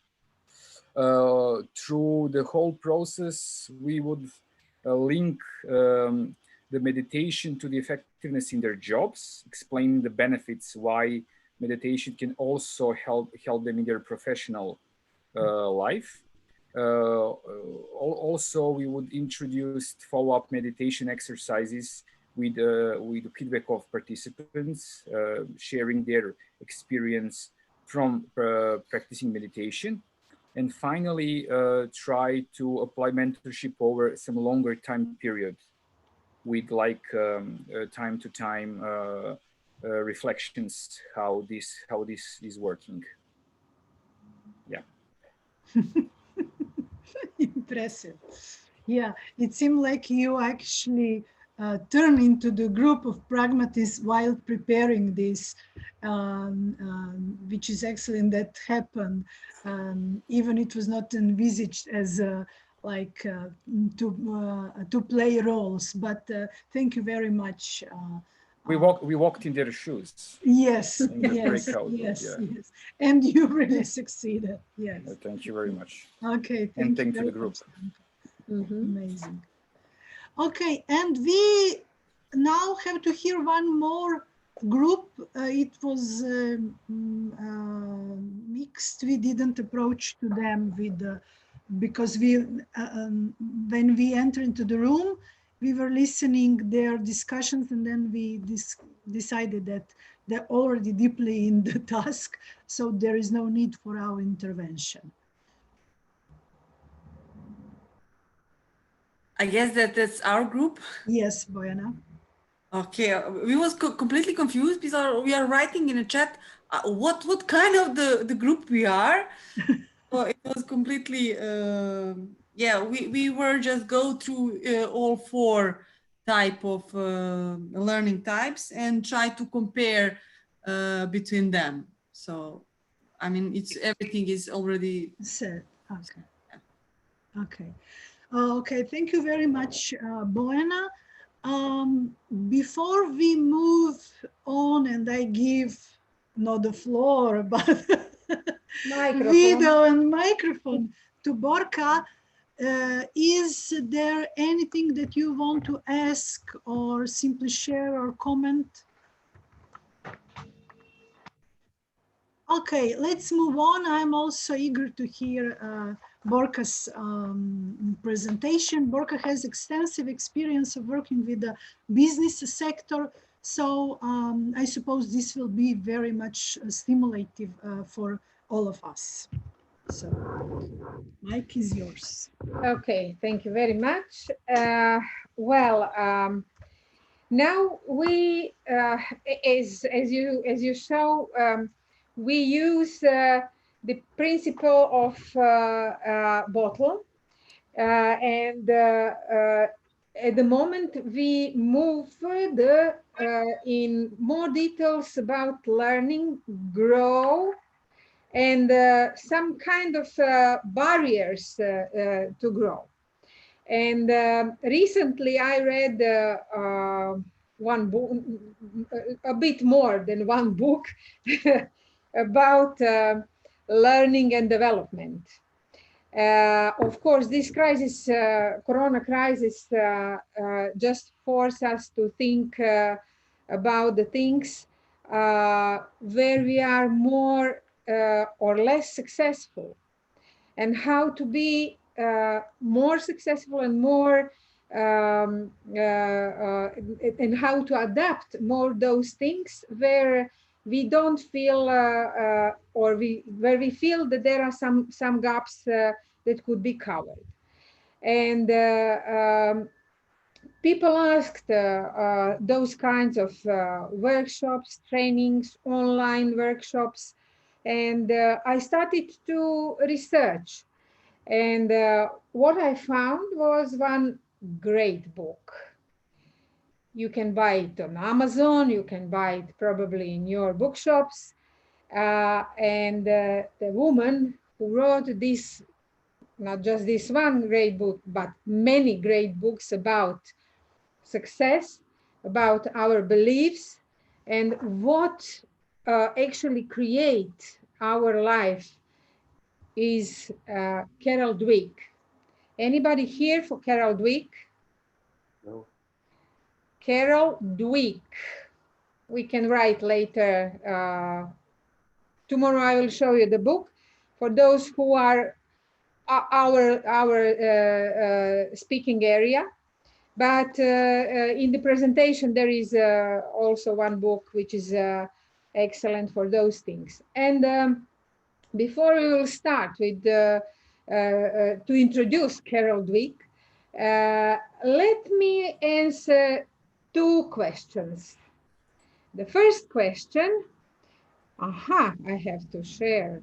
Through the whole process, we would link the meditation to the effectiveness in their jobs, explaining the benefits why meditation can also help them in their professional life. Also, we would introduce follow-up meditation exercises with feedback of participants, sharing their experience from practicing meditation. And finally, try to apply mentorship over some longer time period with like time to time reflections, how this is working. Yeah. Impressive. Yeah, it seemed like you actually turn into the group of pragmatists while preparing this, which is excellent. That happened, even it was not envisaged as like to play roles. But thank you very much. We walked in their shoes. Yes, yes, yes. And you really succeeded. Yes. Thank you very much. Okay. Thank you to the group. Amazing. Okay, and we now have to hear one more group, it was mixed. We didn't approach to them with, because we, when we entered into the room, we were listening their discussions, and then we decided that they're already deeply in the task, so there is no need for our intervention. I guess that's our group. Yes, Bojana. Okay, we was completely confused because we are writing in a chat what kind of the group we are. So it was completely yeah. We were just go through all 4 type of learning types and try to compare between them. So I mean, it's everything is already said. Okay. Okay. Okay. Thank you very much, Bojana. Before we move on, and I give not the floor, but video and microphone to Borka, is there anything that you want to ask or simply share or comment? Okay, let's move on. I'm also eager to hear Borka's presentation. Borka has extensive experience of working with the business sector, so I suppose this will be very much stimulative for all of us. So, Mike is yours. Okay, thank you very much. Now we, as you show, we use the principle of bottle, and at the moment we move further in more details about learning, grow, and some kind of barriers to grow. And recently I read one book, a bit more than one book, about learning and development. Of course, this crisis, Corona crisis, just forced us to think about the things where we are more or less successful, and how to be more successful and more and how to adapt more those things where we don't feel or where we feel that there are some gaps that could be covered. And people asked those kinds of workshops, trainings, online workshops, and I started to research. And what I found was one great book. You can buy it on Amazon, you can buy it probably in your bookshops. And the woman who wrote this, not just this one great book, but many great books about success, about our beliefs, and what actually create our life, is Carol Dweck. Anybody here for Carol Dweck? No. Carol Dweck. We can write later. Tomorrow I will show you the book. For those who are our speaking area. But in the presentation, there is also one book which is excellent for those things. And before we will start with to introduce Carol Dweck, let me answer 2 questions. The first question, I have to share.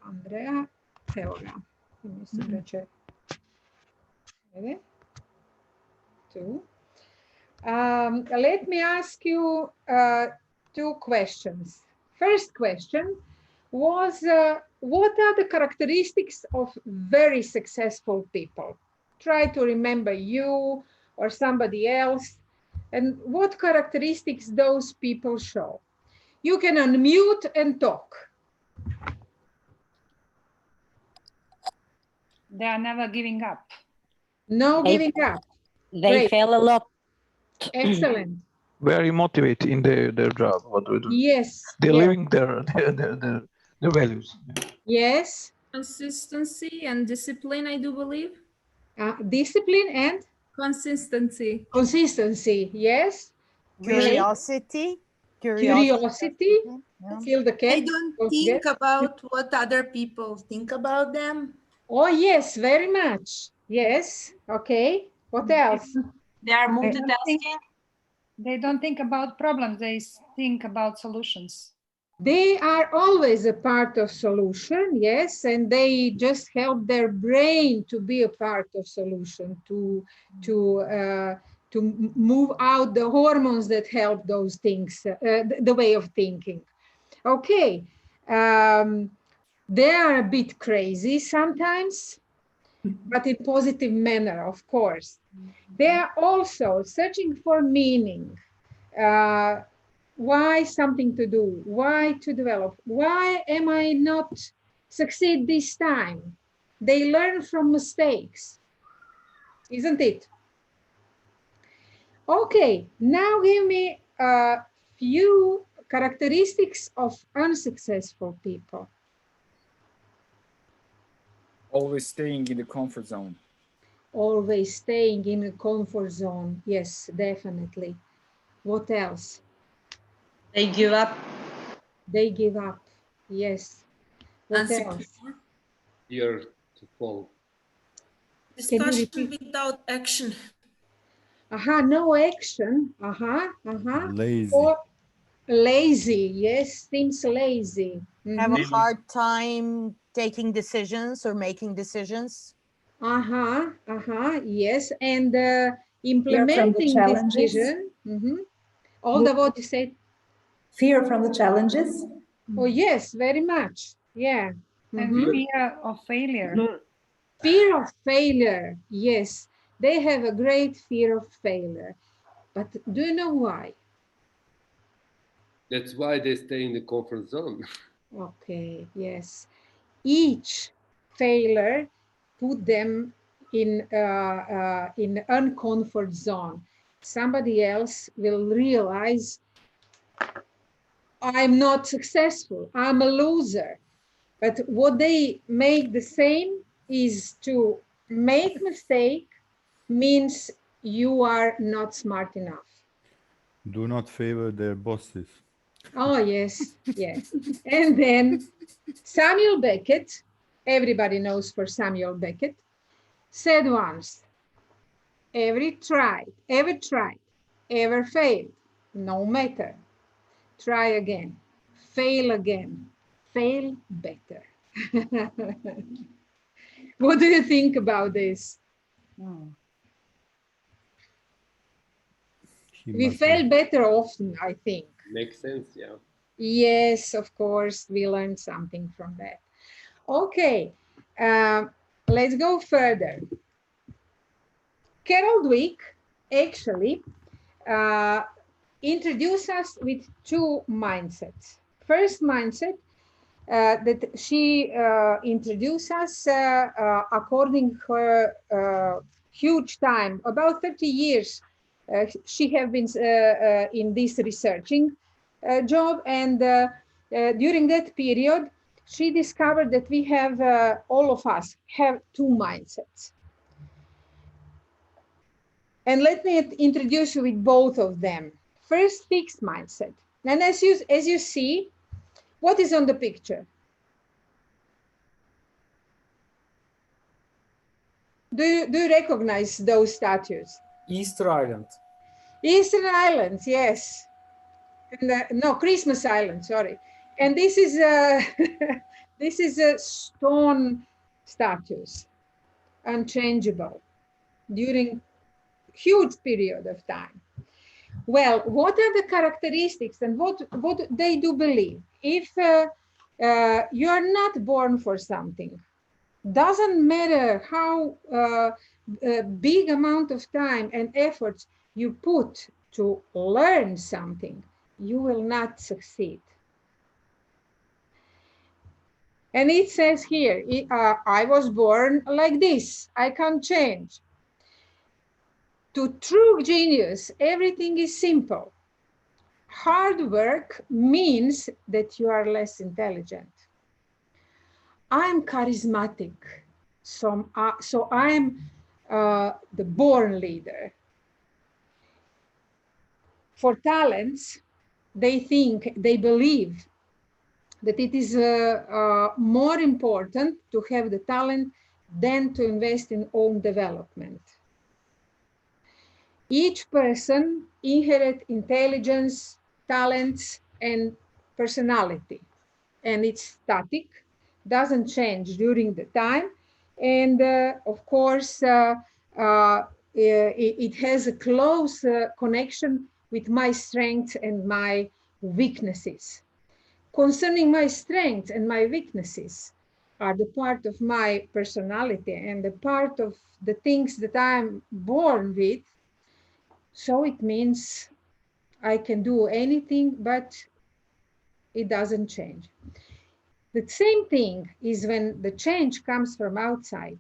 Andrea, evo ga. Mislim da će... let me ask you 2 questions. First question was, what are the characteristics of very successful people? Try to remember you or somebody else, and what characteristics those people show. You can unmute and talk. They are never giving up. No They- giving up. They Great. fail a lot. Excellent. Very motivated in their job. What do we do? Yes. They're yes. living their values. Yes. Consistency and discipline, I do believe. Discipline and consistency. Consistency. Yes. Curiosity. Curiosity. Kill the cat. They don't think about what other people think about them. Oh, yes, very much. Yes. Okay. What else? They are multitasking. They don't think about problems. They think about solutions. They are always a part of solution, yes, and they just help their brain to be a part of solution, to move out the hormones that help those things, the way of thinking. Okay, they are a bit crazy sometimes, but in positive manner, of course. They are also searching for meaning. Why something to do? Why to develop? Why am I not succeed this time? They learn from mistakes, isn't it? Okay, now give me a few characteristics of unsuccessful people. Always staying in the comfort zone. Always staying in a comfort zone. Yes, definitely. What else? They give up. They give up. Yes. What else? Fear to fall. Discussion without action. No action. Lazy. Or lazy. Yes, seems lazy. Have a hard time taking decisions or making decisions. Yes, and implementing decision. Olga, what you said? Fear from the challenges. Oh yes, very much. Yeah. And fear of failure. Fear of failure. Yes, they have a great fear of failure. But do you know why? That's why they stay in the comfort zone. Okay, yes. Each failure put them in uncomfort zone. Somebody else will realize I'm not successful, I'm a loser. But what they make the same is to make mistake means you are not smart enough. Do not favor their bosses. Oh, yes, yes. And then Samuel Beckett, everybody knows for Samuel Beckett, said once, ever tried, ever failed, no matter. Try again, fail better. What do you think about this? We fail better often, I think. Makes sense, yeah. Yes, of course, we learned something from that. Okay, let's go further. Carol Dweck actually introduced us with two mindsets. First mindset that she introduced us according to her huge time, about 30 years. She have been in this researching job, and during that period, she discovered that we have, all of us have two mindsets. And let me introduce you with both of them. First, fixed mindset. And as you see, what is on the picture? Do you recognize those statues? Easter Island. Easter Island, yes. And, no, Christmas Island, sorry. And this is this is a stone statues, unchangeable, during huge period of time. Well, what are the characteristics and what they do believe? If you are not born for something, doesn't matter how big amount of time and effort you put to learn something, you will not succeed. And it says here, I was born like this, I can't change. To true genius, everything is simple. Hard work means that you are less intelligent. I'm charismatic, so I'm the born leader. For talents, they believe that it is more important to have the talent than to invest in own development. Each person inherits intelligence, talents, and personality, and it's static, doesn't change during the time, and of course, it has a close connection with my strengths and my weaknesses. Concerning my strengths and my weaknesses are the part of my personality and the part of the things that I'm born with. So it means I can do anything, but it doesn't change. The same thing is when the change comes from outside.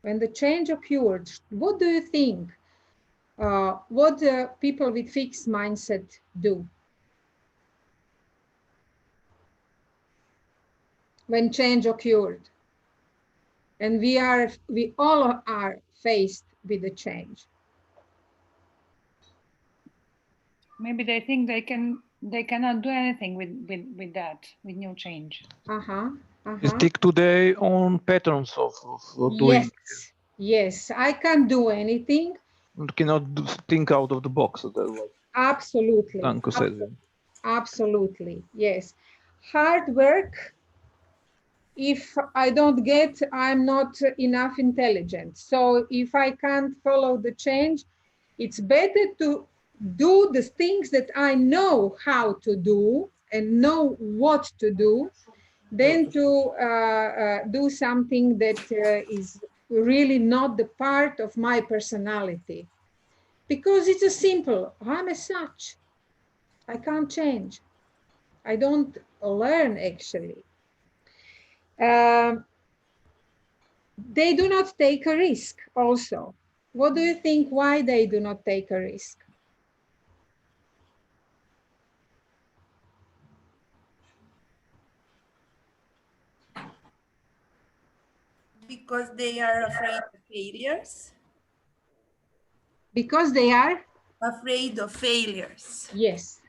When the change occurred, what do you think? What people with fixed mindset do? When change occurred, and we all are faced with the change. Maybe they think they cannot do anything with that, with new change. Stick to their own patterns of doing. Yes, I can't do anything. You cannot think out of the box. Absolutely. Danko says. Absolutely, yes. Hard work, if I don't get, I'm not enough intelligent. So if I can't follow the change, it's better to do the things that I know how to do and know what to do than to do something that is really not the part of my personality. Because it's a simple, I'm as such. I can't change. I don't learn actually. They do not take a risk also. What do you think why they do not take a risk? Because they are afraid of failures. Because they are? Afraid of failures. Yes,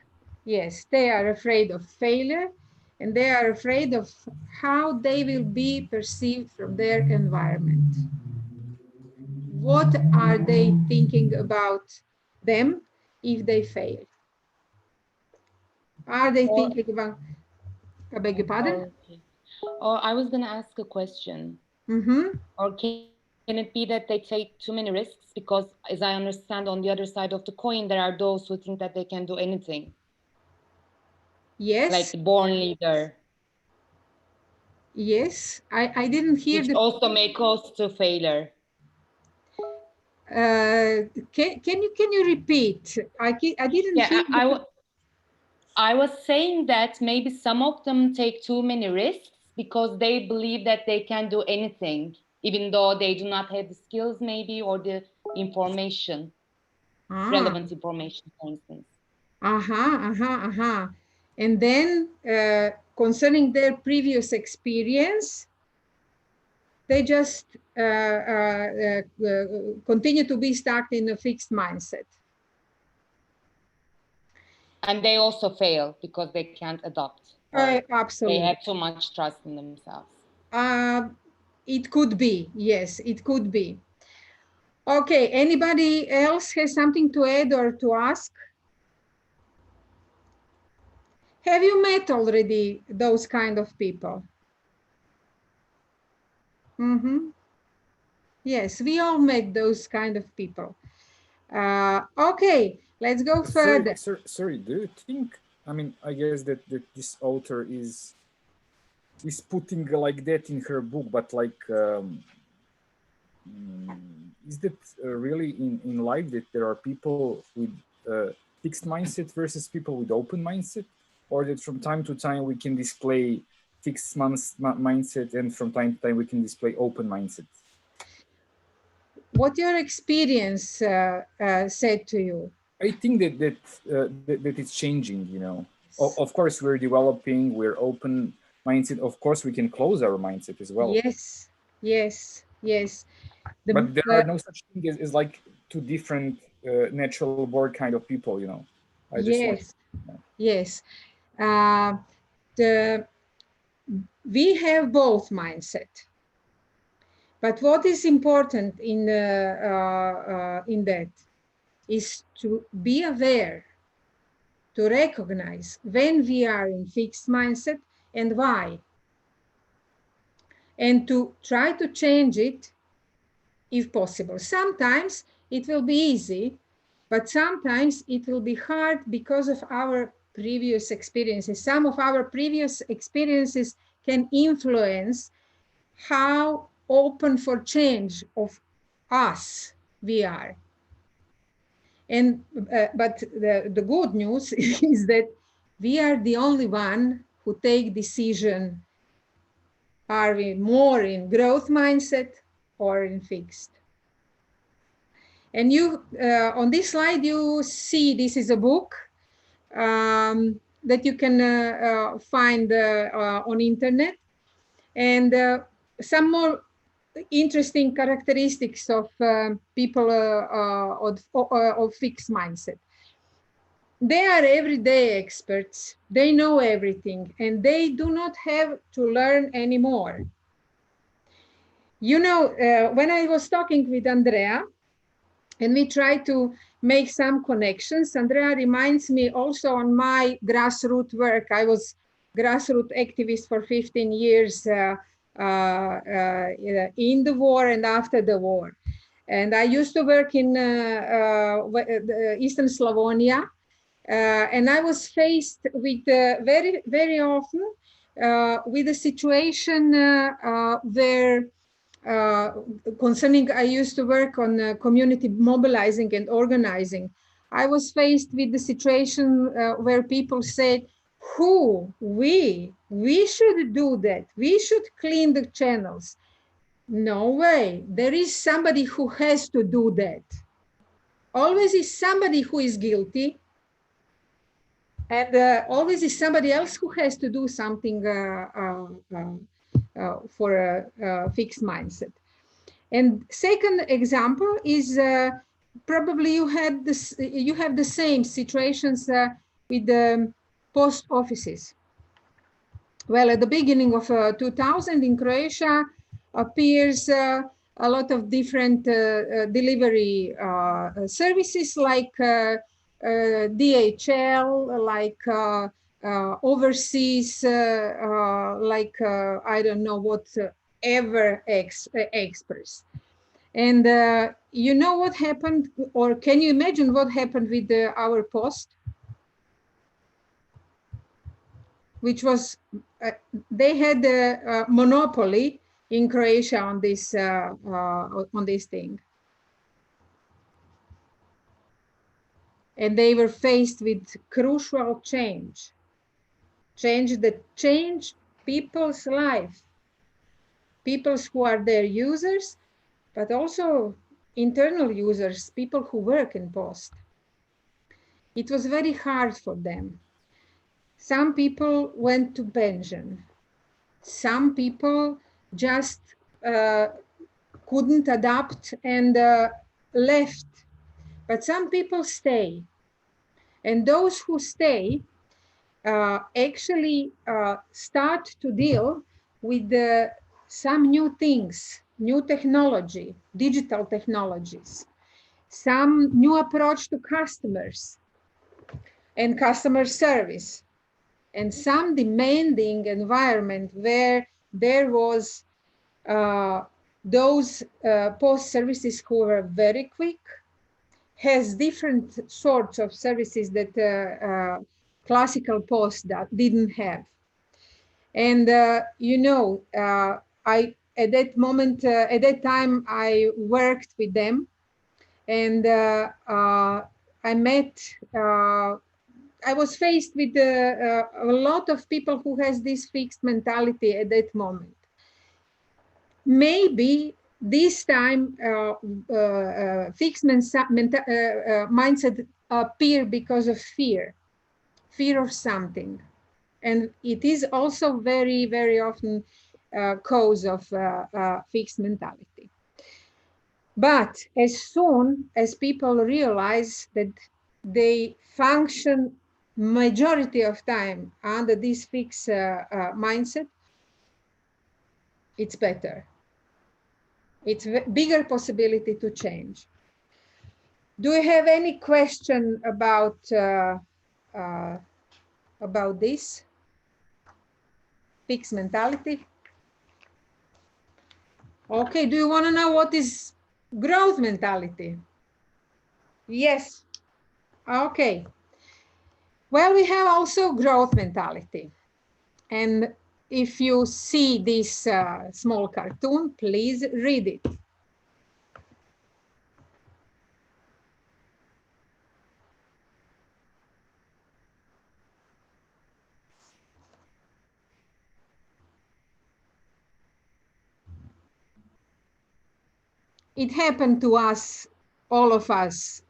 yes, they are afraid of failure and they are afraid of how they will be perceived from their environment. What are they thinking about them if they fail? Are they thinking about, I beg your pardon? Okay. Or I was going to ask a question. Or can it be that they take too many risks? Because as I understand, on the other side of the coin, there are those who think that they can do anything. Yes. Like the born leader. Yes, I didn't hear which also may cause to failure. Can you repeat? I didn't hear. I was saying that maybe some of them take too many risks because they believe that they can do anything, even though they do not have the skills maybe or the information, relevant information, for instance. And then concerning their previous experience, they just continue to be stuck in a fixed mindset. And they also fail because they can't adopt. Absolutely. They have too much trust in themselves. It could be, yes, it could be. Okay, anybody else has something to add or to ask? Have you met already those kind of people? Yes, we all met those kind of people. Okay, let's go further. Sorry, do you think, I mean, I guess that this author is putting like that in her book, but like, is that really in life that there are people with fixed mindset versus people with open mindset? Or that from time to time we can display fixed mindset, and from time to time we can display open mindset. What your experience said to you? I think that it's changing, you know. Of course, we're developing, we're open mindset. Of course, we can close our mindset as well. Yes, yes, yes. But there are no such thing as like two different natural born kind of people, you know. Yes, yes. We have both mindset. But what is important in that is to be aware, to recognize when we are in fixed mindset and why, and to try to change it if possible. Sometimes it will be easy, but sometimes it will be hard because of our previous experiences. Some of our previous experiences can influence how open for change of us we are. And but the good news is that we are the only one who take decision. Are we more in growth mindset or in fixed? And you on this slide you see this is a book that you can find on internet, and some more interesting characteristics of people of fixed mindset. They are everyday experts. They know everything, and they do not have to learn anymore. You know, when I was talking with Andrea, and we try to make some connections, Andrea reminds me also on my grassroots work. I was grassroots activist for 15 years in the war and after the war. And I used to work in Eastern Slavonia, and I was faced with very, very often with a situation where concerning, I used to work on community mobilizing and organizing. I was faced with the situation where people said, we should do that. We should clean the channels. No way. There is somebody who has to do that. Always is somebody who is guilty. And always is somebody else who has to do something for a fixed mindset. And second example is probably you have the same situations with the post offices. Well, at the beginning of 2000 in Croatia appears a lot of different delivery services like DHL, like overseas, like I don't know what, ever express. And you know what happened, or can you imagine what happened with our post? Which was, they had a monopoly in Croatia on this thing. And they were faced with crucial change that changed people's life, people who are their users, but also internal users, people who work in post. It was very hard for them. Some people went to pension. Some people just couldn't adapt and left. But some people stay. And those who stay actually start to deal with some new things, new technology, digital technologies, some new approach to customers and customer service, and some demanding environment where there was those post services who were very quick, has different sorts of services that classical post that didn't have. And you know, at that moment, at that time, I worked with them, and I met I was faced with a lot of people who has this fixed mentality at that moment. Maybe this time fixed mindset appear because of fear of something. And it is also very, very often cause of fixed mentality. But as soon as people realize that they function majority of time under this fixed mindset, it's better. It's a bigger possibility to change. Do you have any question about this fixed mentality? Okay, do you want to know what is growth mentality? Yes. Okay. Well, we have also growth mentality. And if you see this small cartoon, please read it. It happened to us, all of us,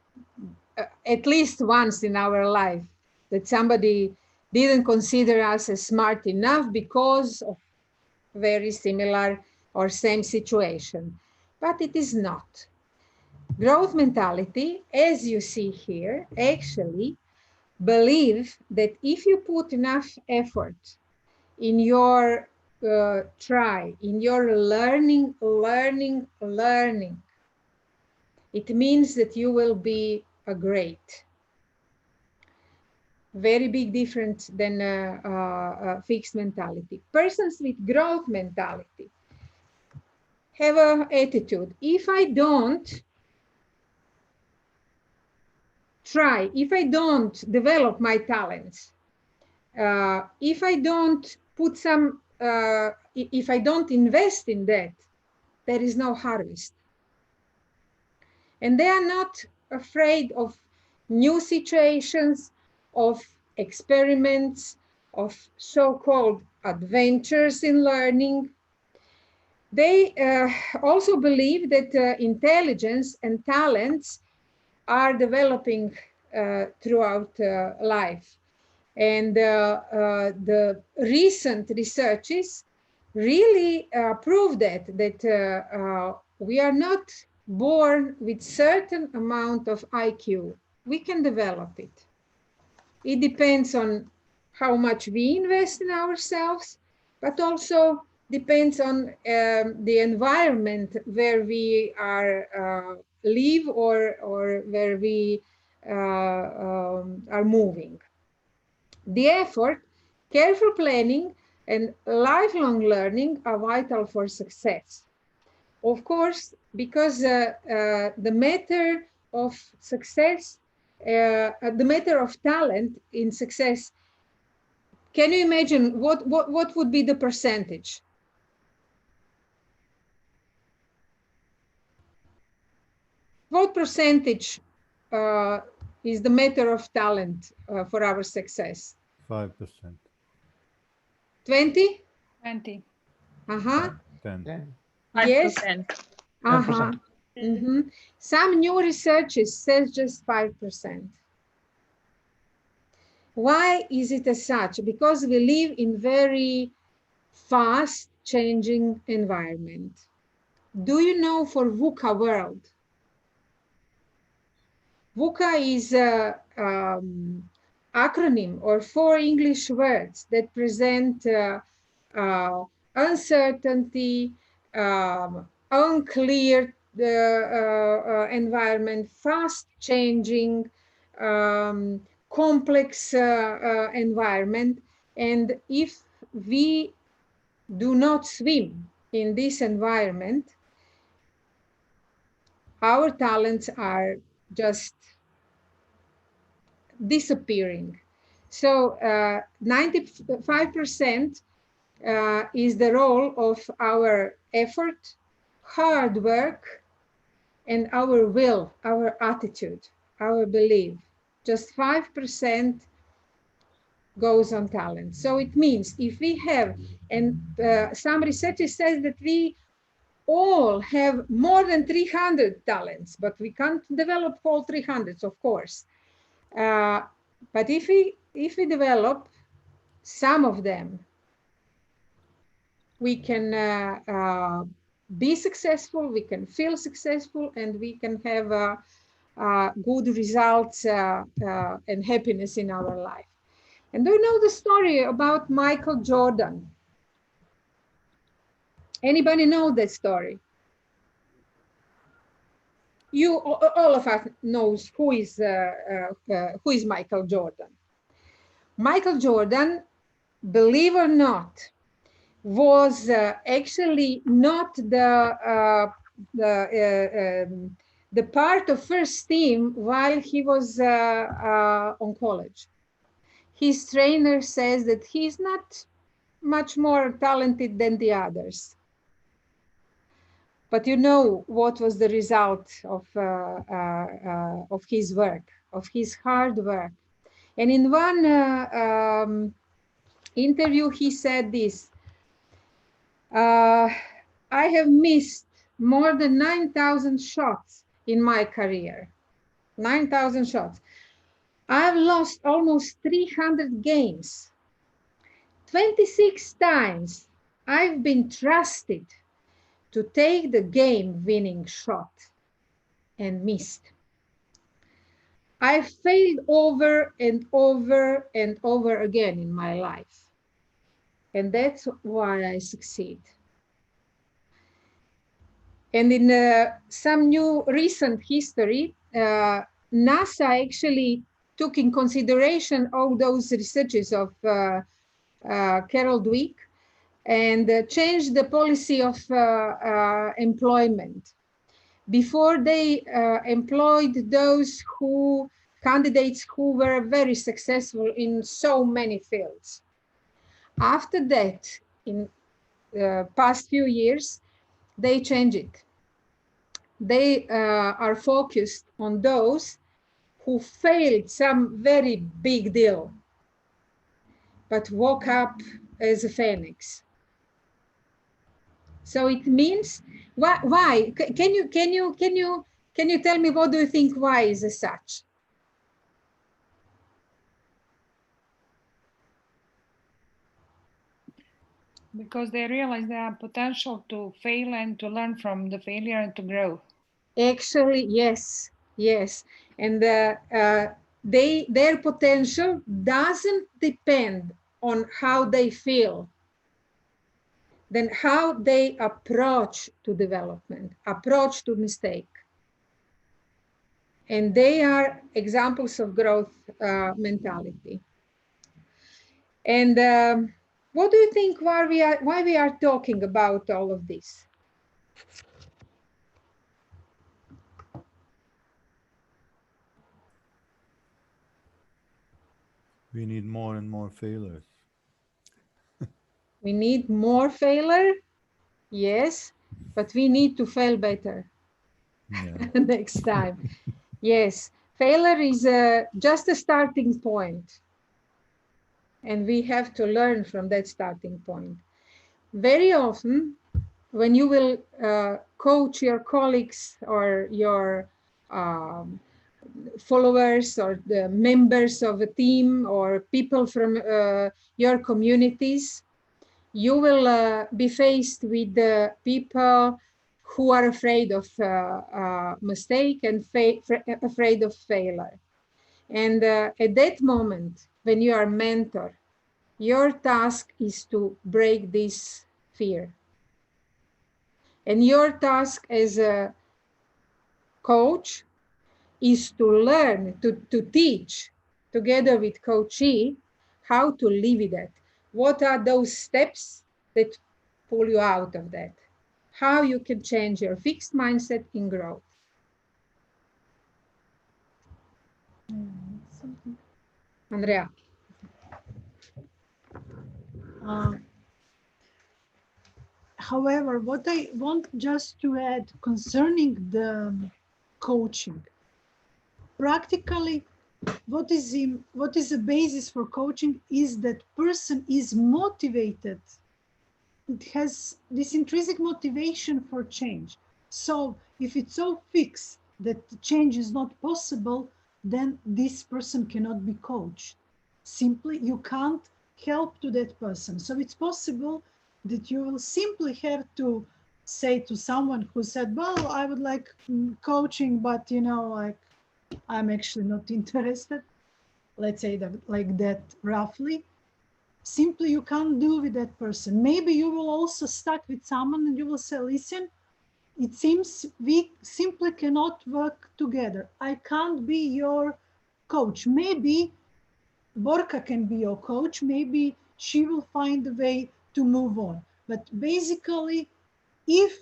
at least once in our life, that somebody didn't consider us as smart enough because of very similar or same situation. But it is not. Growth mentality, as you see here, actually believe that if you put enough effort in your try, in your learning, it means that you will be a great. Very big difference than fixed mentality. Persons with growth mentality have an attitude. If I don't try, if I don't develop my talents, if I don't put some, if I don't invest in that, there is no harvest. And they are not afraid of new situations, of experiments, of so-called adventures in learning. They also believe that intelligence and talents are developing throughout life. And the recent researches really prove that we are not born with certain amount of IQ. We can develop it. It depends on how much we invest in ourselves, but also depends on the environment where we are live or where we are moving. The effort, careful planning, and lifelong learning are vital for success. Of course, because the matter of success, the matter of talent in success, can you imagine what would be the percentage? What percentage is the matter of talent for our success? 5%. 20? 20. Uh-huh. 10. Yes. 5%. Uh-huh. Mm-hmm. Some new researches says just 5%. Why is it as such? Because we live in very fast changing environment. Do you know for VUCA world? VUCA is an acronym or 4 English words that present uncertainty, unclear environment, fast changing, complex environment. And if we do not swim in this environment, our talents are just disappearing. So 95% is the role of our effort, hard work, and our will, our attitude, our belief. Just 5% goes on talent. So it means if we have, and some researchers say that we all have more than 300 talents, but we can't develop all 300, of course. But if we develop some of them, we can be successful, we can feel successful, and we can have good results and happiness in our life. And do you know the story about Michael Jordan? Anybody know that story? All of us knows who is Michael Jordan. Michael Jordan, believe or not, was actually not the part of first team while he was on college. His trainer says that he's not much more talented than the others. But you know what was the result of his work, of his hard work. And in one interview, he said this, I have missed more than 9,000 shots in my career, 9,000 shots. I've lost almost 300 games. 26 times I've been trusted to take the game-winning shot and missed. I failed over and over and over again in my life. And that's why I succeed. And in some new recent history, NASA actually took in consideration all those researches of Carol Dweck and changed the policy of employment. Before they employed those candidates who were very successful in so many fields. After that, in the past few years, they changed it. They are focused on those who failed some very big deal, but woke up as a phoenix. So it means why? Can you tell me what do you think why is as such? Because they realize they have potential to fail and to learn from the failure and to grow. Actually, yes, yes. And their potential doesn't depend on how they feel, then how they approach to development, approach to mistake. And they are examples of growth mentality. And what do you think why we are talking about all of this? We need more and more failures. We need more failure, yes, but we need to fail better next time. Yes, failure is just a starting point. And we have to learn from that starting point. Very often, when you will coach your colleagues or your followers or the members of a team or people from your communities, you will be faced with the people who are afraid of mistake and afraid of failure. And at that moment, when you are a mentor, your task is to break this fear. And your task as a coach is to learn, to teach together with coachee how to live with that. What are those steps that pull you out of that? How you can change your fixed mindset in growth. Andrea. However, what I want just to add concerning the coaching, practically what is the basis for coaching is that person is motivated. It has this intrinsic motivation for change. So if it's so fixed that change is not possible, then this person cannot be coached. Simply, you can't help to that person. So it's possible that you will simply have to say to someone who said, well, I would like coaching, but you know, like I'm actually not interested. Let's say that like that roughly. Simply you can't do with that person. Maybe you will also stuck with someone and you will say, listen, it seems we simply cannot work together. I can't be your coach. Maybe Borka can be your coach. Maybe she will find a way to move on. But basically, if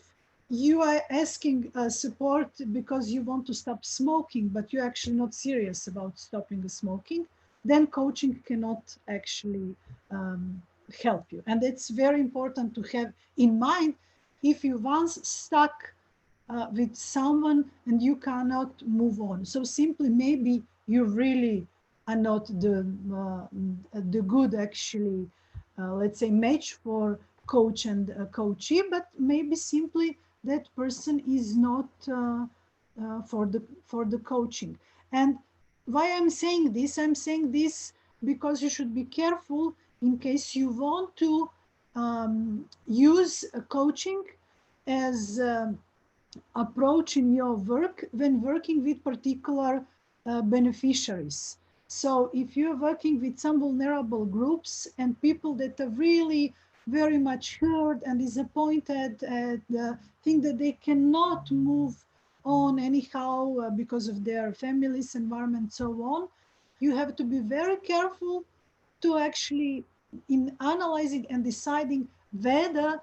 you are asking support because you want to stop smoking, but you're actually not serious about stopping the smoking, then coaching cannot actually help you. And it's very important to have in mind if you once stuck with someone and you cannot move on. So simply maybe you really are not the good actually, let's say, match for coach and coachee, but maybe simply that person is not for the coaching. And why I'm saying this? I'm saying this because you should be careful in case you want to use coaching as approach in your work when working with particular beneficiaries. So if you're working with some vulnerable groups and people that are really very much hurt and disappointed and think that they cannot move on anyhow because of their families, environment, so on, you have to be very careful to actually in analyzing and deciding whether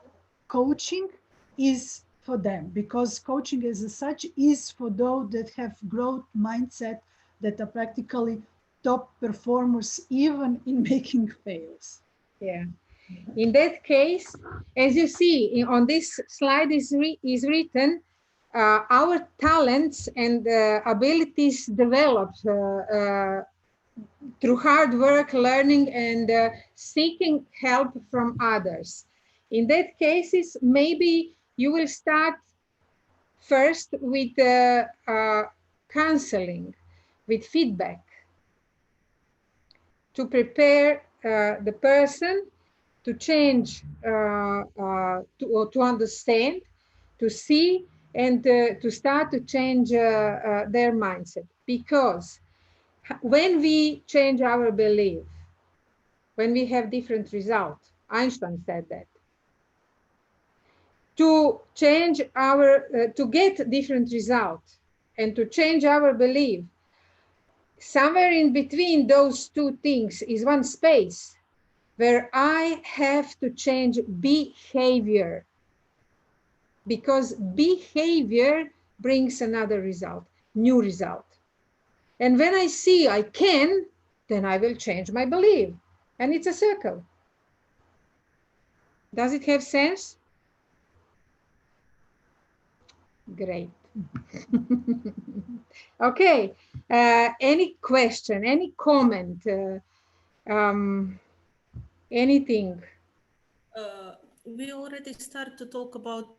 coaching is for them, because coaching as such is for those that have growth mindset, that are practically top performers even in making fails. Yeah. In that case, as you see on this slide is written, our talents and abilities developed through hard work, learning, and seeking help from others. In that cases, maybe you will start first with counseling, with feedback, to prepare the person to change, to understand, to see, and to start to change their mindset. Because when we change our belief, when we have different results, Einstein said that, to change our, to get different results and to change our belief, somewhere in between those two things is one space where I have to change behavior, because behavior brings another result, new result. And when I see I can, then I will change my belief. And it's a circle. Does it have sense? Great. Okay. Any question, any comment, anything? We already started to talk about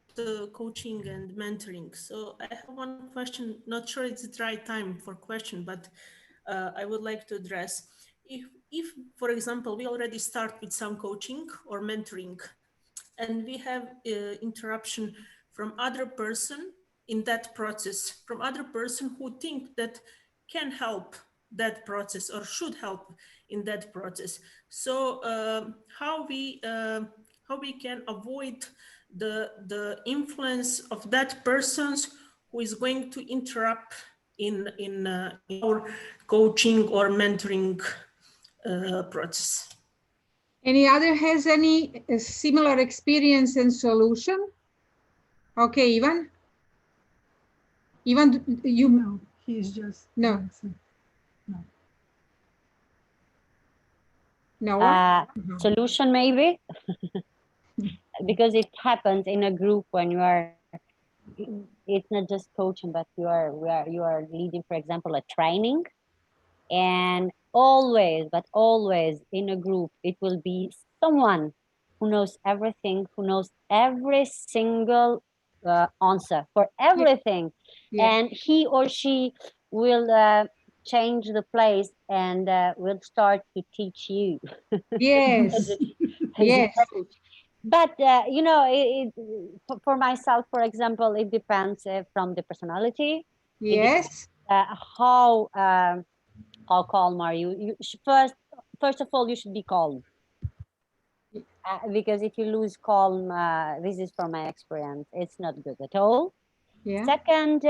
coaching and mentoring. So I have one question, not sure it's the right time for question, but I would like to address. If, for example, we already start with some coaching or mentoring, and we have interruption from other person in that process, from other person who think that can help that process or should help in that process. So how we can avoid the influence of that persons who is going to interrupt in our coaching or mentoring process. Any other has any similar experience and solution? Okay, Ivan? Ivan, you... No, he's just... No. No. Solution maybe, because it happens in a group when you are, it's not just coaching, but you are leading, for example, a training. And always, but always in a group, it will be someone who knows everything, who knows every single answer for everything. Yeah. And he or she will change the place and will start to teach you. Yes. as a Yes. coach. But you know, for myself, for example, it depends from the personality. It Yes. depends, how calm are you? First of all, you should be calm. Because if you lose calm, this is from my experience, it's not good at all. Yeah. Second,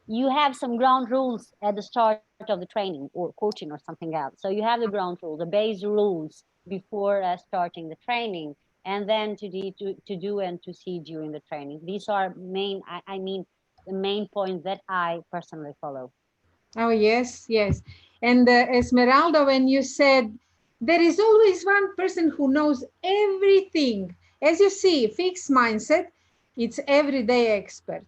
you have some ground rules at the start of the training or coaching or something else. So you have the ground rules, the base rules before starting the training, and then to do and to see during the training. These are main, I mean, the main points that I personally follow. Oh, yes, yes. And Esmeralda, when you said there is always one person who knows everything, as you see, fixed mindset, it's everyday expert.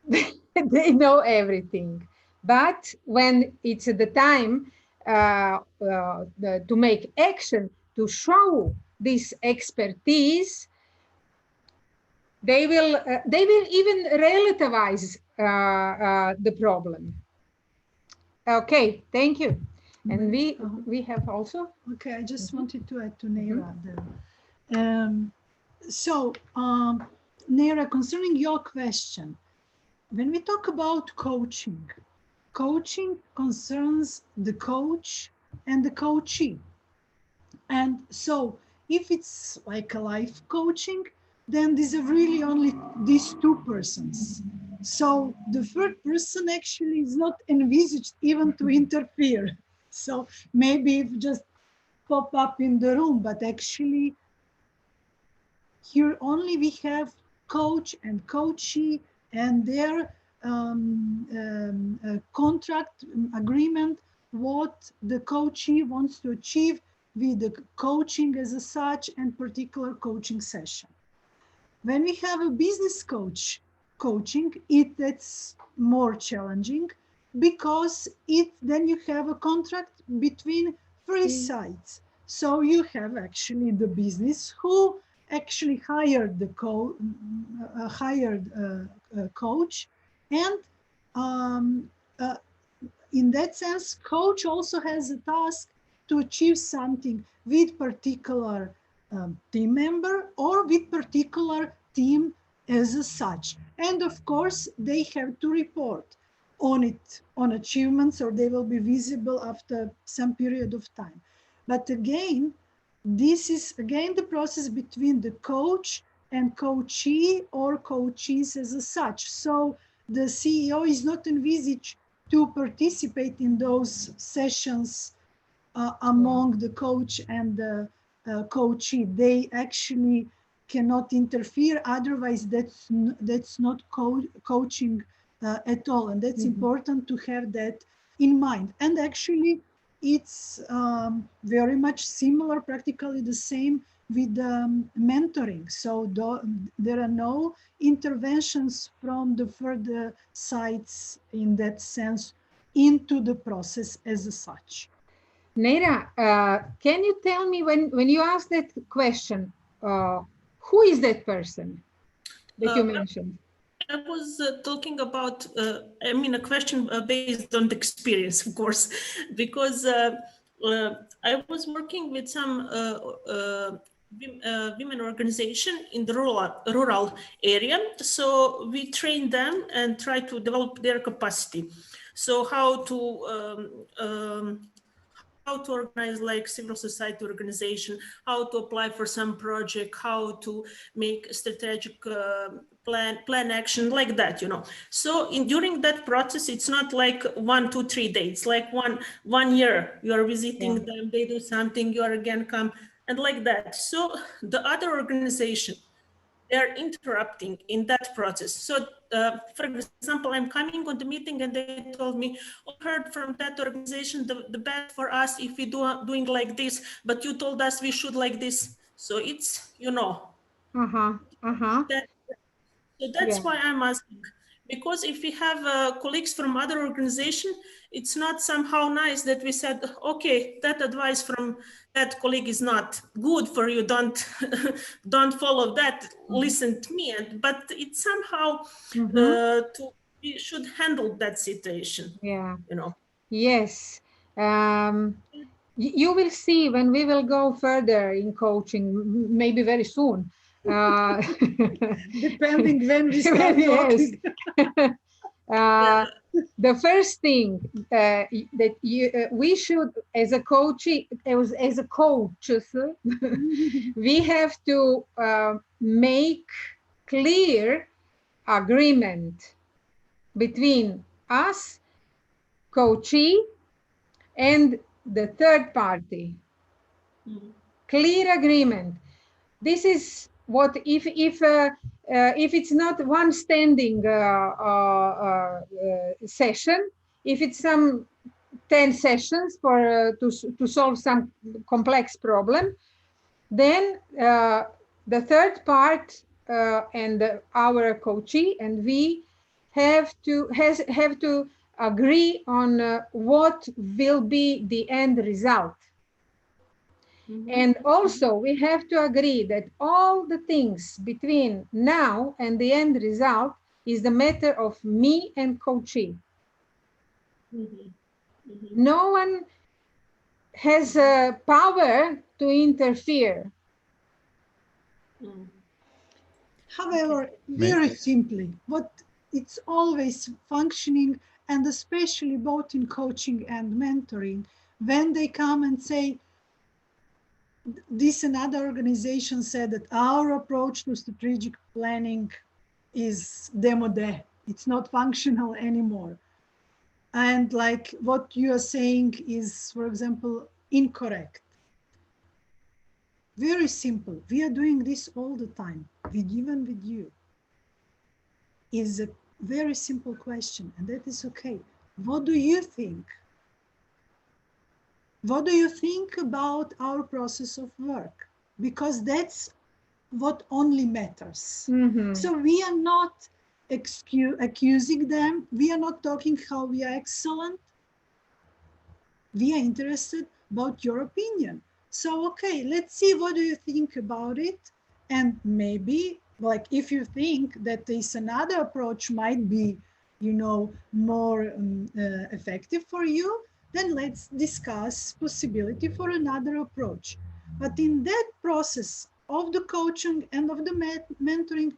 They know everything. But when it's the time to make action, to show this expertise, they will even relativize the problem. Okay, thank you. And we have also. Okay, I just wanted to add to Neira there. Neira, concerning your question, when we talk about coaching, coaching concerns the coach and the coachee. And so if it's like a life coaching, then these are really only these two persons. So the third person actually is not envisaged even to interfere. So maybe if just pop up in the room, but actually here only we have coach and coachee and their contract agreement, what the coachee wants to achieve with the coaching as a such and particular coaching session. When we have a business coaching, it's more challenging because then you have a contract between three sides. So you have actually the business who actually hired the coach, and in that sense, coach also has a task to achieve something with particular team member or with particular team as such. And of course, they have to report on it, on achievements, or they will be visible after some period of time. But again, this is again the process between the coach and coachee or coachees as such. So the CEO is not envisaged to participate in those sessions among the coach and the coachee. They actually cannot interfere, otherwise that's not coaching at all, and that's important to have that in mind. And actually it's very much similar, practically the same with mentoring. So there are no interventions from the further sides in that sense into the process as such. Neira, can you tell me when you ask that question, who is that person that you mentioned? I was talking about, I mean, a question based on the experience, of course, because I was working with some women organization in the rural area. So we train them and try to develop their capacity. So how to organize like civil society organization, how to apply for some project, how to make a strategic plan action, like that, you know. So during that process, it's not like 1, 2, 3 days, like one year you are visiting them, they do something, you are again come, and like that. So the other organization, they're interrupting in that process. So for example, I'm coming on the meeting and they told me, oh, heard from that organization, the best for us if we doing like this, but you told us we should like this. So it's, you know. So that's why I'm asking, Because if we have colleagues from other organization, it's not somehow nice that we said, okay, that advice from that colleague is not good for you. Don't don't follow that. Listen to me. But it's somehow we should handle that situation. Yeah. You know. Yes. You will see when we will go further in coaching, maybe very soon. Depending when we start talking. The first thing that we should, as a coach, we have to make clear agreement between us, coachee, and the third party. Clear agreement. This is what if it's not one standing session, if it's some 10 sessions for to solve some complex problem, then the third part and our coachee and we have to agree on what will be the end result. And also we have to agree that all the things between now and the end result is the matter of me and coachee. No one has power to interfere. However, very simply, what it's always functioning, and especially both in coaching and mentoring, when they come and say, this and other organization said that our approach to strategic planning is démodé. It's not functional anymore. And like what you are saying is, for example, incorrect. Very simple. We are doing this all the time, even with you. Is a very simple question, and that is okay. What do you think? What do you think about our process of work? Because that's what only matters. So we are not accusing them. We are not talking how we are excellent. We are interested about your opinion. So, okay, let's see, what do you think about it? And maybe, like, if you think that this another approach might be, you know, more effective for you, then let's discuss possibility for another approach. But in that process of the coaching and of the mentoring,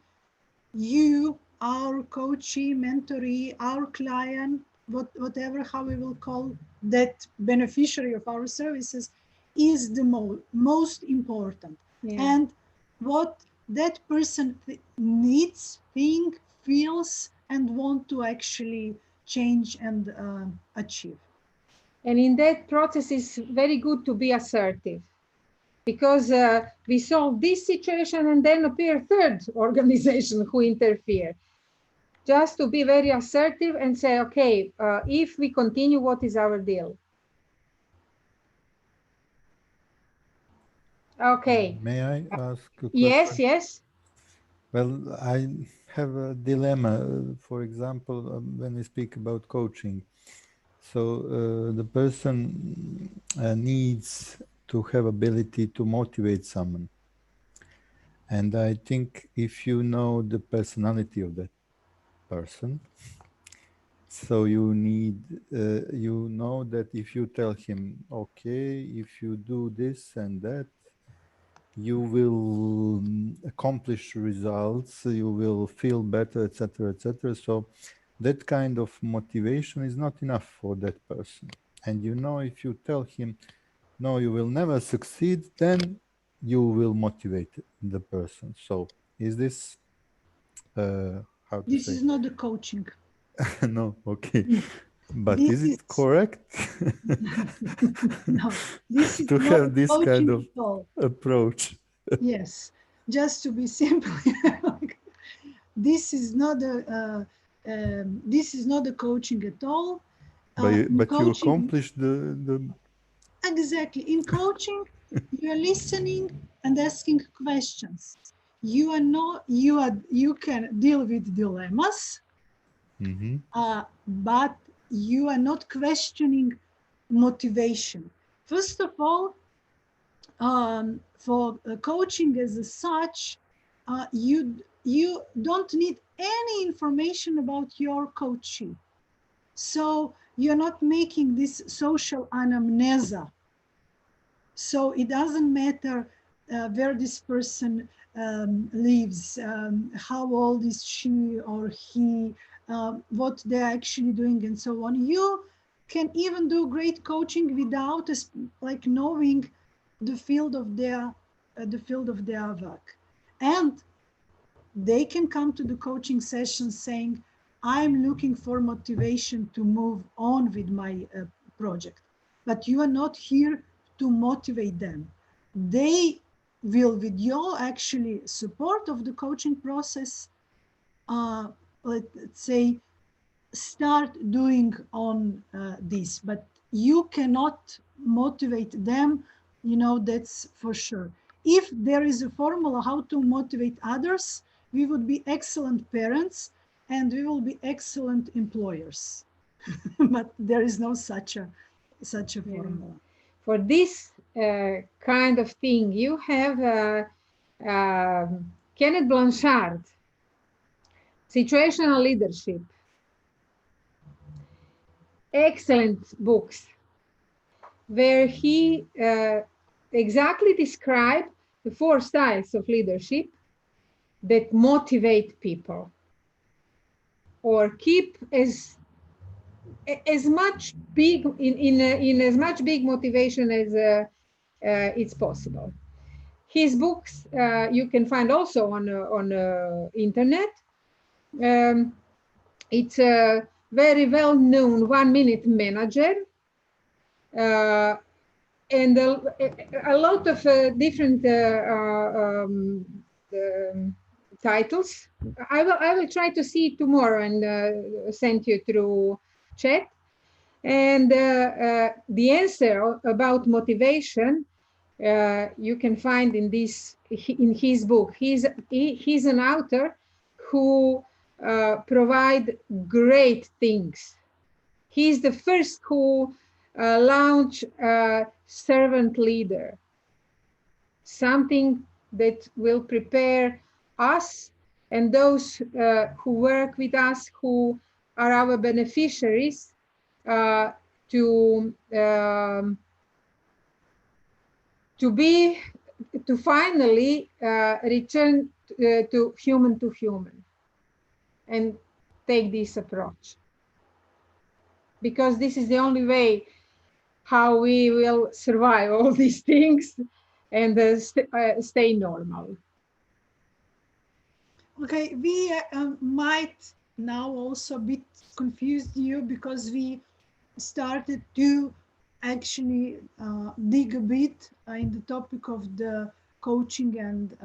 you, our coachee, mentoree, our client, whatever, how we will call that beneficiary of our services, is the most important. And what that person needs, think, feels, and want to actually change and achieve. And in that process, it's very good to be assertive, because we solve this situation and then appear third organization who interfere. Just to be very assertive and say, okay, if we continue, what is our deal? Okay. May I ask a question? Yes, yes. Well, I have a dilemma, for example, when we speak about coaching. So the person needs to have ability to motivate someone. And I think if you know the personality of that person, so you need, you know that if you tell him, okay, if you do this and that, you will accomplish results, you will feel better, etc., etc. So that kind of motivation is not enough for that person. And you know, if you tell him, no, you will never succeed, then you will motivate the person. So is this, how to this say? Is not the coaching. No, okay. But this is it correct? No, this is to not have this kind of approach. Yes, just to be simple, this is not the coaching at all. But you accomplish the exactly. In coaching, you are listening and asking questions. You can deal with dilemmas, but you are not questioning motivation. First of all, for coaching as such, you don't need any information about your coachee. So you're not making this social anamnesia. So it doesn't matter where this person lives, how old is she or he, what they're actually doing, and so on. You can even do great coaching without like knowing the field of their work, and they can come to the coaching session saying, I'm looking for motivation to move on with my project. But you are not here to motivate them. They will, with your actually support of the coaching process, let's say, start doing on this. But you cannot motivate them, that's for sure. If there is a formula how to motivate others, we would be excellent parents and we will be excellent employers. But there is no such a formula. For this kind of thing, you have Kenneth Blanchard, Situational Leadership. Excellent books, where he exactly described the 4 styles of leadership that motivate people, or keep as much big in as much big motivation as it's possible. His books you can find also on internet. It's a very well-known 1-minute manager, and a lot of different titles. I will try to see tomorrow and send you through chat. And the answer about motivation you can find in his book. He's an author who provide great things. He's the first who launched Servant Leader, something that will prepare us and those who work with us, who are our beneficiaries, to finally return to human and take this approach, because this is the only way how we will survive all these things and stay normal. Okay, we might now also a bit confuse you, because we started to actually dig a bit in the topic of the coaching and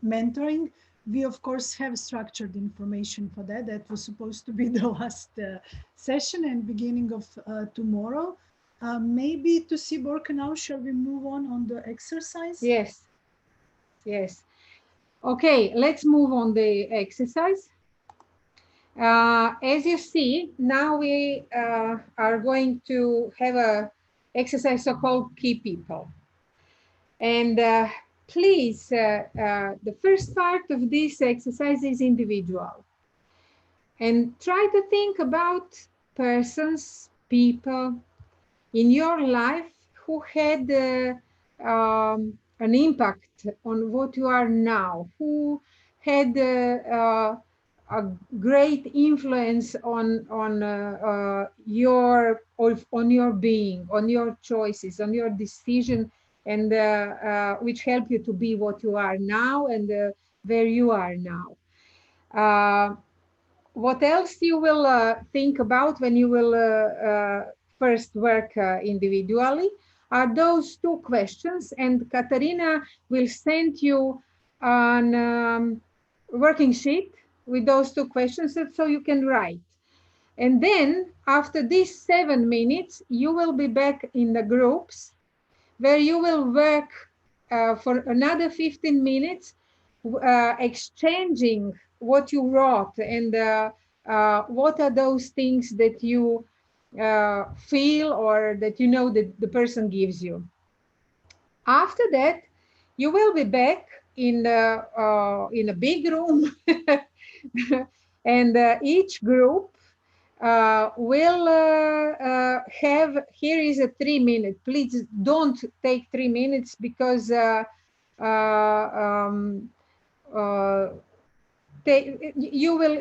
mentoring. We of course have structured information for that. That was supposed to be the last session and beginning of tomorrow. Maybe to see Borka now, shall we move on the exercise? Yes. Okay, let's move on the exercise. As you see, now we are going to have a exercise so-called Key People. And please, the first part of this exercise is individual. And try to think about persons, people in your life who had an impact on what you are now, who had a great influence on your being, on your choices, on your decision, and which help you to be what you are now and where you are now. What else you will think about when you will first work individually are those 2 questions, and Katarina will send you an working sheet with those 2 questions so you can write. And then after these 7 minutes, you will be back in the groups where you will work for another 15 minutes, exchanging what you wrote and what are those things that you feel or that you know that the person gives you. After that, you will be back in a big room, and each group will have, here is a 3 minute. Please don't take 3 minutes because you will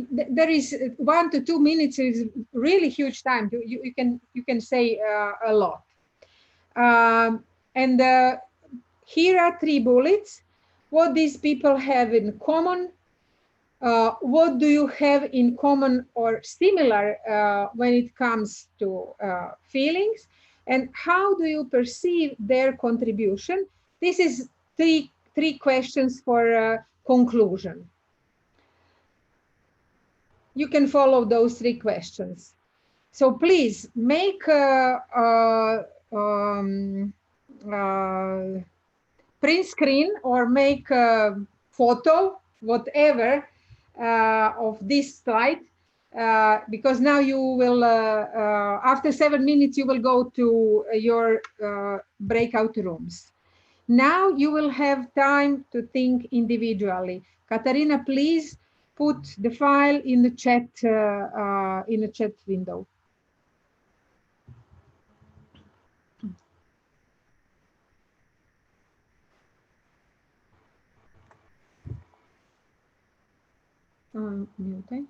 there is 1 to 2 minutes is really huge time. You can say a lot. And here are 3 bullets. What these people have in common. What do you have in common or similar when it comes to feelings? And how do you perceive their contribution? This is three questions for conclusion. You can follow those 3 questions. So please make print screen or make a photo, whatever, of this slide, because now you will, after 7 minutes, you will go to your breakout rooms. Now you will have time to think individually. Katarina, please put the file in the chat window. Mute.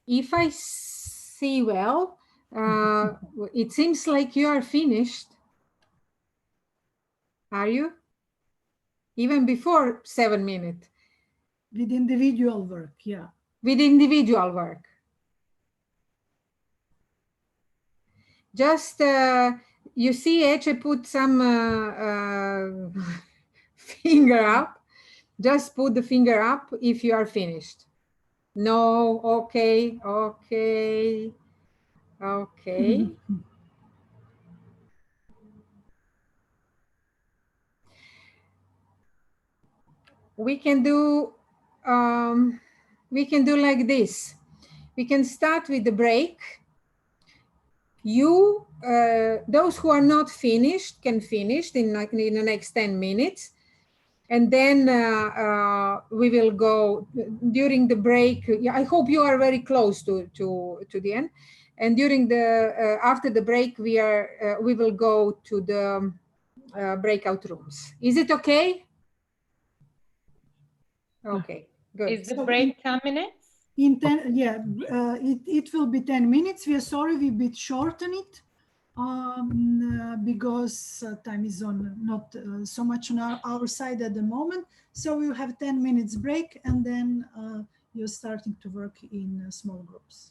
If I see well, it seems like you are finished. Are you? Even before 7 minutes? With individual work, yeah. With individual work. Just, you see, Ece put some finger up. Just put the finger up if you are finished. No, okay, okay, okay. We can do like this. We can start with the break. You, those who are not finished can finish in the next 10 minutes. And then we will go during the break. I hope you are very close to the end. And during the, after the break, we will go to the breakout rooms. Is it okay? Okay, good. Is the break 10 minutes? In 10, yeah, it will be 10 minutes. We are sorry we bit shorten it because time is on not so much on our side at the moment. So we'll have 10 minutes break and then you're starting to work in small groups.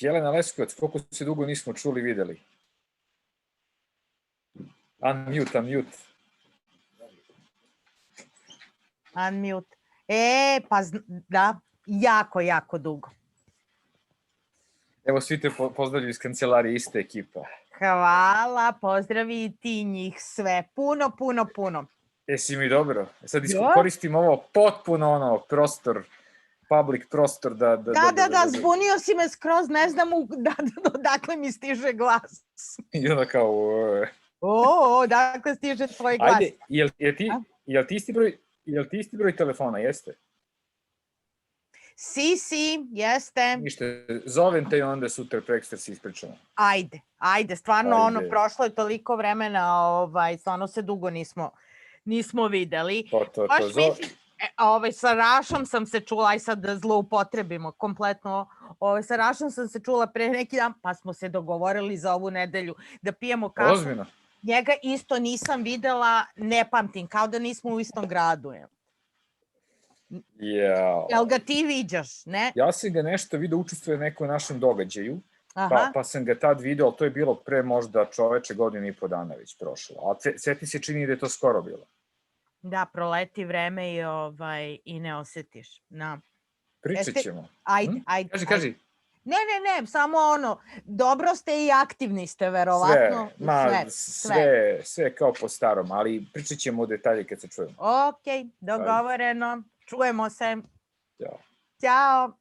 Jelena Leskovac, koliko se dugo nismo čuli, videli? Unmute. Unmute. Pa da, jako dugo. Evo, svi te pozdravljaju iz kancelarije, iste ekipa. Hvala, pozdravi i ti njih sve. Puno. Jesi mi dobro? Sad koristim ovo potpuno prostor, public prostor da... Da, zbunio si me skroz, ne znam odakle mi stiže glas. I onda kao... Odakle stiže tvoj glas? Ajde, jel ti isti broj telefona, jeste? Si, jeste. Ništa, zovem te i onda sutra prekstra se ispričamo. Ajde, stvarno, prošlo je toliko vremena, stvarno se dugo nismo videli. Sa Rašom sam se čula, aj sad da zloupotrebimo kompletno, sa Rašom sam se čula pre neki dan, pa smo se dogovorili za ovu nedelju da pijemo kafu. Ozbiljno? Njega isto nisam videla, ne pamtim, kao da nismo u istom gradu. Jel ga ti viđaš, ne? Ja sam ga nešto vidio, učestvuje neko u našem događaju, Aha. pa sam ga tad video, ali to je bilo pre možda čoveče 1.5 dana već prošlo. A sve ti se čini da je to skoro bilo. Da, proleti vreme i ne osjetiš. Pričat ćemo. Ajde. Kaži. Ne, samo dobro ste i aktivni ste, verovatno. Sve kao po starom, ali pričat ćemo o detalje kad se čujemo. Ok, dogovoreno. Čujemo se. Ćao. Ćao.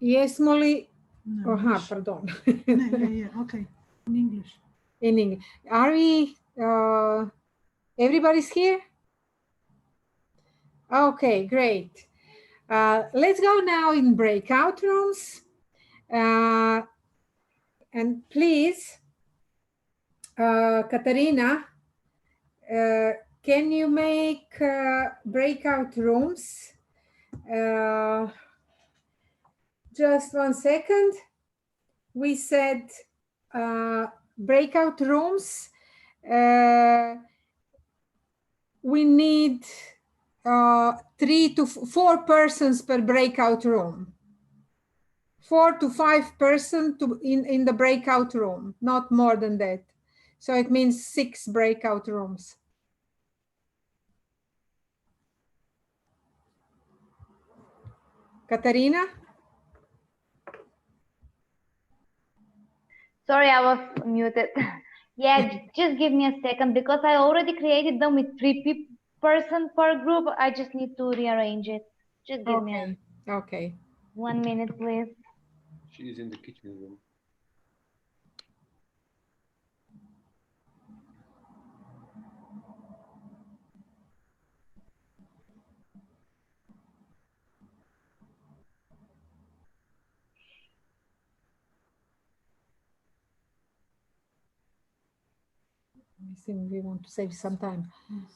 Jesmo li... Aha, pardon. Okay. In English. In English. Are we... everybody's here? Okay, great. Let's go now in breakout rooms. And please, Katarina, can you make breakout rooms? Just 1 second. We said breakout rooms. We need 3 to 4 persons per breakout room. 4 to 5 persons in the breakout room, not more than that. So it means 6 breakout rooms. Katarina? Sorry, I was muted. Yeah, just give me a second because I already created them with 3 person per group. I just need to rearrange it. Just give me 1 minute, please. She is in the kitchen room. I think we want to save some time. Yes.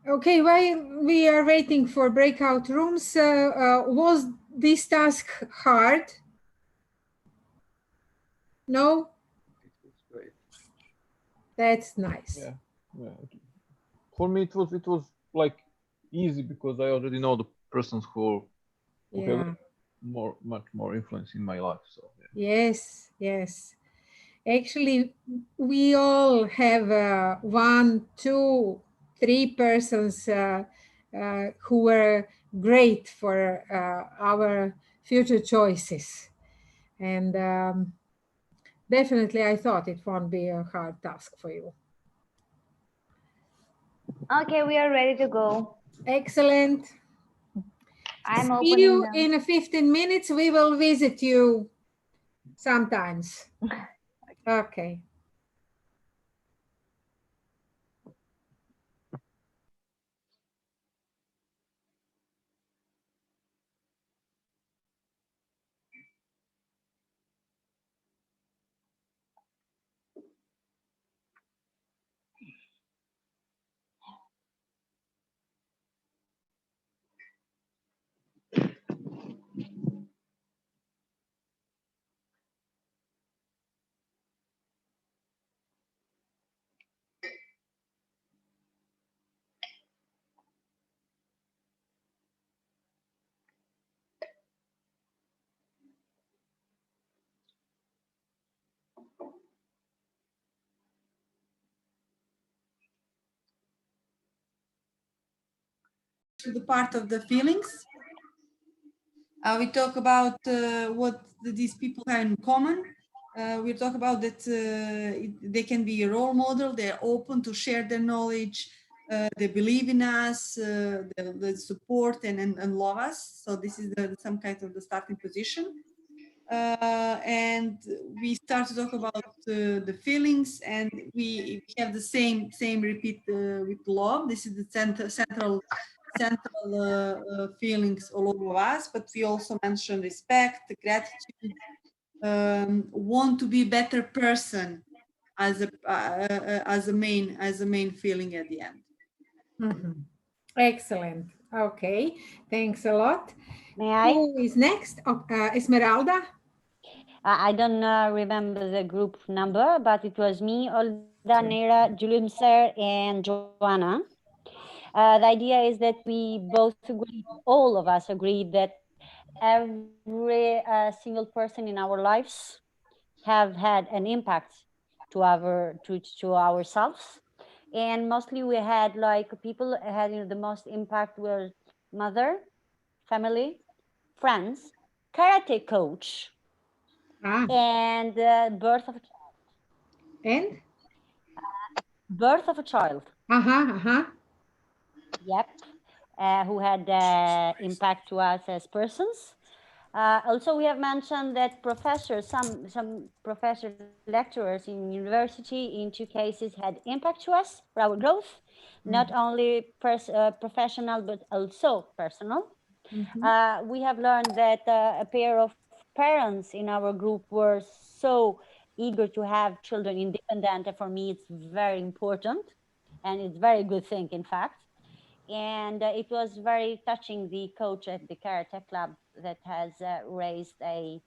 Okay, while we are waiting for breakout rooms, was this task hard? No? Great. That's nice. Yeah. For me, it was like easy because I already know the persons who Yeah. have much more influence in my life. So yeah. Yes, yes. Actually, we all have 1, 2, 3 persons who were great for our future choices. And definitely, I thought it won't be a hard task for you. Okay, we are ready to go. Excellent. I'm See opening you them. in 15 minutes. We will visit you sometimes. Okay. The part of the feelings. We talk about what these people have in common. We talk about that they can be a role model. They're open to share their knowledge. They believe in us. They support and love us. So this is some kind of the starting position. And we start to talk about the feelings, and we have the same repeat with love. This is the central feelings all over us, but we also mention respect, gratitude, want to be a better person as a main feeling at the end. Mm-hmm. Excellent. Okay, thanks a lot. May I? Who is next? Esmeralda? I don't remember the group number, but it was me, Olda, Nera, Julium Sir, and Joanna. The idea is that we both agree, all of us agreed that every single person in our lives have had an impact to ourselves, and mostly we had like people having the most impact were mother, family, friends, karate coach, and birth of a child. And birth of a child. Yep. Who had impact to us as persons. Also, we have mentioned that professors, some professors, lecturers in university, in 2 cases, had impact to us for our growth, not only professional, but also personal. We have learned that a pair of parents in our group were so eager to have children independent. For me, it's very important, and it's very good thing, in fact. And it was very touching, the coach at the Karate Club that has raised a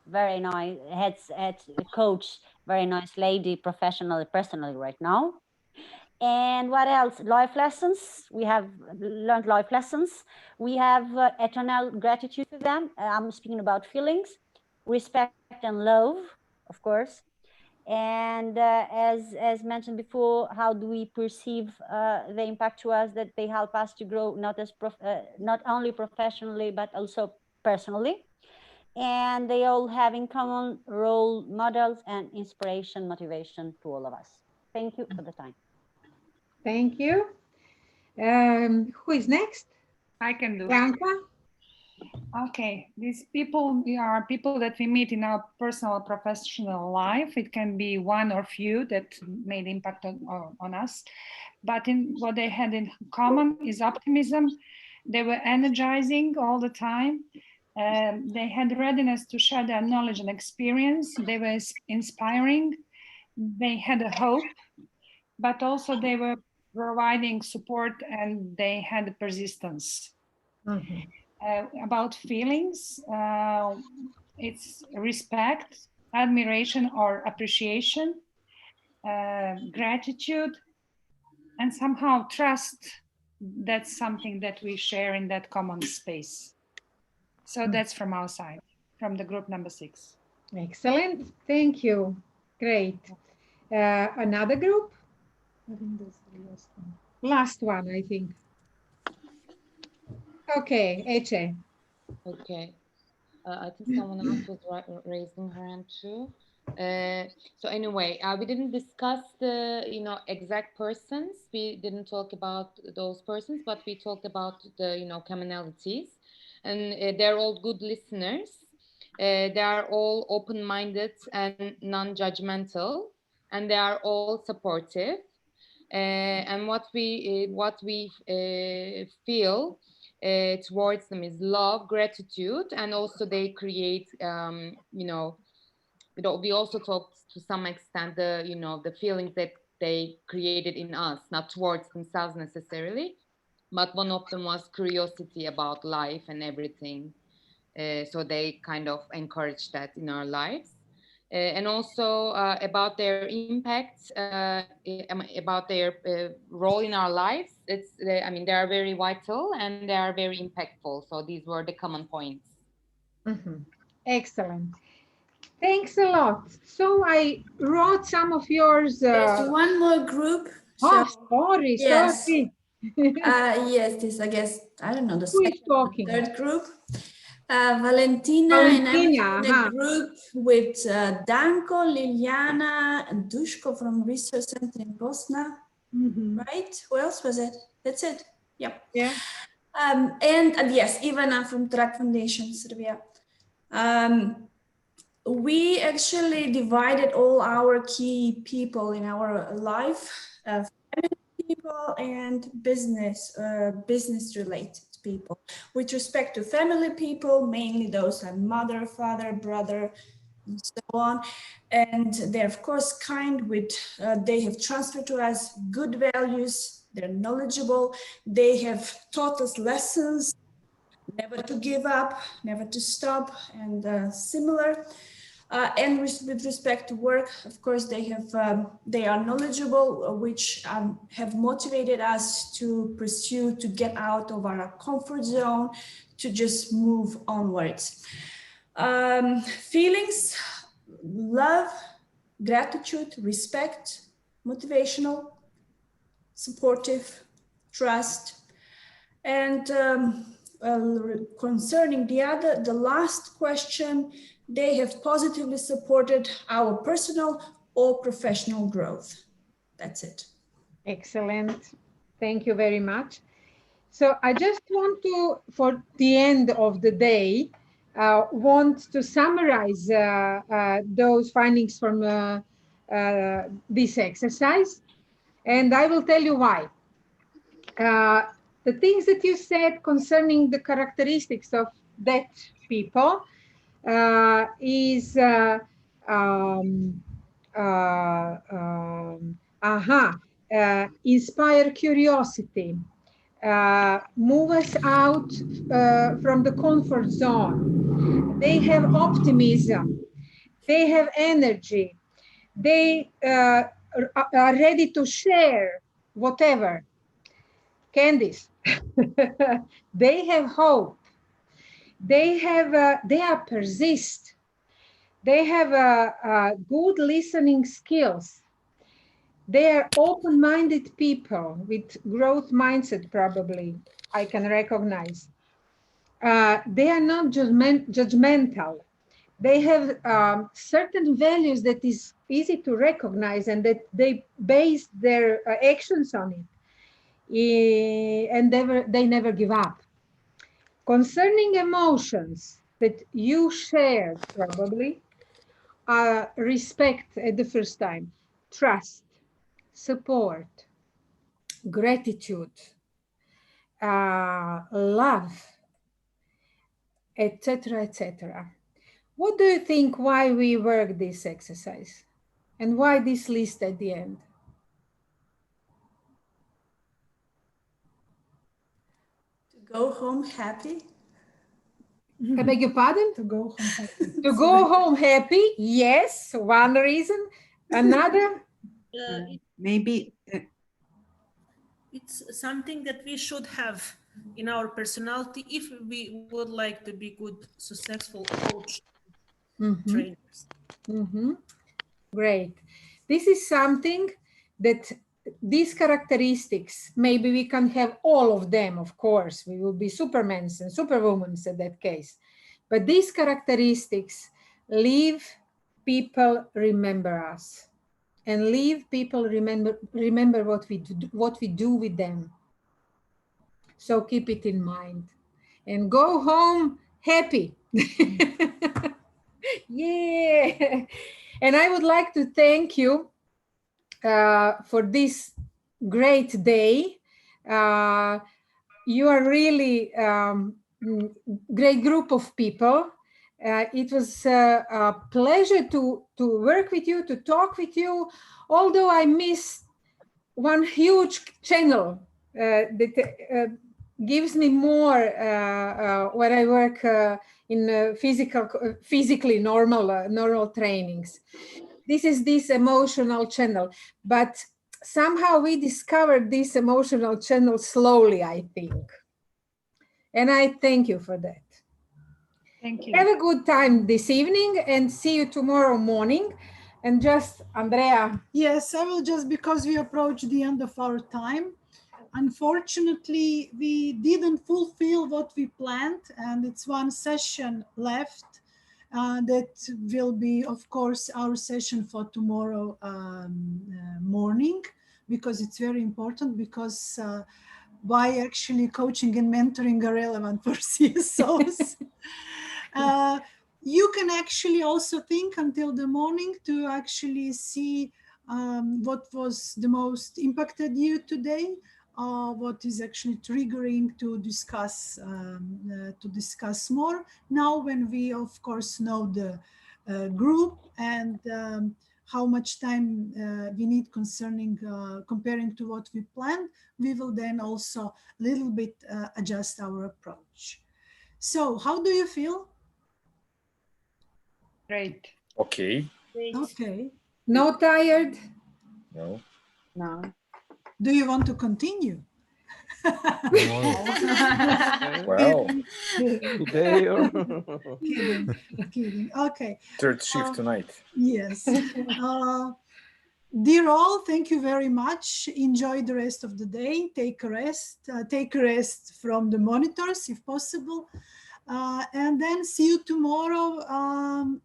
very nice, head coach, very nice lady, professionally, personally right now. And what else? Life lessons. We have learned life lessons. We have eternal gratitude for them. I'm speaking about feelings, respect and love, of course. And as mentioned before, how do we perceive the impact to us that they help us to grow, not only professionally, but also personally. And they all have in common role models and inspiration, motivation to all of us. Thank you for the time. Thank you. Who is next? I can do Bianca? Okay, these people are people that we meet in our personal professional life. It can be one or few that made impact on us, but what they had in common is optimism. They were energizing all the time. They had readiness to share their knowledge and experience. They were inspiring. They had a hope, but also they were providing support, and they had persistence. About feelings, it's respect, admiration or appreciation, gratitude, and somehow trust that's something that we share in that common space. So that's from our side, from the group number 6. Excellent. Thank you. Great. Another group? I think that's the last one. Last one, I think. Okay, Eche. Okay. I think someone else was raising her hand too. So anyway, we didn't discuss the exact persons. We didn't talk about those persons, but we talked about the commonalities, and they're all good listeners. They are all open-minded and non-judgmental, and they are all supportive. And what we feel towards them is love, gratitude, and also they create, we also talked to some extent the feelings that they created in us, not towards themselves necessarily, but one of them was curiosity about life and everything. So they kind of encourage that in our lives. And also about their impact, about their role in our lives. They are very vital and they are very impactful. So these were the common points. Excellent. Thanks a lot. So I wrote some of yours. There's one more group. Oh, sorry. Yes. Sorry. Yes, this, I guess, I don't know, the Who is talking? third group. Valentina, and I was in a group with Danko, Liliana, and Dushko from Research Center in Bosnia, right? Who else was it? That's it. Yep. Yeah. And yes, Ivana from Track Foundation, Serbia. We actually divided all our key people in our life, family people and business related people. With respect to family people, mainly those are mother, father, brother, and so on. And they're of course kind with, they have transferred to us good values, they're knowledgeable, they have taught us lessons, never to give up, never to stop, and similar. And with respect to work, of course, they are knowledgeable, which have motivated us to pursue, to get out of our comfort zone, to just move onwards. Feelings, love, gratitude, respect, motivational, supportive, trust, and concerning the last question, they have positively supported our personal or professional growth. That's it. Excellent. Thank you very much. So I just want to, for the end of the day, want to summarize those findings from this exercise. And I will tell you why. The things that you said concerning the characteristics of deaf people is inspire curiosity, move us out from the comfort zone. They have optimism, they have energy, they are ready to share whatever. Candice, they have hope. They are persist. They have good listening skills. They are open-minded people with growth mindset, probably, I can recognize. They are not judgmental. They have certain values that is easy to recognize and that they base their actions on it. And they never give up. Concerning emotions that you shared, probably, respect at the first time, trust, support, gratitude, love, etc., etc. What do you think why we work this exercise and why this list at the end? Go home happy. I beg your pardon? To go home happy. To go home happy, yes, one reason. Another? Maybe it's something that we should have in our personality if we would like to be good, successful coach trainers. Great. This is something that these characteristics, maybe we can have all of them, of course, we will be supermen and superwomen in that case. But these characteristics leave people remember us and leave people remember what we do with them. So keep it in mind and go home happy. Yeah. And I would like to thank you for this great day. You are really great group of people. It was a pleasure to work with you, to talk with you, although I missed one huge channel that gives me more when I work in physically normal trainings. This is this emotional channel, but somehow we discovered this emotional channel slowly, I think. And I thank you for that. Thank you. Have a good time this evening and see you tomorrow morning. And just, Andrea. Yes, I will just, because we approach the end of our time. Unfortunately, we didn't fulfill what we planned, and it's one session left. That will be, of course, our session for tomorrow morning, because it's very important, because why actually coaching and mentoring are relevant for CSOs. You can actually also think until the morning to actually see what was the most impacted you today, what is actually triggering to discuss more. Now, when we of course know the group and how much time we need concerning comparing to what we planned, we will then also a little bit adjust our approach. So how do you feel? Great. Okay. Okay. No tired? No. No. Do you want to continue? Well, today or kidding. Okay. Third shift tonight. Yes. Dear all, thank you very much. Enjoy the rest of the day. Take a rest. Take a rest from the monitors if possible. And then see you tomorrow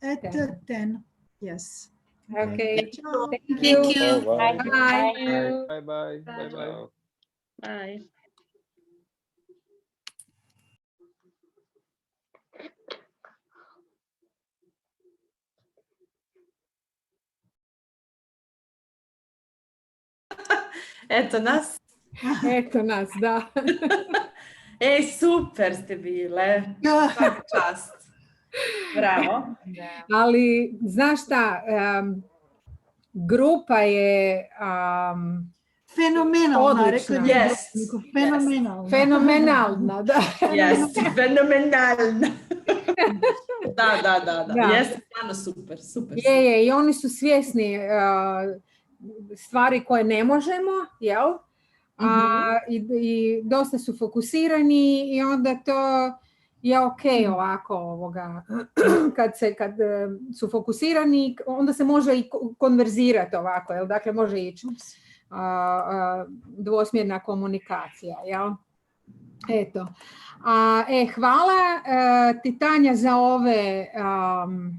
at 10. Yes. Okay. Ciao. Thank you. Bye. Bye. Bye bye. Bye bye. Bye. Eto nas. Eto nas, da. Ej, super ste bile. Svaka čast. Bravo. Ali, znaš šta, grupa je fenomenalna. Odlična. Fenomenalna. Fenomenalna, da. Jeste, fenomenalna. Da. Jeste stvarno super. Je, i oni su svjesni stvari koje ne možemo, jel? I dosta su fokusirani i onda to je ok ovako kad su fokusirani, onda se može i konverzirati ovako, jel? Dakle može ići dvosmjerna komunikacija, jel? Eto. Hvala ti, Tanja, za ove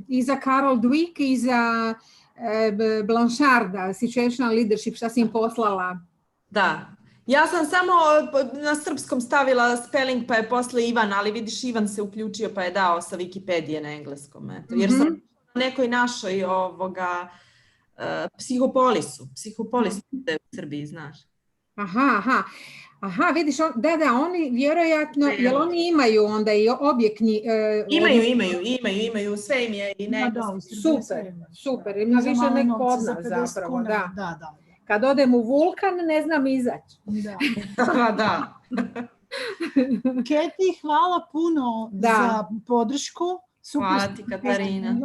i za Carol Dweck i za Blancharda, Situational Leadership, šta si im poslala. Da. Ja sam samo na srpskom stavila spelling, pa je posle Ivan, ali vidiš, Ivan se uključio pa je dao sa Wikipedije na engleskom. Eto. Jer sam na nekoj našoj psihopolisu u Srbiji, znaš. Aha, vidiš, da, oni vjerojatno, jer oni imaju onda i obje knjige. Imaju, sve im je i na engleskom. Super, ima više nek kod nas zapravo, da. Kad odem u Vulkan, ne znam izaći. Da. Keti, hvala puno za podršku. Hvala ti, Katarina.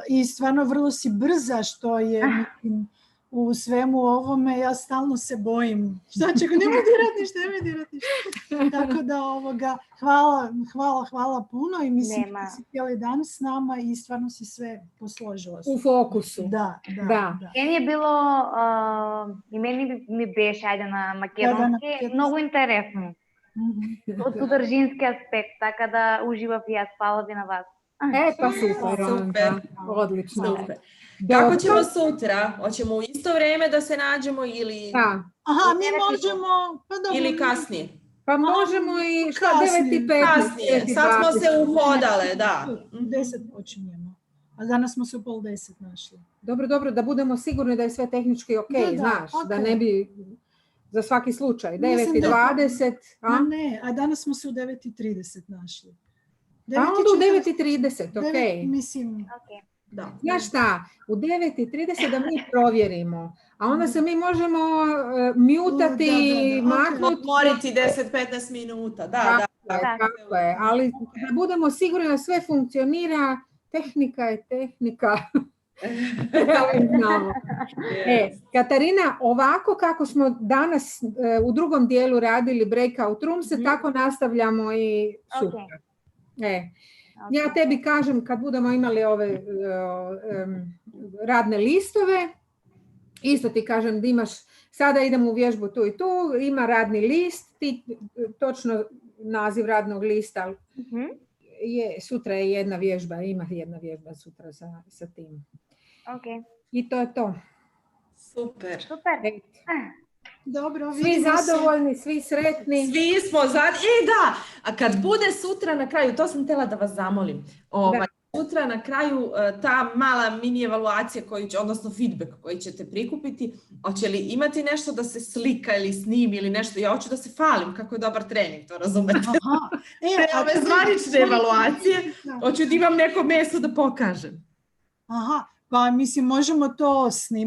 I stvarno vrlo si brza, što je u svemu ovome, ja stalno se bojim. Šta će, nemoj dirati ništa. Tako da hvala puno i mislim da si cijeli dan s nama i stvarno si sve posložila. U fokusu. Da. Meni je bilo, и мени ми беше, айде на македонски, много интересно. От suzdržinski aspekt, така да uživав и аз. Hvala vi na vas. Pa super. Odlično. Super. Kako ćemo sutra? Hoćemo u isto vrijeme da se nađemo ili... Aha, mi možemo... Ili kasnije? Pa možemo i 9:15. Kasnije, sad smo se uhodale, da. 10 počinjemo. A danas smo se u 9:30 našli. Dobro, da budemo sigurni da je sve tehnički ok, znaš, da ne bi za svaki slučaj. 9:20. A danas smo se u 9:30 našli. A onda u 9:30, ok. Mislim, Znaš šta, u 9:30 da mi provjerimo, a onda se mi možemo mutati, maknuti. Odmoriti 10-15 minuta, Tako je, ali da budemo sigurni da sve funkcionira, tehnika je tehnika. Katarina, ovako kako smo danas u drugom dijelu radili breakout room, se tako nastavljamo i sutra. Ja tebi kažem kad budemo imali ove radne listove, isto ti kažem da imaš, sada idemo u vježbu tu i tu, ima radni list, ti točno naziv radnog lista, sutra je jedna vježba, ima jedna vježba sutra sa tim. I to je to. Super. Dobro, svi zadovoljni, svi sretni. Svi smo a kad bude sutra na kraju, to sam htjela da vas zamolim, sutra na kraju ta mala mini evaluacija odnosno feedback koji ćete prikupiti, hoće li imati nešto da se slika ili snimi ili nešto? Ja hoću da se falim kako je dobar trening, to razumete? Ove zvanične evaluacije, hoću da imam neko mjesto da pokažem. Pa mislim možemo to snimati.